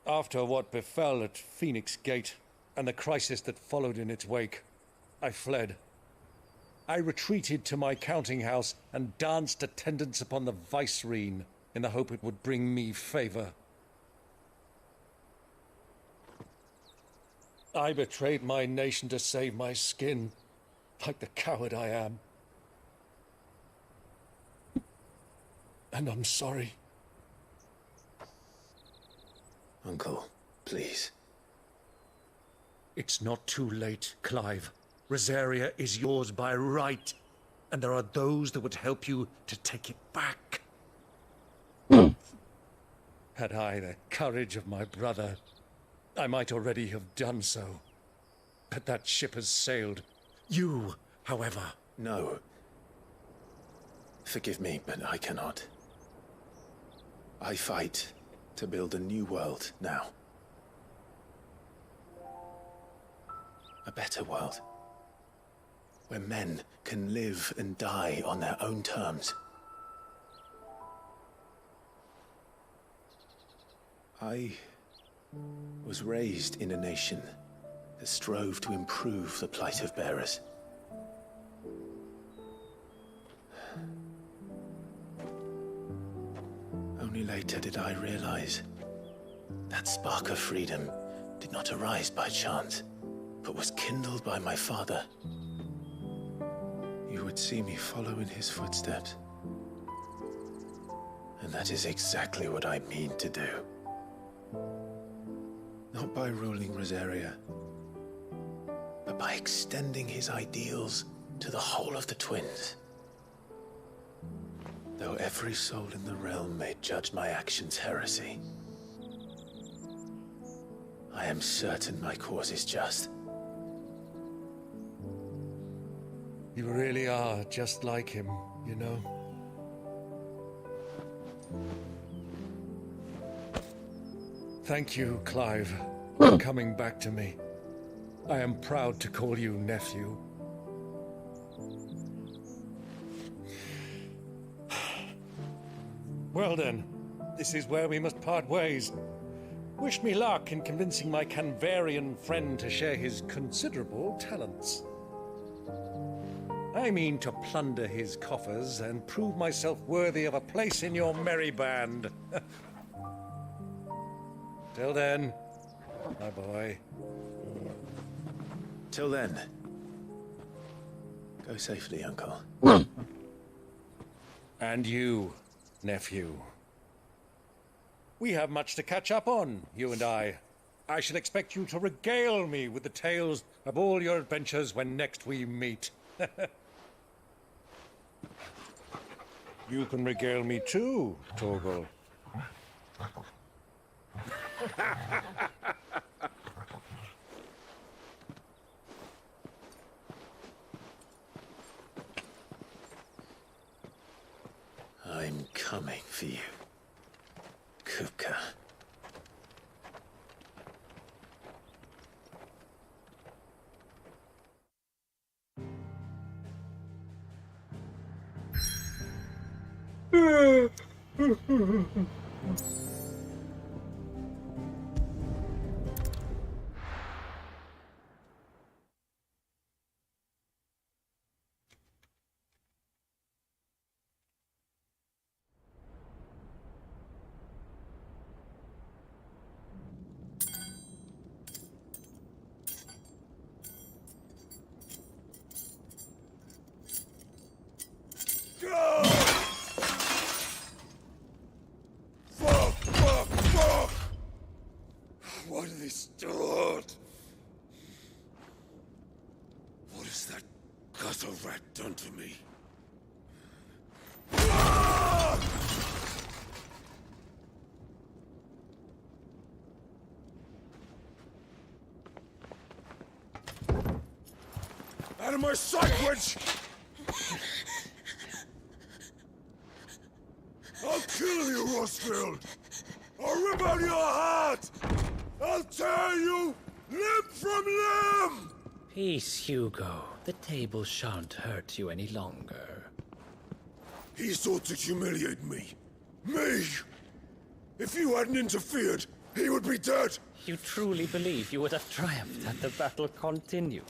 After what befell at Phoenix Gate and the crisis that followed in its wake, I fled. I retreated to my counting house and danced attendance upon the vicereine in the hope it would bring me favor. I betrayed my nation to save my skin, like the coward I am. And I'm sorry. Uncle, please. It's not too late, Clive. Rosaria is yours by right, and there are those that would help you to take it back. Had I the courage of my brother, I might already have done so. But that ship has sailed. You, however... No. Forgive me, but I cannot. I fight to build a new world now. A better world. Where men can live and die on their own terms. I was raised in a nation that strove to improve the plight of bearers. Only later did I realize that spark of freedom did not arise by chance, but was kindled by my father. You would see me follow in his footsteps. And that is exactly what I mean to do. Not by ruling Rosaria, but by extending his ideals to the whole of the twins. Though every soul in the realm may judge my actions heresy, I am certain my cause is just. You really are just like him, you know? Thank you, Clive, for coming back to me. I am proud to call you nephew. Well then, this is where we must part ways. Wish me luck in convincing my Canvarian friend to share his considerable talents. I mean to plunder his coffers and prove myself worthy of a place in your merry band. Till then, my boy. Till then, go safely, Uncle. And you, nephew. We have much to catch up on, you and I. I shall expect you to regale me with the tales of all your adventures when next we meet. You can regale me too, Torgal. I'm coming for you, Kupka. Fuck! Why do they start? What has that gutter rat done to me? Out of my sight, witch! I'll kill you, Rosfield! I'll rip out your heart! I'll tear you limb from limb! Peace, Hugo. The table shan't hurt you any longer. He sought to humiliate me. Me! If you hadn't interfered, he would be dead! You truly believe you would have triumphed had the battle continued?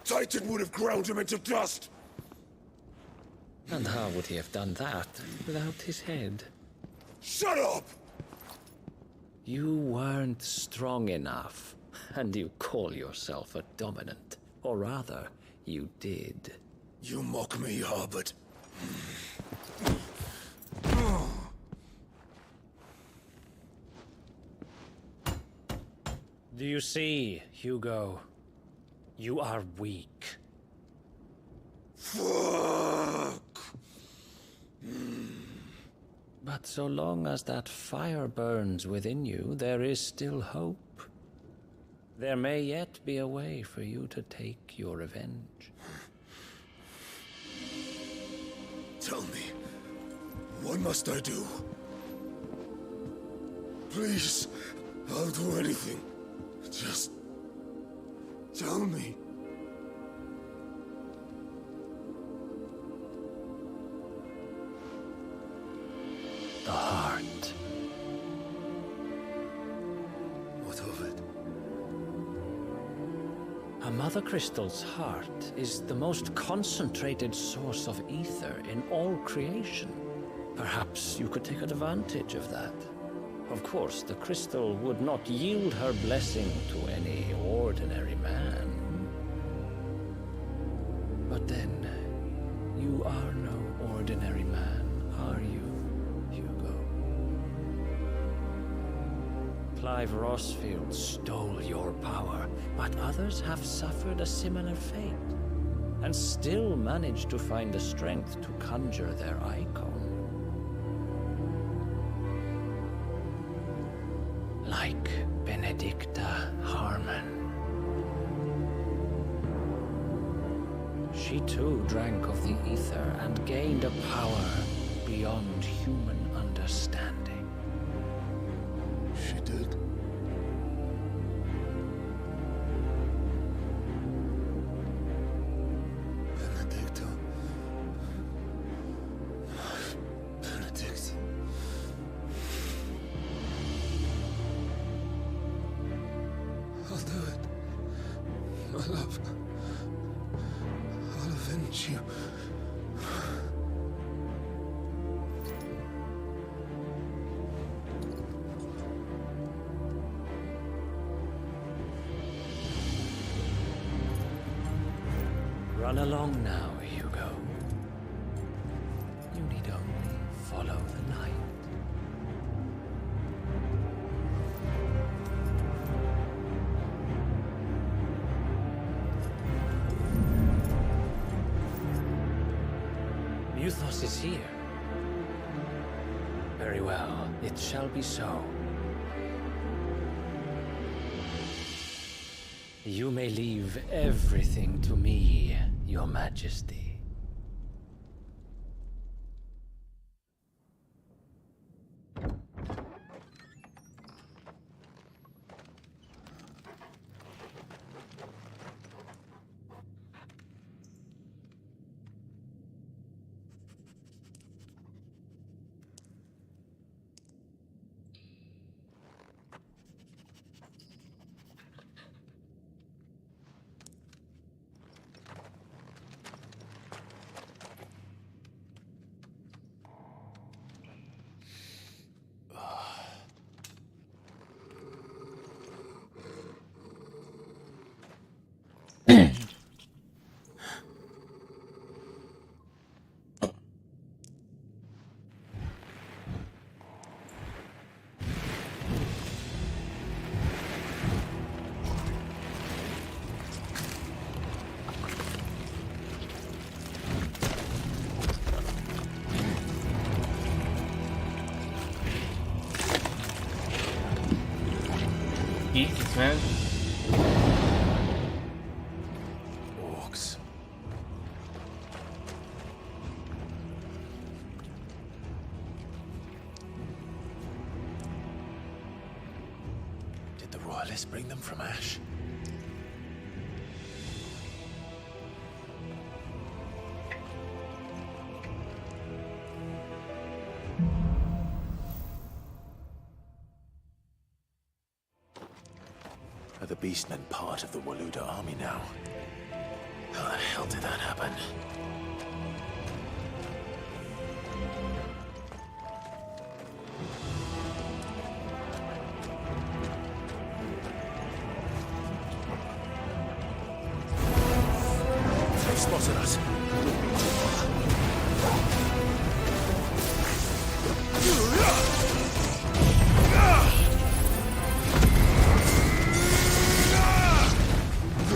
Titan would have ground him into dust! And how would he have done that without his head? Shut up! You weren't strong enough, and you call yourself a dominant. Or rather, you did. You mock me, Harbert. Do you see, Hugo? You are weak. Fuck! But so long as that fire burns within you, there is still hope. There may yet be a way for you to take your revenge. Tell me, what must I do? Please, I'll do anything. Just tell me. The heart. What of it? A Mother Crystal's heart is the most concentrated source of ether in all creation. Perhaps you could take advantage of that. Of course, the crystal would not yield her blessing to any ordinary man. But then, you are no ordinary man, are you, Hugo? Clive Rosfield stole your power, but others have suffered a similar fate, and still managed to find the strength to conjure their icon. Like Benedicta Harmon. She too drank of the ether and gained a power beyond human understanding. She did. Benedicta. Benedict. I'll do it. My love. I'll avenge you. Run along now, Hugo. You need only follow the light. Muthos is here. Very well, it shall be so. You may leave everything to me, Your Majesty. beast, man. Orcs. Did the royalists bring them from Ash? Are the beastmen part of the Waluda army now? How the hell did that happen? They've spotted us.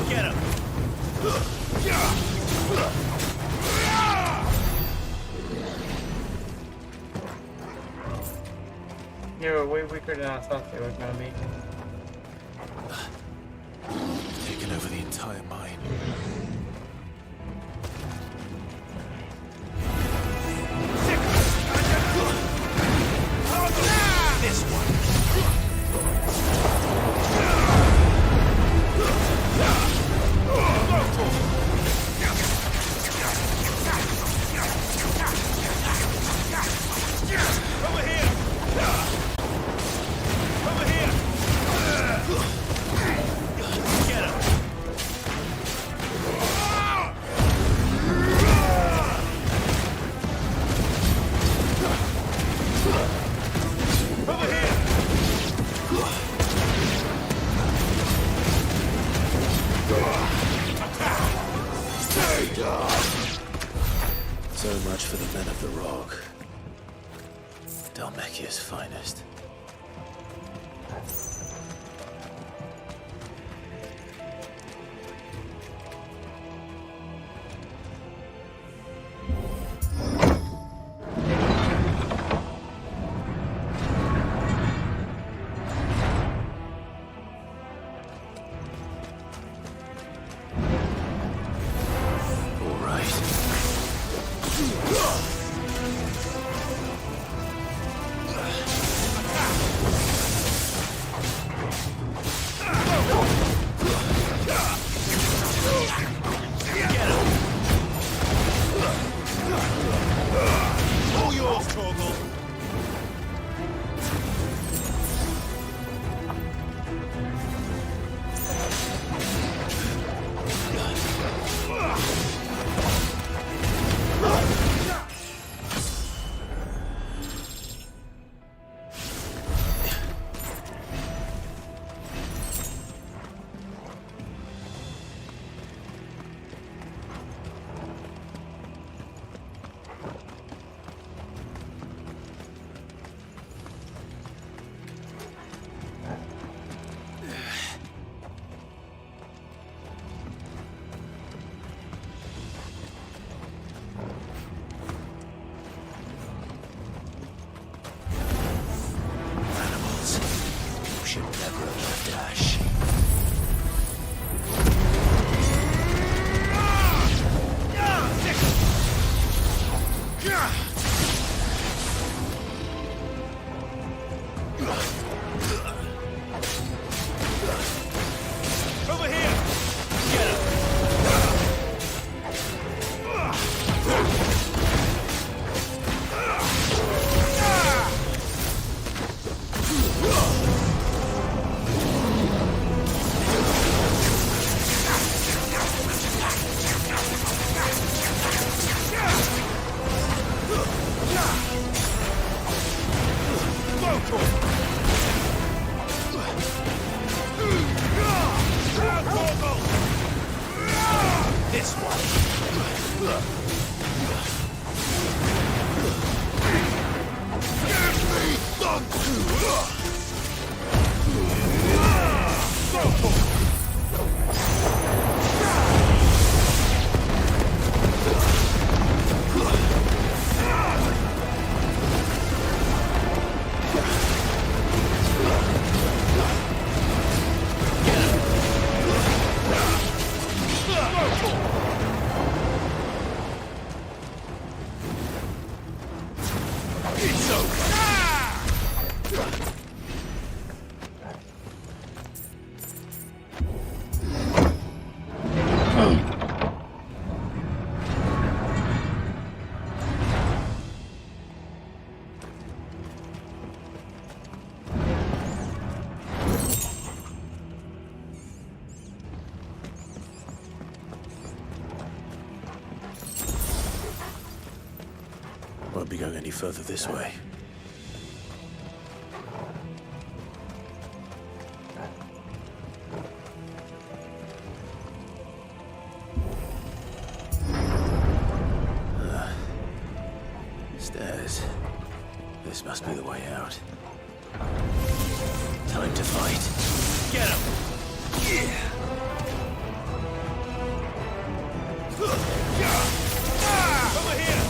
Get him! They were way weaker than I thought they were gonna be. Taken over the entire mine. This one. Over here! Over here! Get him! Over here! Stay down! So much for the men of the rock. Dalmekia's finest. All right. All yours, Torgal. Animals. You should never have left Ash. Over here! Get him! It's over! Won't be going any further this way. Stairs. This must be the way out. Time to fight. Get him! Yeah! Over here!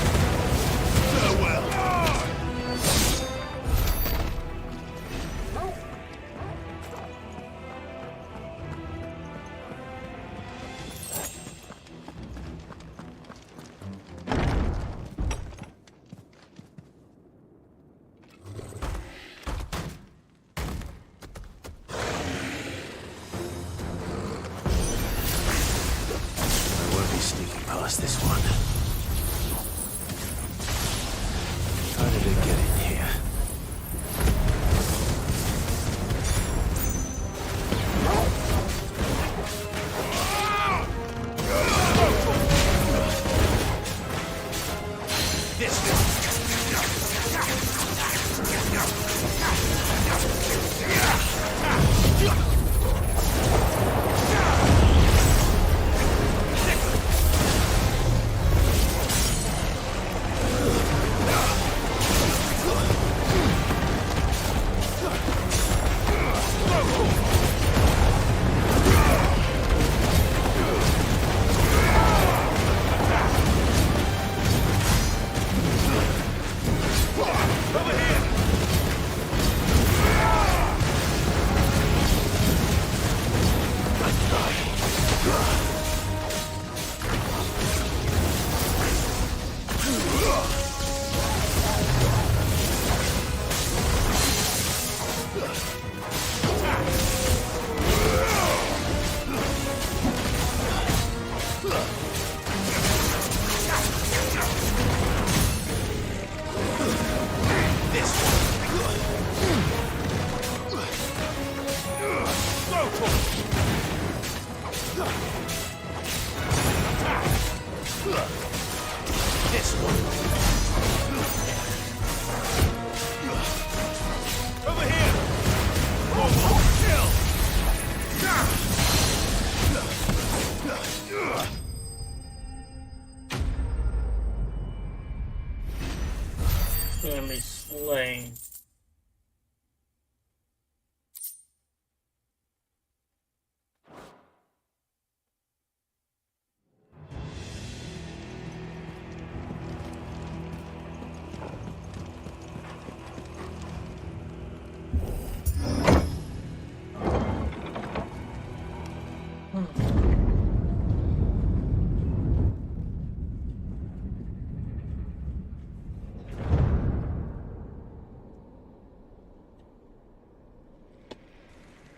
Farewell! Sneaking past this one. How did it get in here? Enemy slain.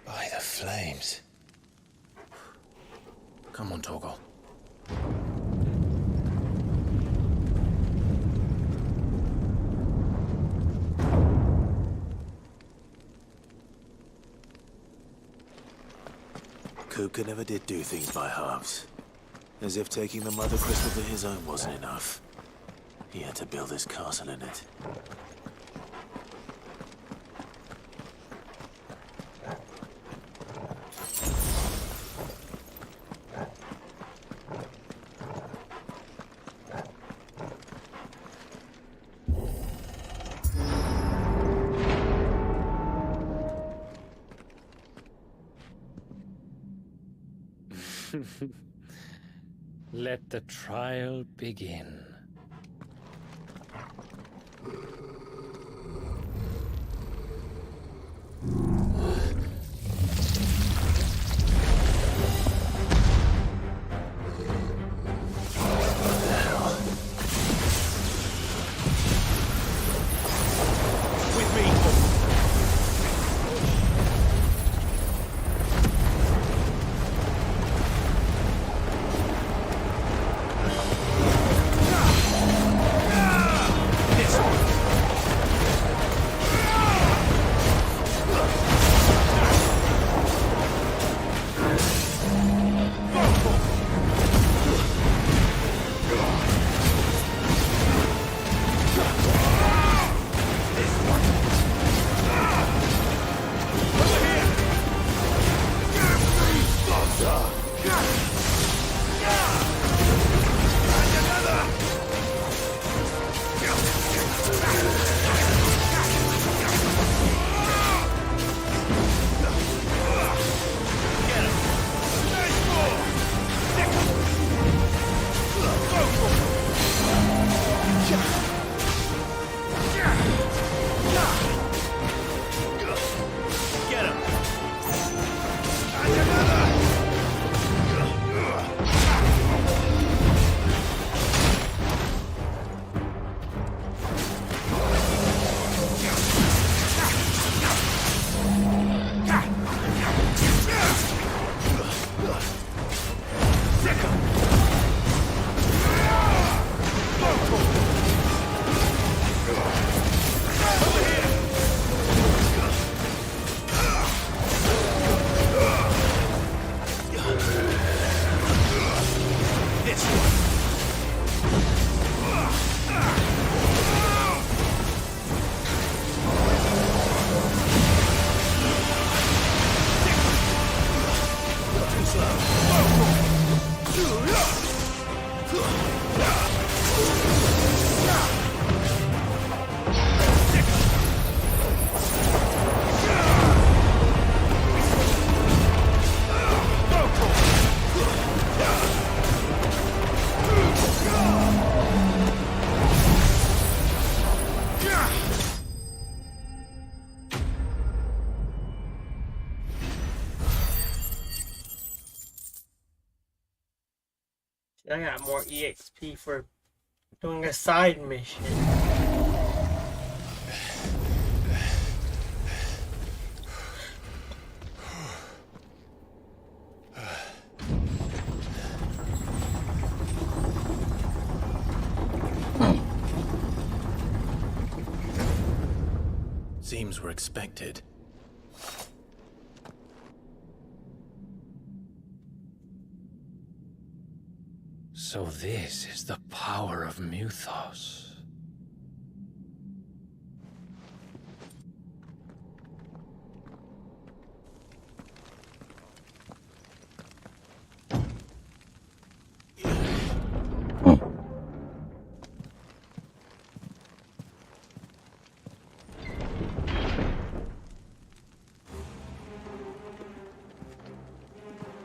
By the flames. Come on, Torgal. Kupka never did do things by halves. As if taking the Mother Crystal to his own wasn't enough. He had to build his castle in it. Let the trial begin. I got more EXP for doing a side mission. Seems we're expected. So this is the power of Muthos.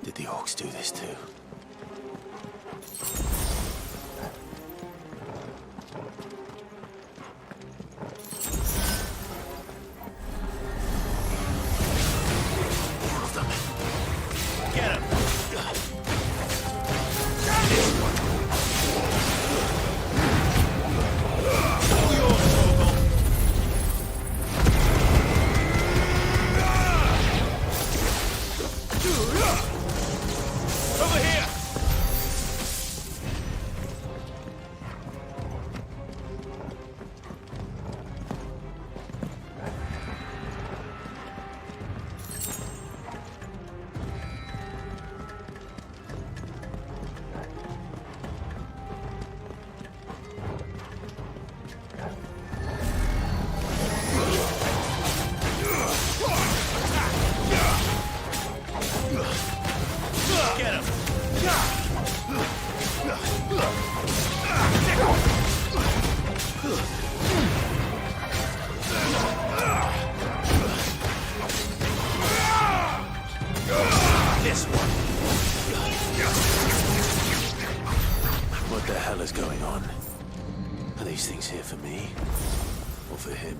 Did the orcs do this too? Over here! Get him! This one. What the hell is going on? Are these things here for me? Or for him?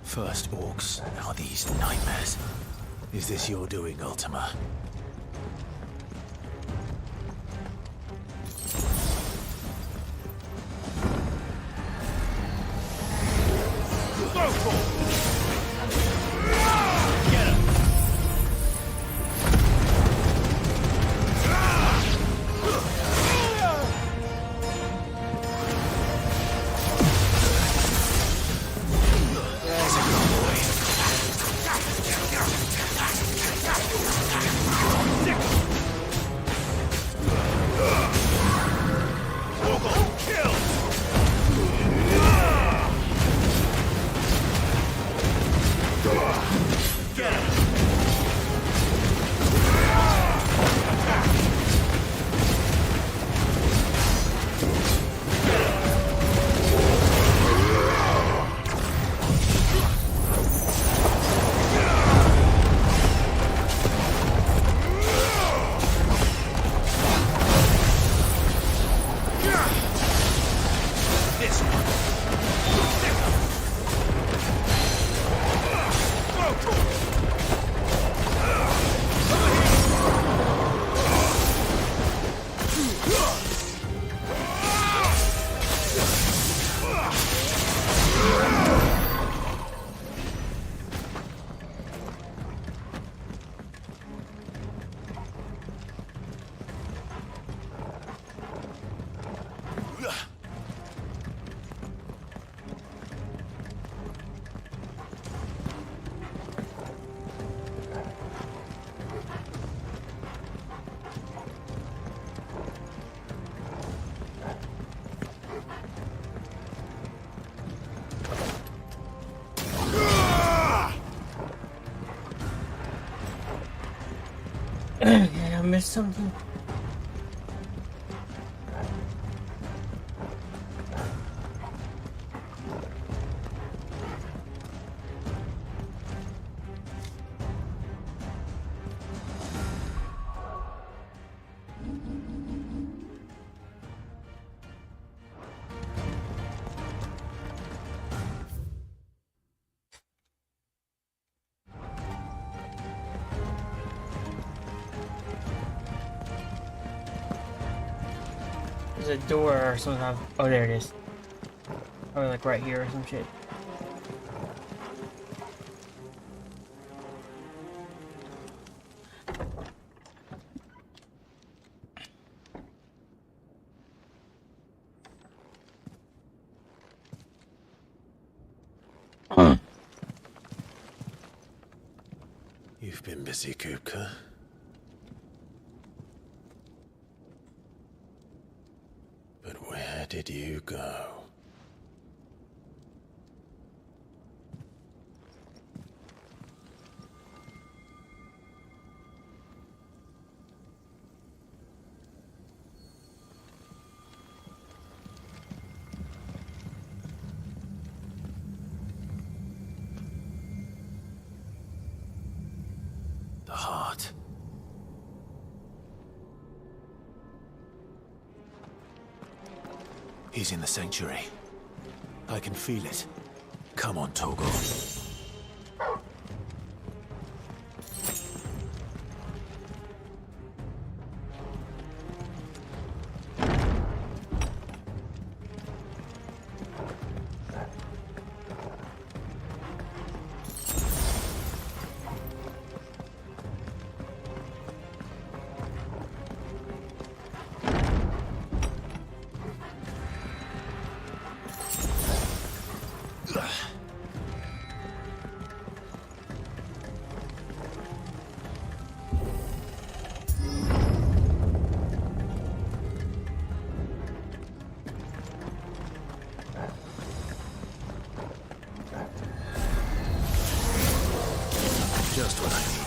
First orcs, now these nightmares. Is this your doing, Ultima? missed something? There's a door or something. Oh, there it is. Probably like right here or some shit. You've been busy, Kupka. But where did you go? The heart. He's in the sanctuary. I can feel it. Come on, Togo. Just what I needed.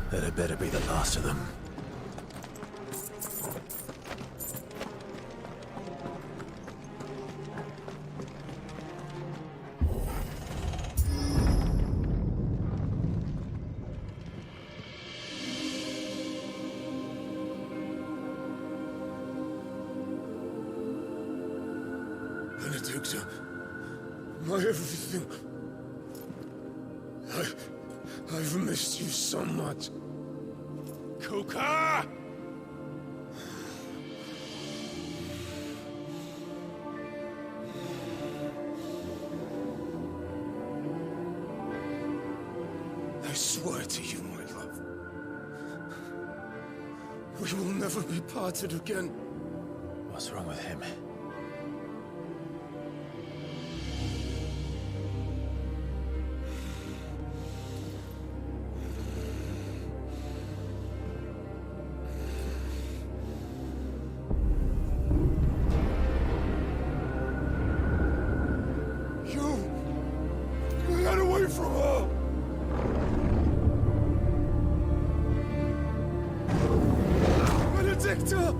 That had better be the last of them. Benedicta, my everything. I've missed you so much. Kuka! I swear to you, my love, we will never be parted again. What's wrong with him? Get away from her! Benedicta!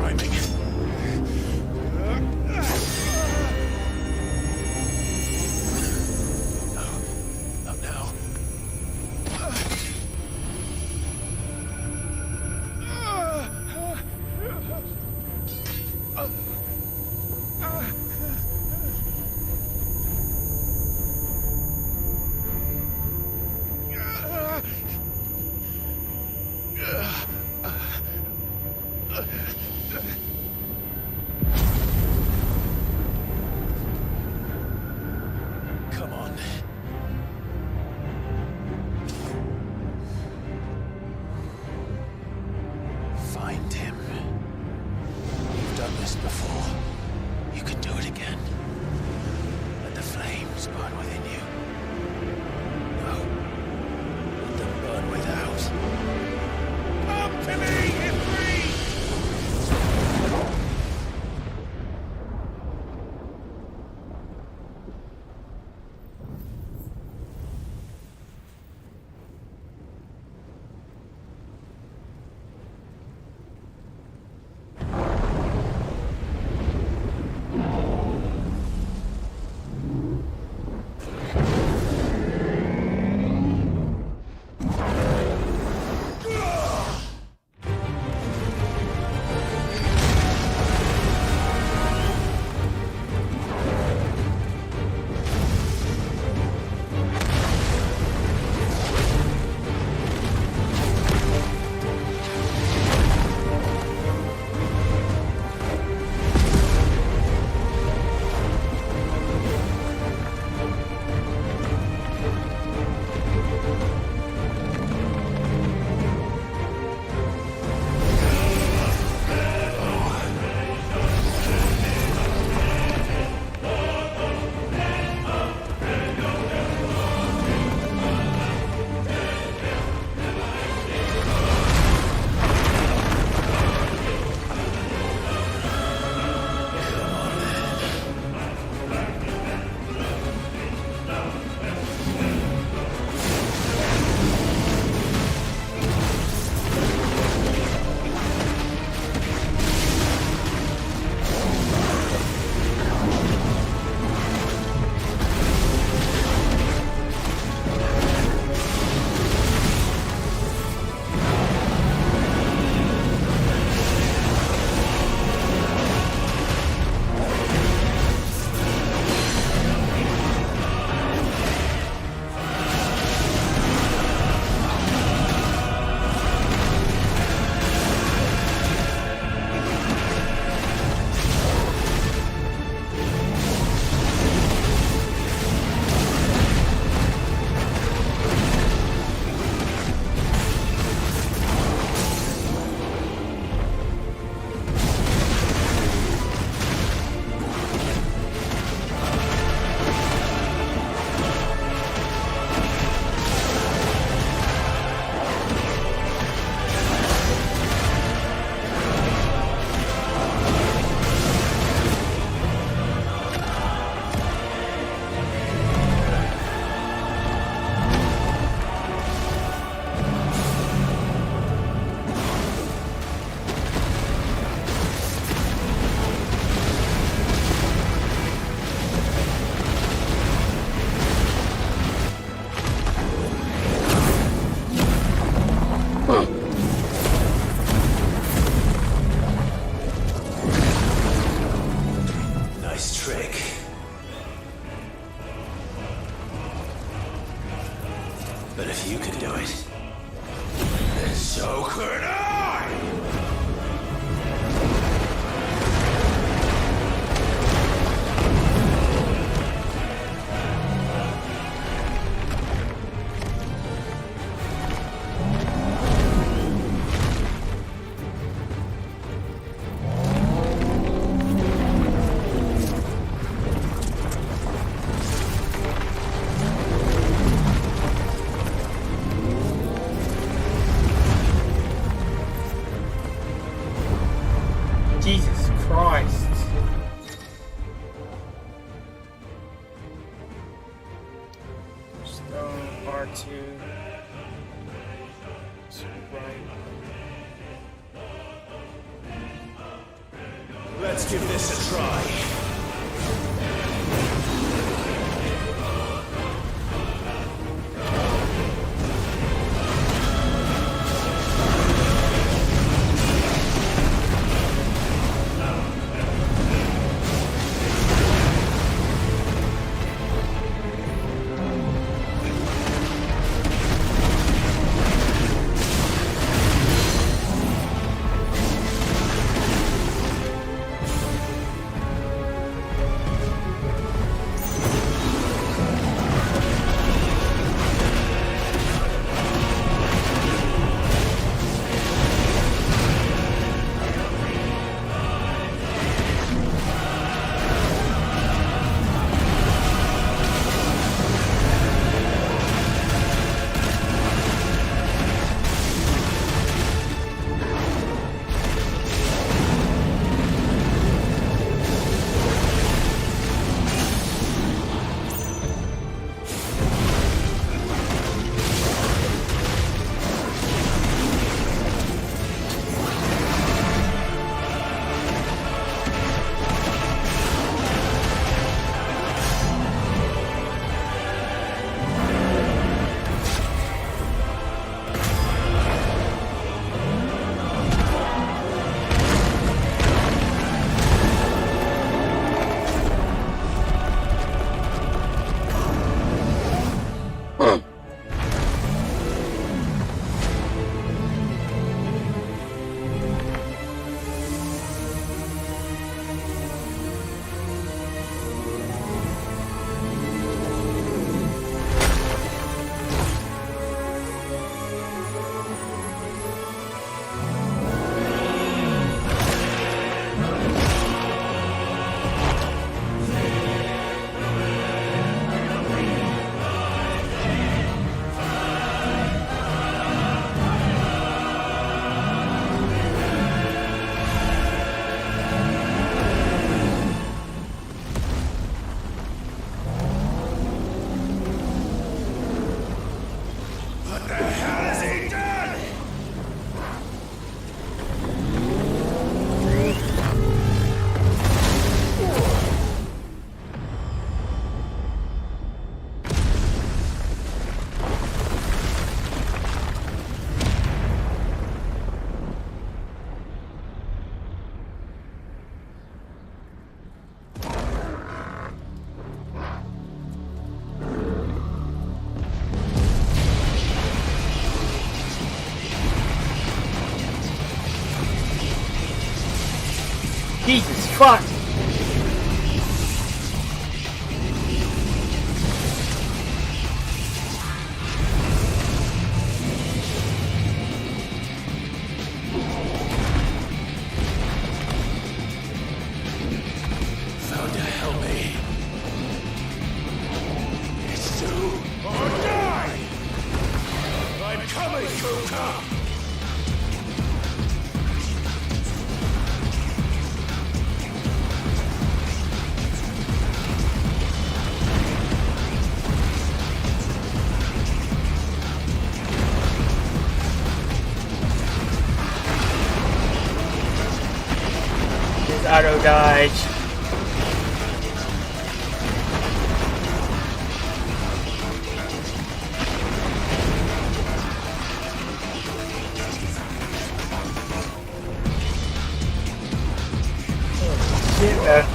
timing. Not now. Come on. Find him. You've done this before. You can do it again. Let the flames burn within you. No. Let them burn without. Come to me, Ifrit! Jesus Christ. Stone R2. Right. Let's give this a try. Jesus fuck! Found to help me. It's you or die! I'm coming, Kuka! Auto dodge. Oh, shit,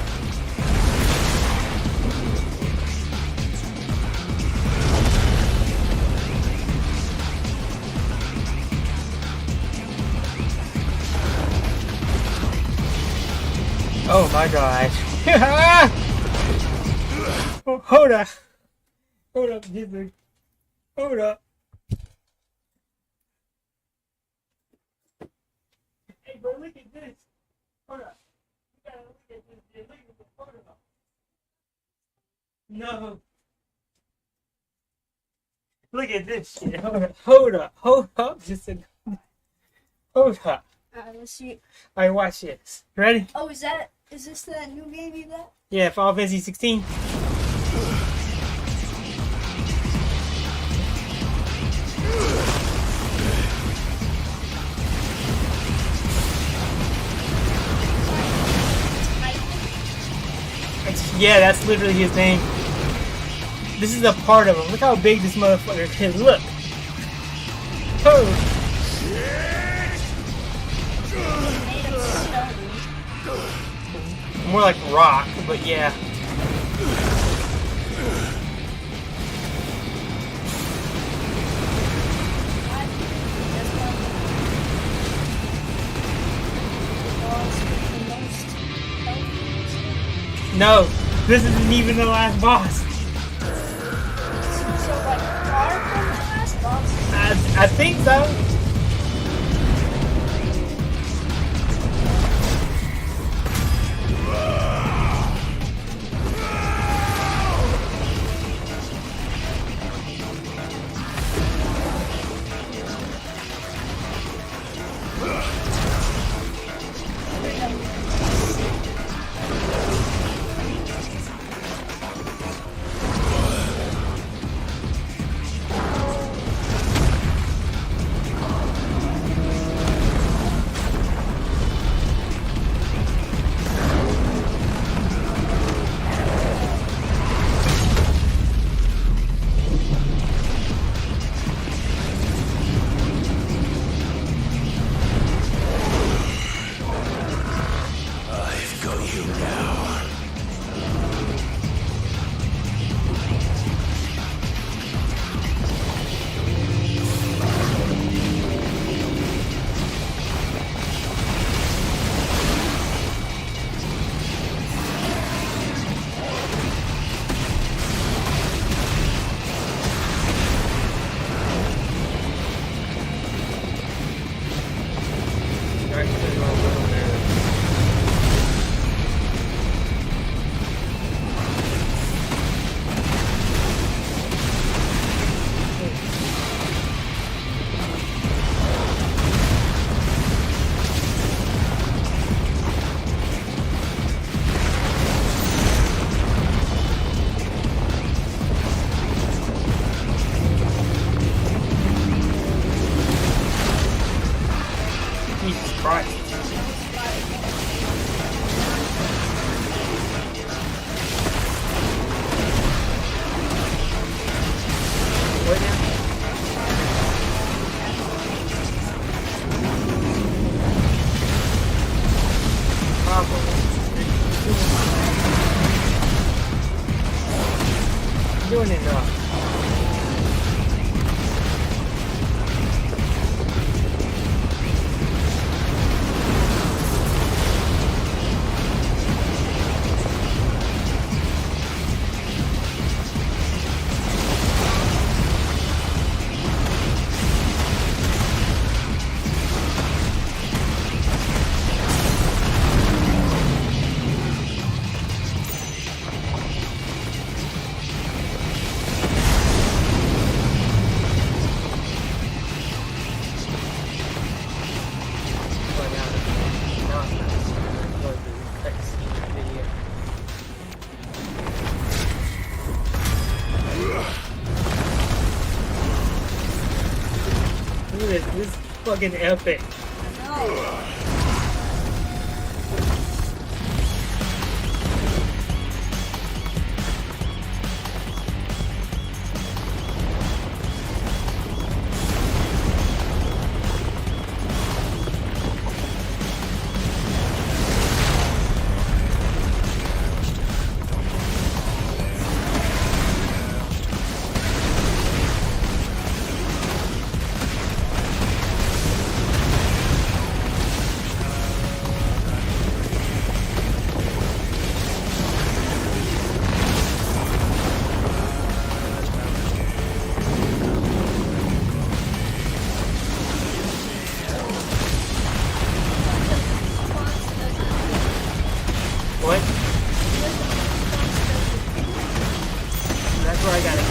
Oh my gosh. Oh, hold up. Hold up, Jesus. Hold up. Hey, bro, look at this. Hold up. You gotta look at this. Look at the photo. No. Look at this shit. Hold up. Hold up. Just a... Hold up. Let's see. Alright, watch this. Ready? Oh, is this the new game you got? Yeah, Final Fantasy 16. Yeah, that's literally his name. This is a part of him. Look how big this motherfucker is. Look. Oh. More like rock, but yeah. No, this isn't even the last boss. I think so. Doing enough. This is fucking epic. What? That's where I got it.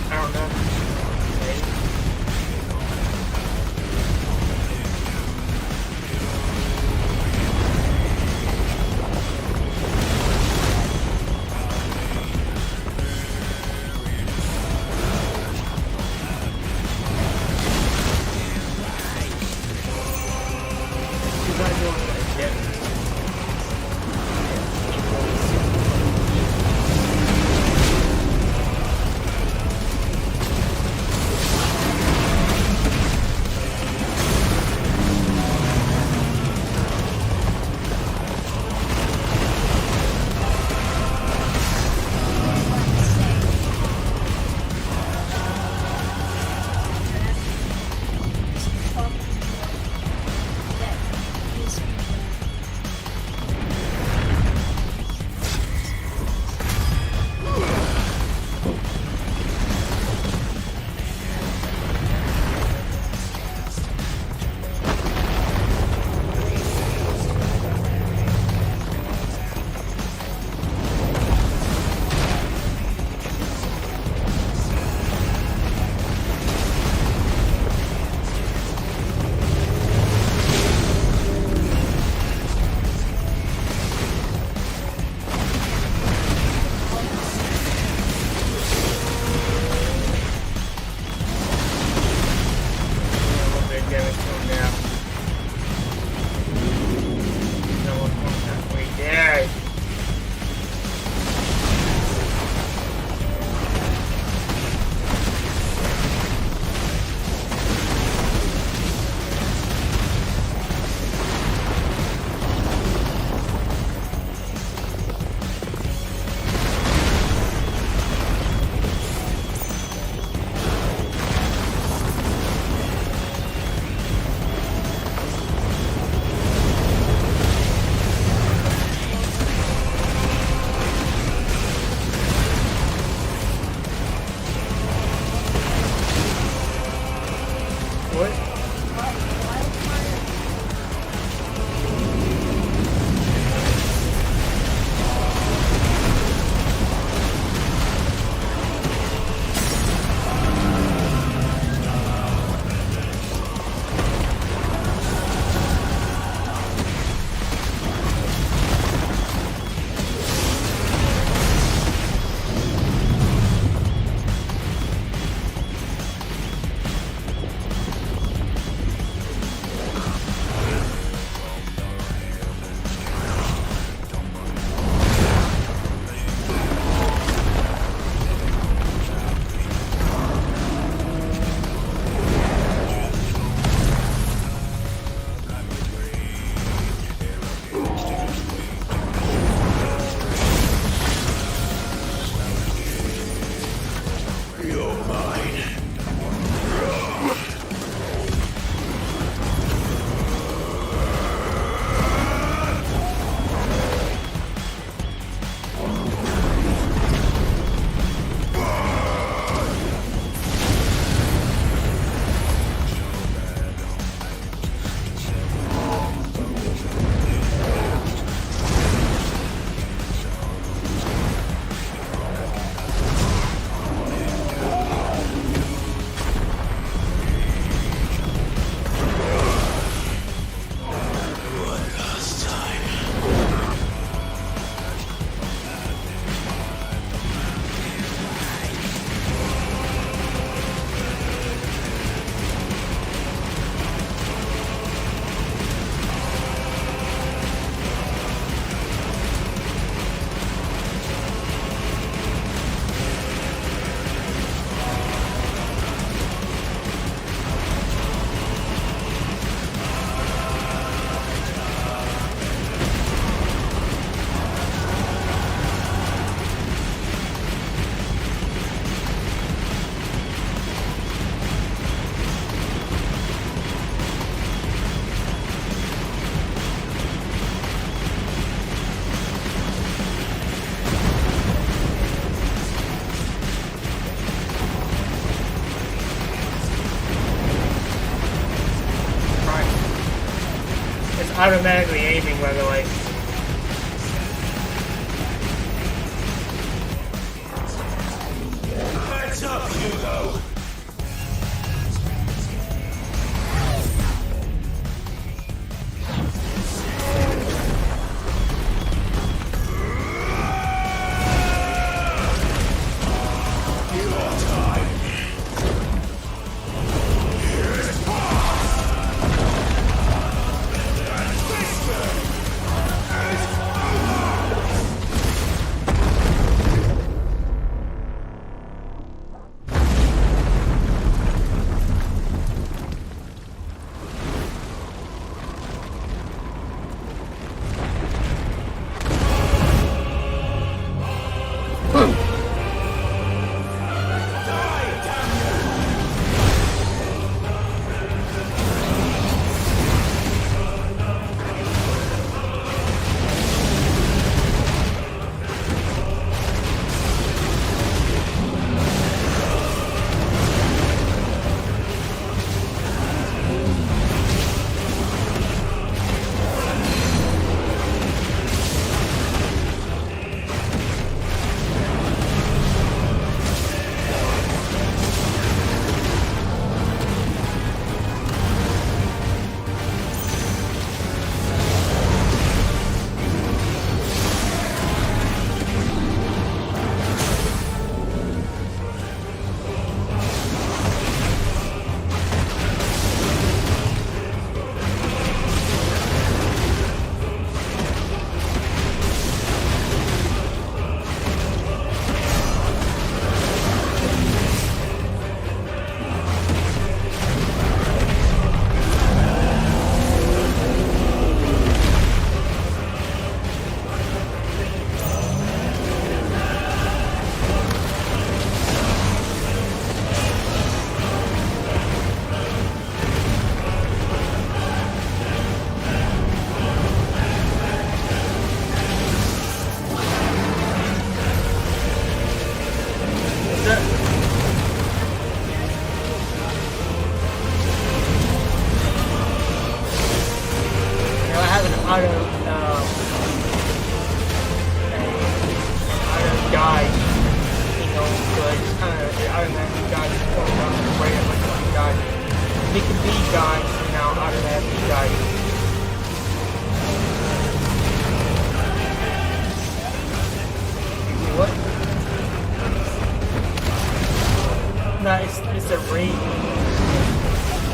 I don't know. automatically aiming, by the way. Heads up, Hugo! No, it's a ring.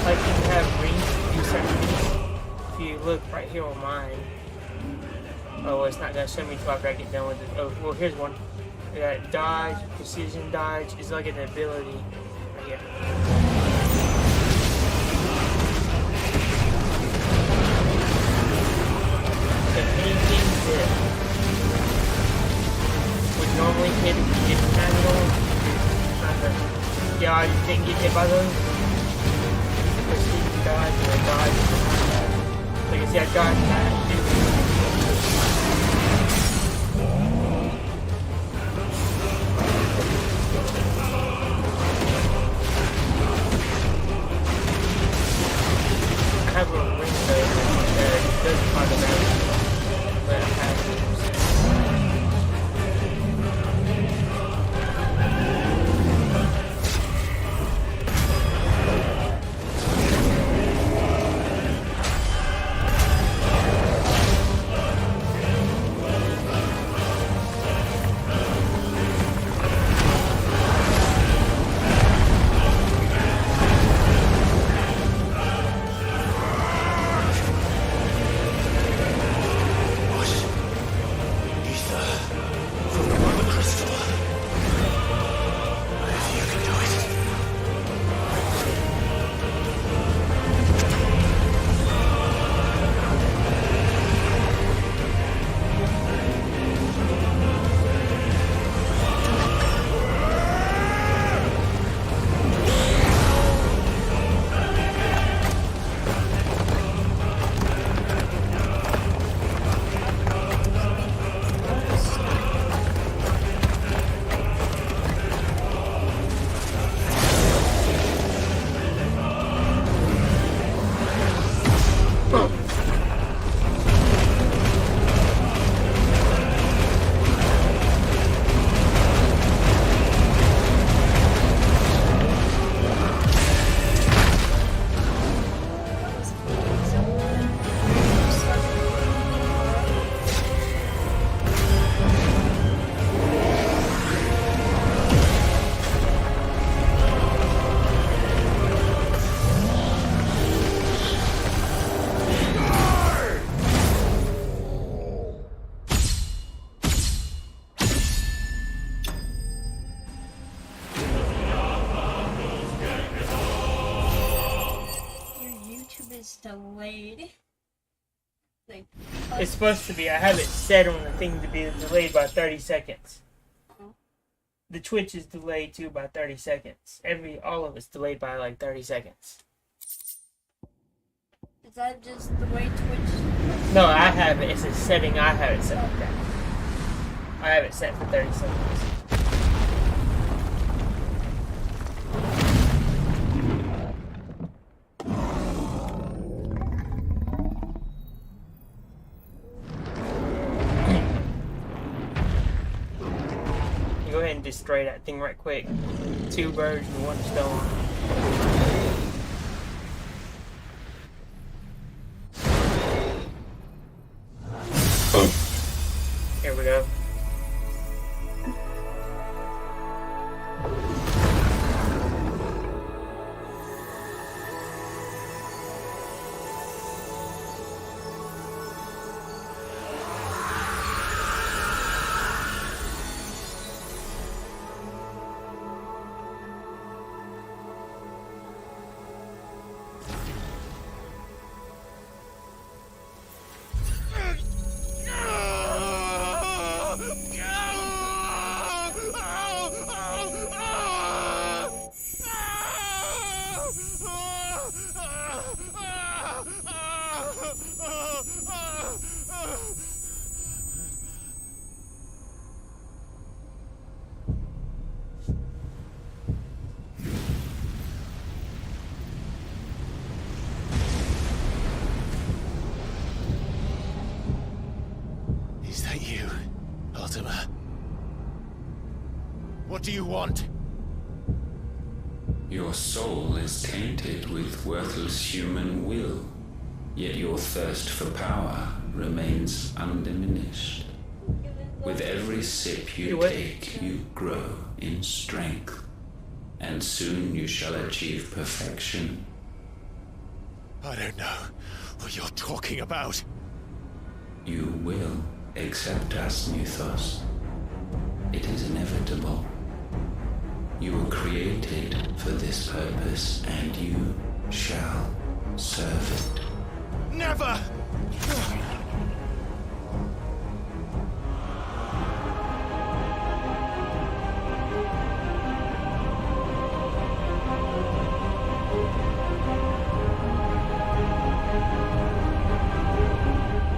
Like you can have rings to do certain things. If you look right here on mine. Oh, it's not gonna show me until after I get done with it. Oh, well, here's one. We got dodge, precision dodge. It's like an ability right here. So anything that would normally hit if you didn't have it on, yeah, you didn't get hit by those. Precision dodge or dodge. Like I see, I dodged that. I have a ring that does part of that, but I have it. delayed. Like, It's supposed to be. I have it set on the thing to be delayed by 30 seconds. The Twitch is delayed too by 30 seconds. All of it's delayed by like 30 seconds. is that just the way Twitch? No, I have it. It's a setting. I have it set like that. I have it set for 30 seconds. Go ahead and destroy that thing right quick. 2 birds with 1 stone. Here we go. Is that you, Ultima? What do you want? Your soul is tainted with worthless human will, yet your thirst for power remains undiminished. With every sip you take, you grow in strength, and soon you shall achieve perfection. I don't know what you're talking about. You will accept us, Mythos. It is inevitable. You were created for this purpose, and you shall serve it. Never!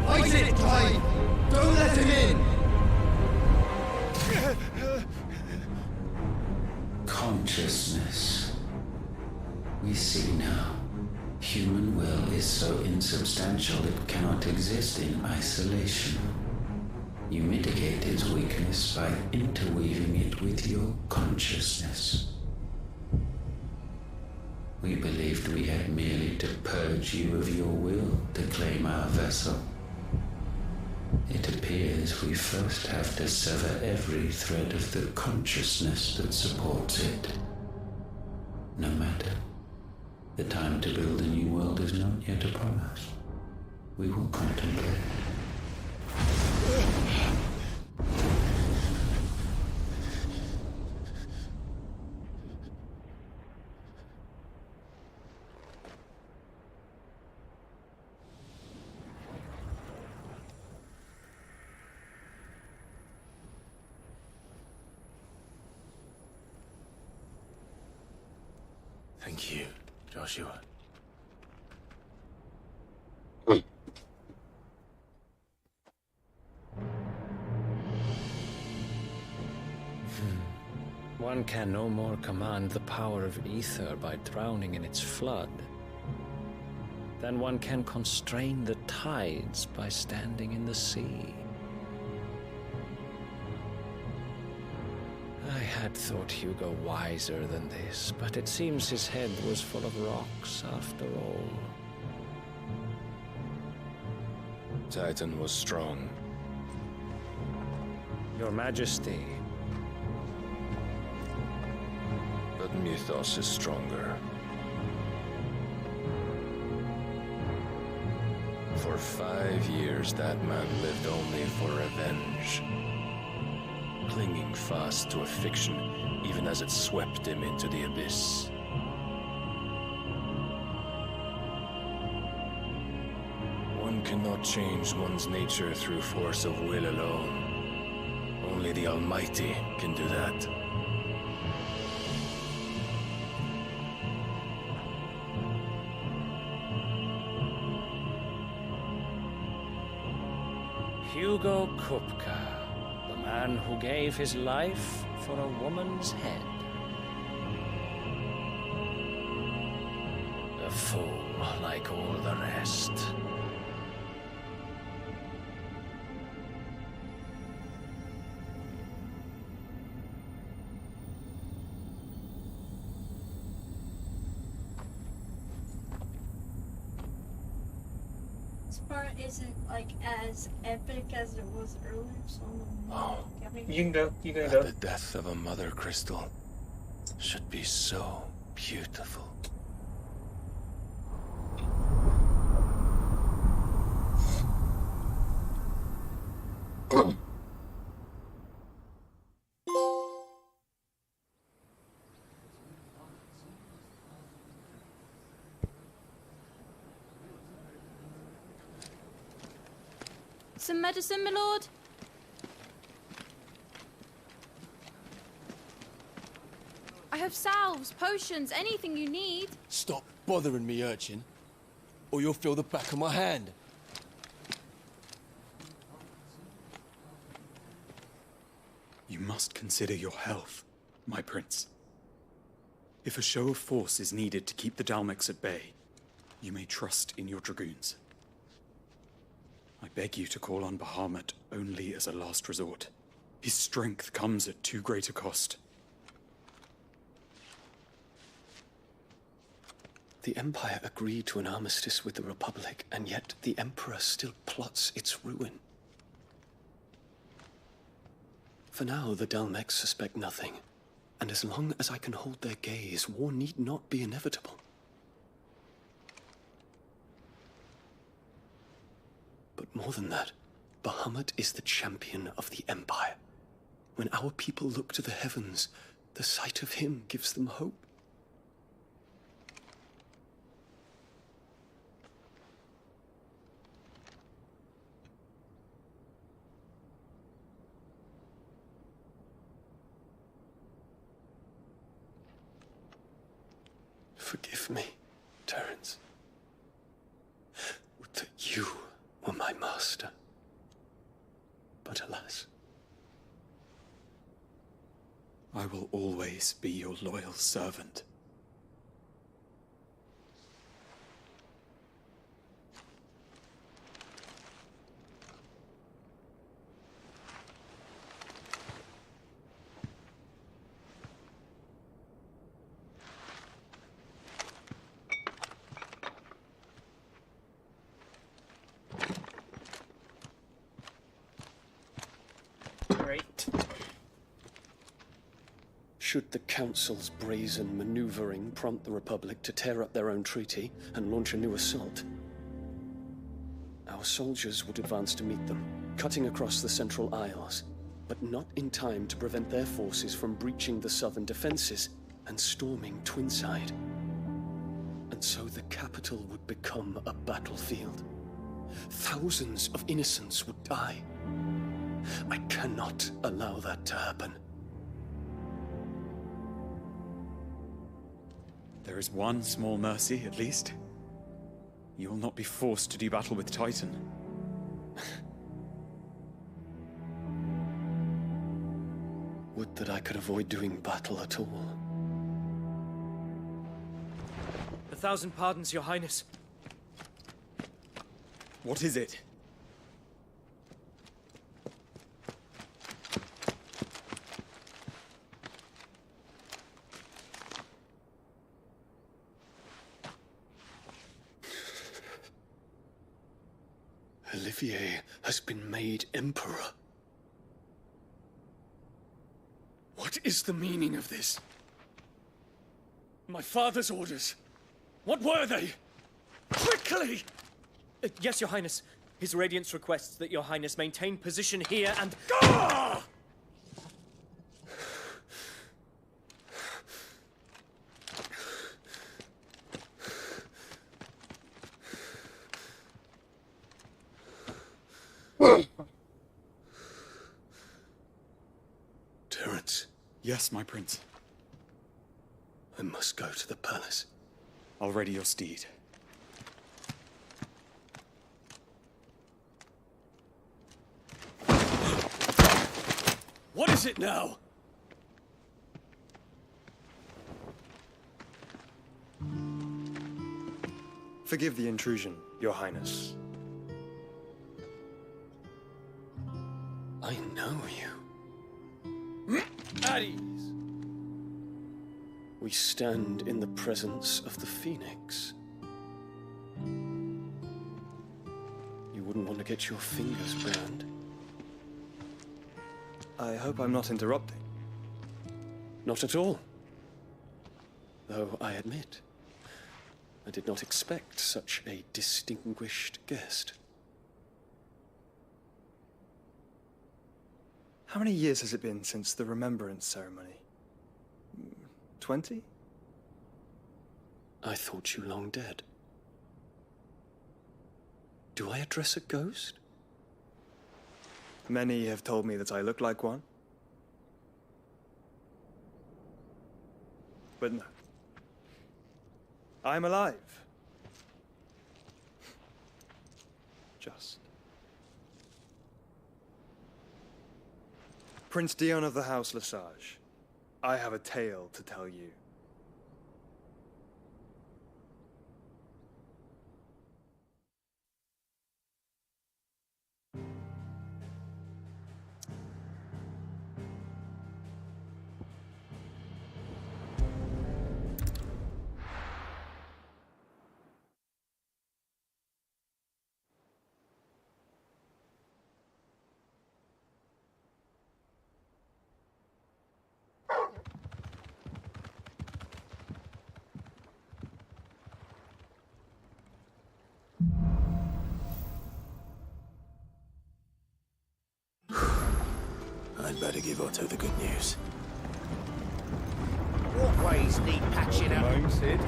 Fight it, Clive! Don't let him in! Consciousness. We see now. Human will is so insubstantial it cannot exist in isolation. You mitigate its weakness by interweaving it with your consciousness. We believed we had merely to purge you of your will to claim our vessel. It appears we first have to sever every thread of the consciousness that supports it. No matter. The time to build a new world is not yet upon us. We will contemplate. Thank you, Joshua. One can no more command the power of ether by drowning in its flood than one can constrain the tides by standing in the sea. I had thought Hugo wiser than this, but it seems his head was full of rocks after all. Titan was strong. Your Majesty. But Mythos is stronger. For 5 years, that man lived only for revenge. Clinging fast to a fiction, even as it swept him into the abyss. cannot change one's nature through force of will alone. Only the Almighty can do that. Hugo Kupka, the man who gave his life for a woman's head. A fool like all the rest. This part isn't like as epic as it was earlier, so You can go. You can That go. the death of a mother crystal should be so beautiful. Some medicine, my lord? I have salves, potions, anything you need. Stop bothering me, urchin, or you'll feel the back of my hand. You must consider your health, my prince. If a show of force is needed to keep the Dalmex at bay, you may trust in your dragoons. I beg you to call on Bahamut only as a last resort. His strength comes at too great a cost. The Empire agreed to an armistice with the Republic, and yet the Emperor still plots its ruin. For now, the Dalmex suspect nothing, and as long as I can hold their gaze, war need not be inevitable. But more than that, Bahamut is the champion of the Empire. When our people look to the heavens, the sight of him gives them hope. Forgive me, Terence. Would that you were my master. But alas. I will always be your loyal servant. Great. Should the Council's brazen maneuvering prompt the Republic to tear up their own treaty and launch a new assault, our soldiers would advance to meet them, cutting across the Central Isles, but not in time to prevent their forces from breaching the southern defenses and storming Twinside. And so the capital would become a battlefield. Thousands of innocents would die. I cannot allow that to happen. There is one small mercy, at least. You will not be forced to do battle with Titan. Would that I could avoid doing battle at all. 1,000 pardons, Your Highness. What is it? Olivier has been made Emperor. What is the meaning of this? My father's orders. What were they? Quickly! Yes, Your Highness. His Radiance requests that Your Highness maintain position here and... Ah! Yes, my prince. I must go to the palace. I'll ready your steed. What is it now? Forgive the intrusion, Your Highness. I know you. At ease. We stand in the presence of the Phoenix. You wouldn't want to get your fingers burned. I hope I'm not interrupting. Not at all. Though I admit, I did not expect such a distinguished guest. How many years has it been since the Remembrance ceremony? 20? I thought you long dead. Do I address a ghost? Many have told me that I look like one. But no. I'm alive. Just. Prince Dion of the House Lesage, I have a tale to tell you. I'd better give Otto the good news. Walkways need patching up. Home, Sid.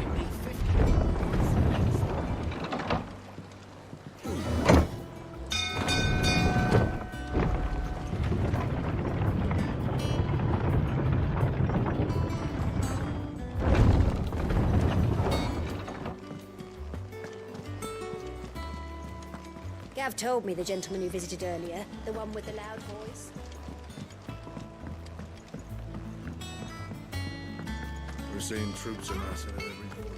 Gav told me the gentleman you visited earlier, the one with the loud voice. We're seeing troops amassing at every corner.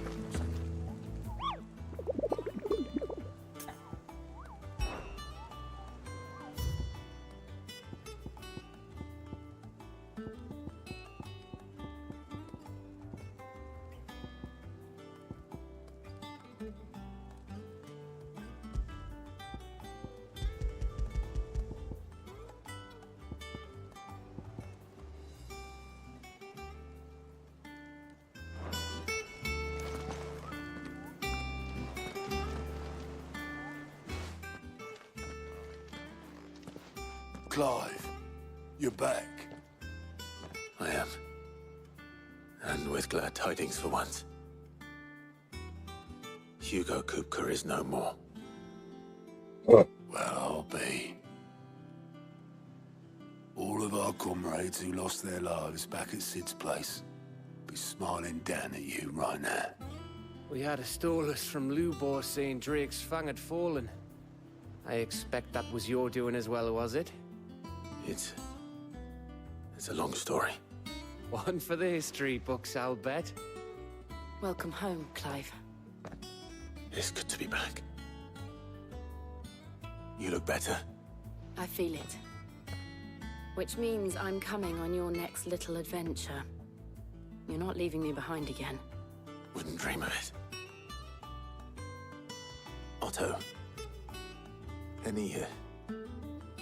Clive, you're back. I am. And with glad tidings for once. Hugo Kupka is no more. Well, I'll be. All of our comrades who lost their lives back at Sid's place be smiling down at you right now. We had a stolus from Lubor saying Drake's Fang had fallen. I expect that was your doing as well, was it? It's a long story. One for the history books, I'll bet. Welcome home, Clive. It's good to be back. You look better. I feel it. Which means I'm coming on your next little adventure. You're not leaving me behind again. Wouldn't dream of it. Otto, any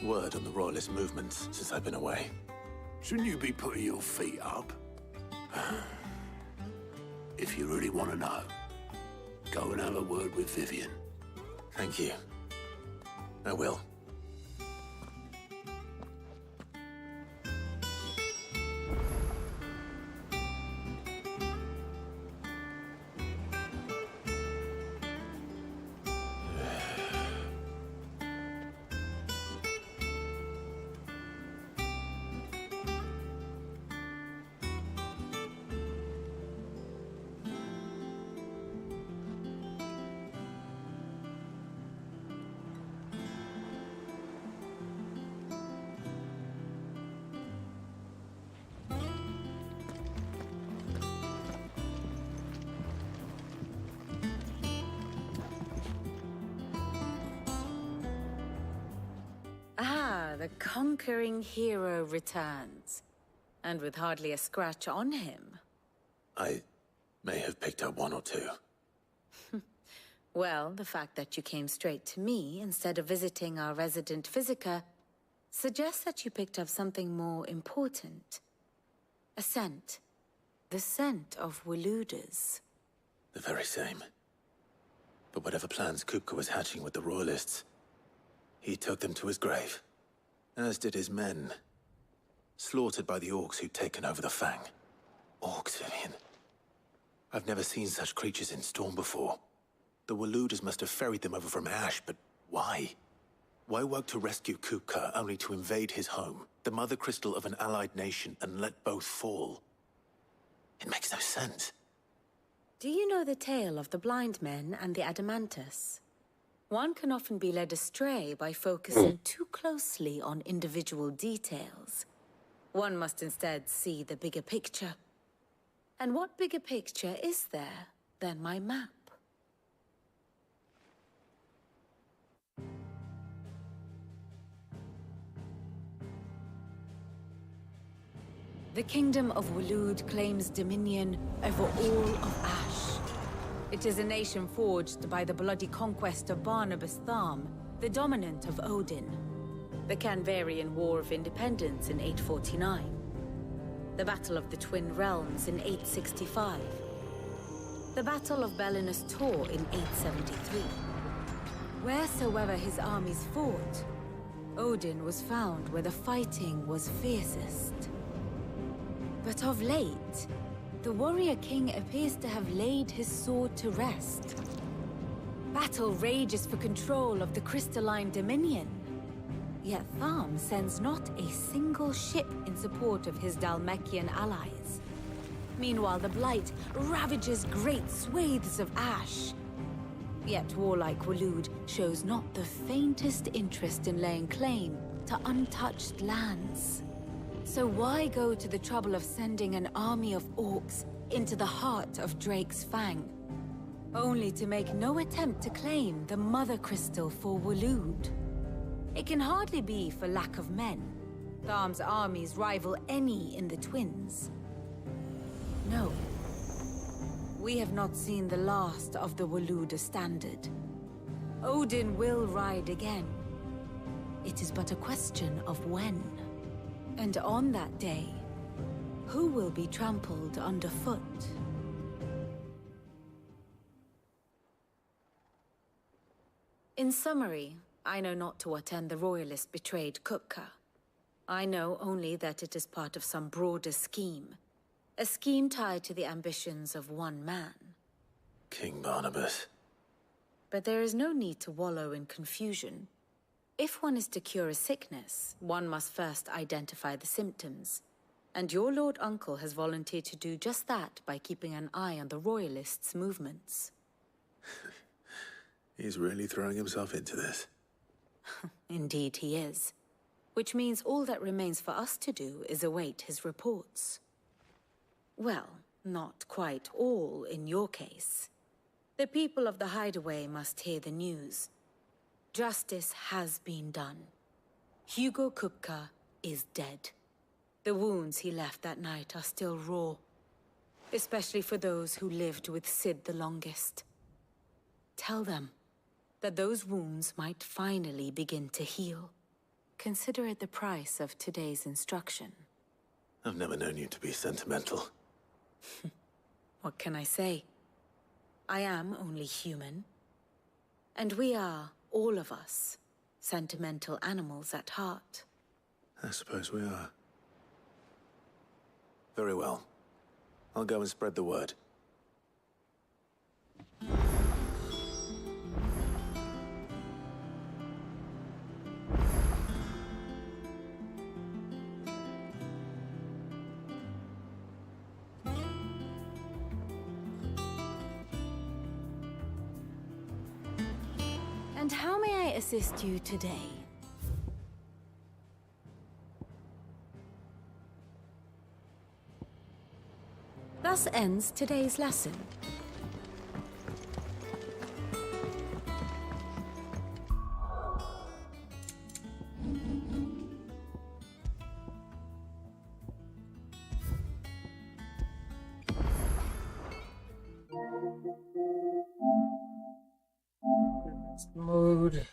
word on the Royalist movements since I've been away? Shouldn't you be putting your feet up? If you really want to know, go and have a word with Vivian. Thank you. I will. the conquering hero returns. And with hardly a scratch on him. I may have picked up one or two. Well, the fact that you came straight to me instead of visiting our resident physiker suggests that you picked up something more important. A scent. The scent of Walooders. The very same. But whatever plans Kupka was hatching with the Royalists, he took them to his grave. As did his men. Slaughtered by the orcs who'd taken over the Fang. Orcs, Vivian. I've never seen such creatures in Storm before. The Walooders must have ferried them over from Ash, but why? Why work to rescue Kupka only to invade his home, the mother crystal of an allied nation, and let both fall? It makes no sense. Do you know the tale of the blind men and the Adamantus? One can often be led astray by focusing too closely on individual details. One must instead see the bigger picture. And what bigger picture is there than my map? The Kingdom of Waloed claims dominion over all of Ash. It is a nation forged by the bloody conquest of Barnabas Tharm, the dominant of Odin. The Canvarian War of Independence in 849. The Battle of the Twin Realms in 865. The Battle of Belinus Tor in 873. Wheresoever his armies fought, Odin was found where the fighting was fiercest. But of late, the warrior king appears to have laid his sword to rest. Battle rages for control of the crystalline dominion. Yet Tharm sends not a single ship in support of his Dhalmekian allies. Meanwhile, the Blight ravages great swathes of Ash. Yet warlike Waloed shows not the faintest interest in laying claim to untouched lands. So why go to the trouble of sending an army of orcs into the heart of Drake's Fang, only to make no attempt to claim the Mother Crystal for Waloed? It can hardly be for lack of men. Tharm's armies rival any in the Twins. No. We have not seen the last of the Walooder standard. Odin will ride again. It is but a question of when. And on that day, who will be trampled underfoot? In summary, I know not to what end the Royalists betrayed Kupka. I know only that it is part of some broader scheme. A scheme tied to the ambitions of one man. King Barnabas. But there is no need to wallow in confusion. If one is to cure a sickness, one must first identify the symptoms. And your Lord Uncle has volunteered to do just that by keeping an eye on the Royalists' movements. He's really throwing himself into this. Indeed he is. Which means all that remains for us to do is await his reports. Well, not quite all in your case. The people of the Hideaway must hear the news. Justice has been done. Hugo Kupka is dead. The wounds he left that night are still raw, especially for those who lived with Sid the longest. Tell them that those wounds might finally begin to heal. Consider it the price of today's instruction. I've never known you to be sentimental. What can I say? I am only human. And we are, all of us, sentimental animals at heart. I suppose we are. Very well. I'll go and spread the word. And how may I assist you today? Thus ends today's lesson. Mood.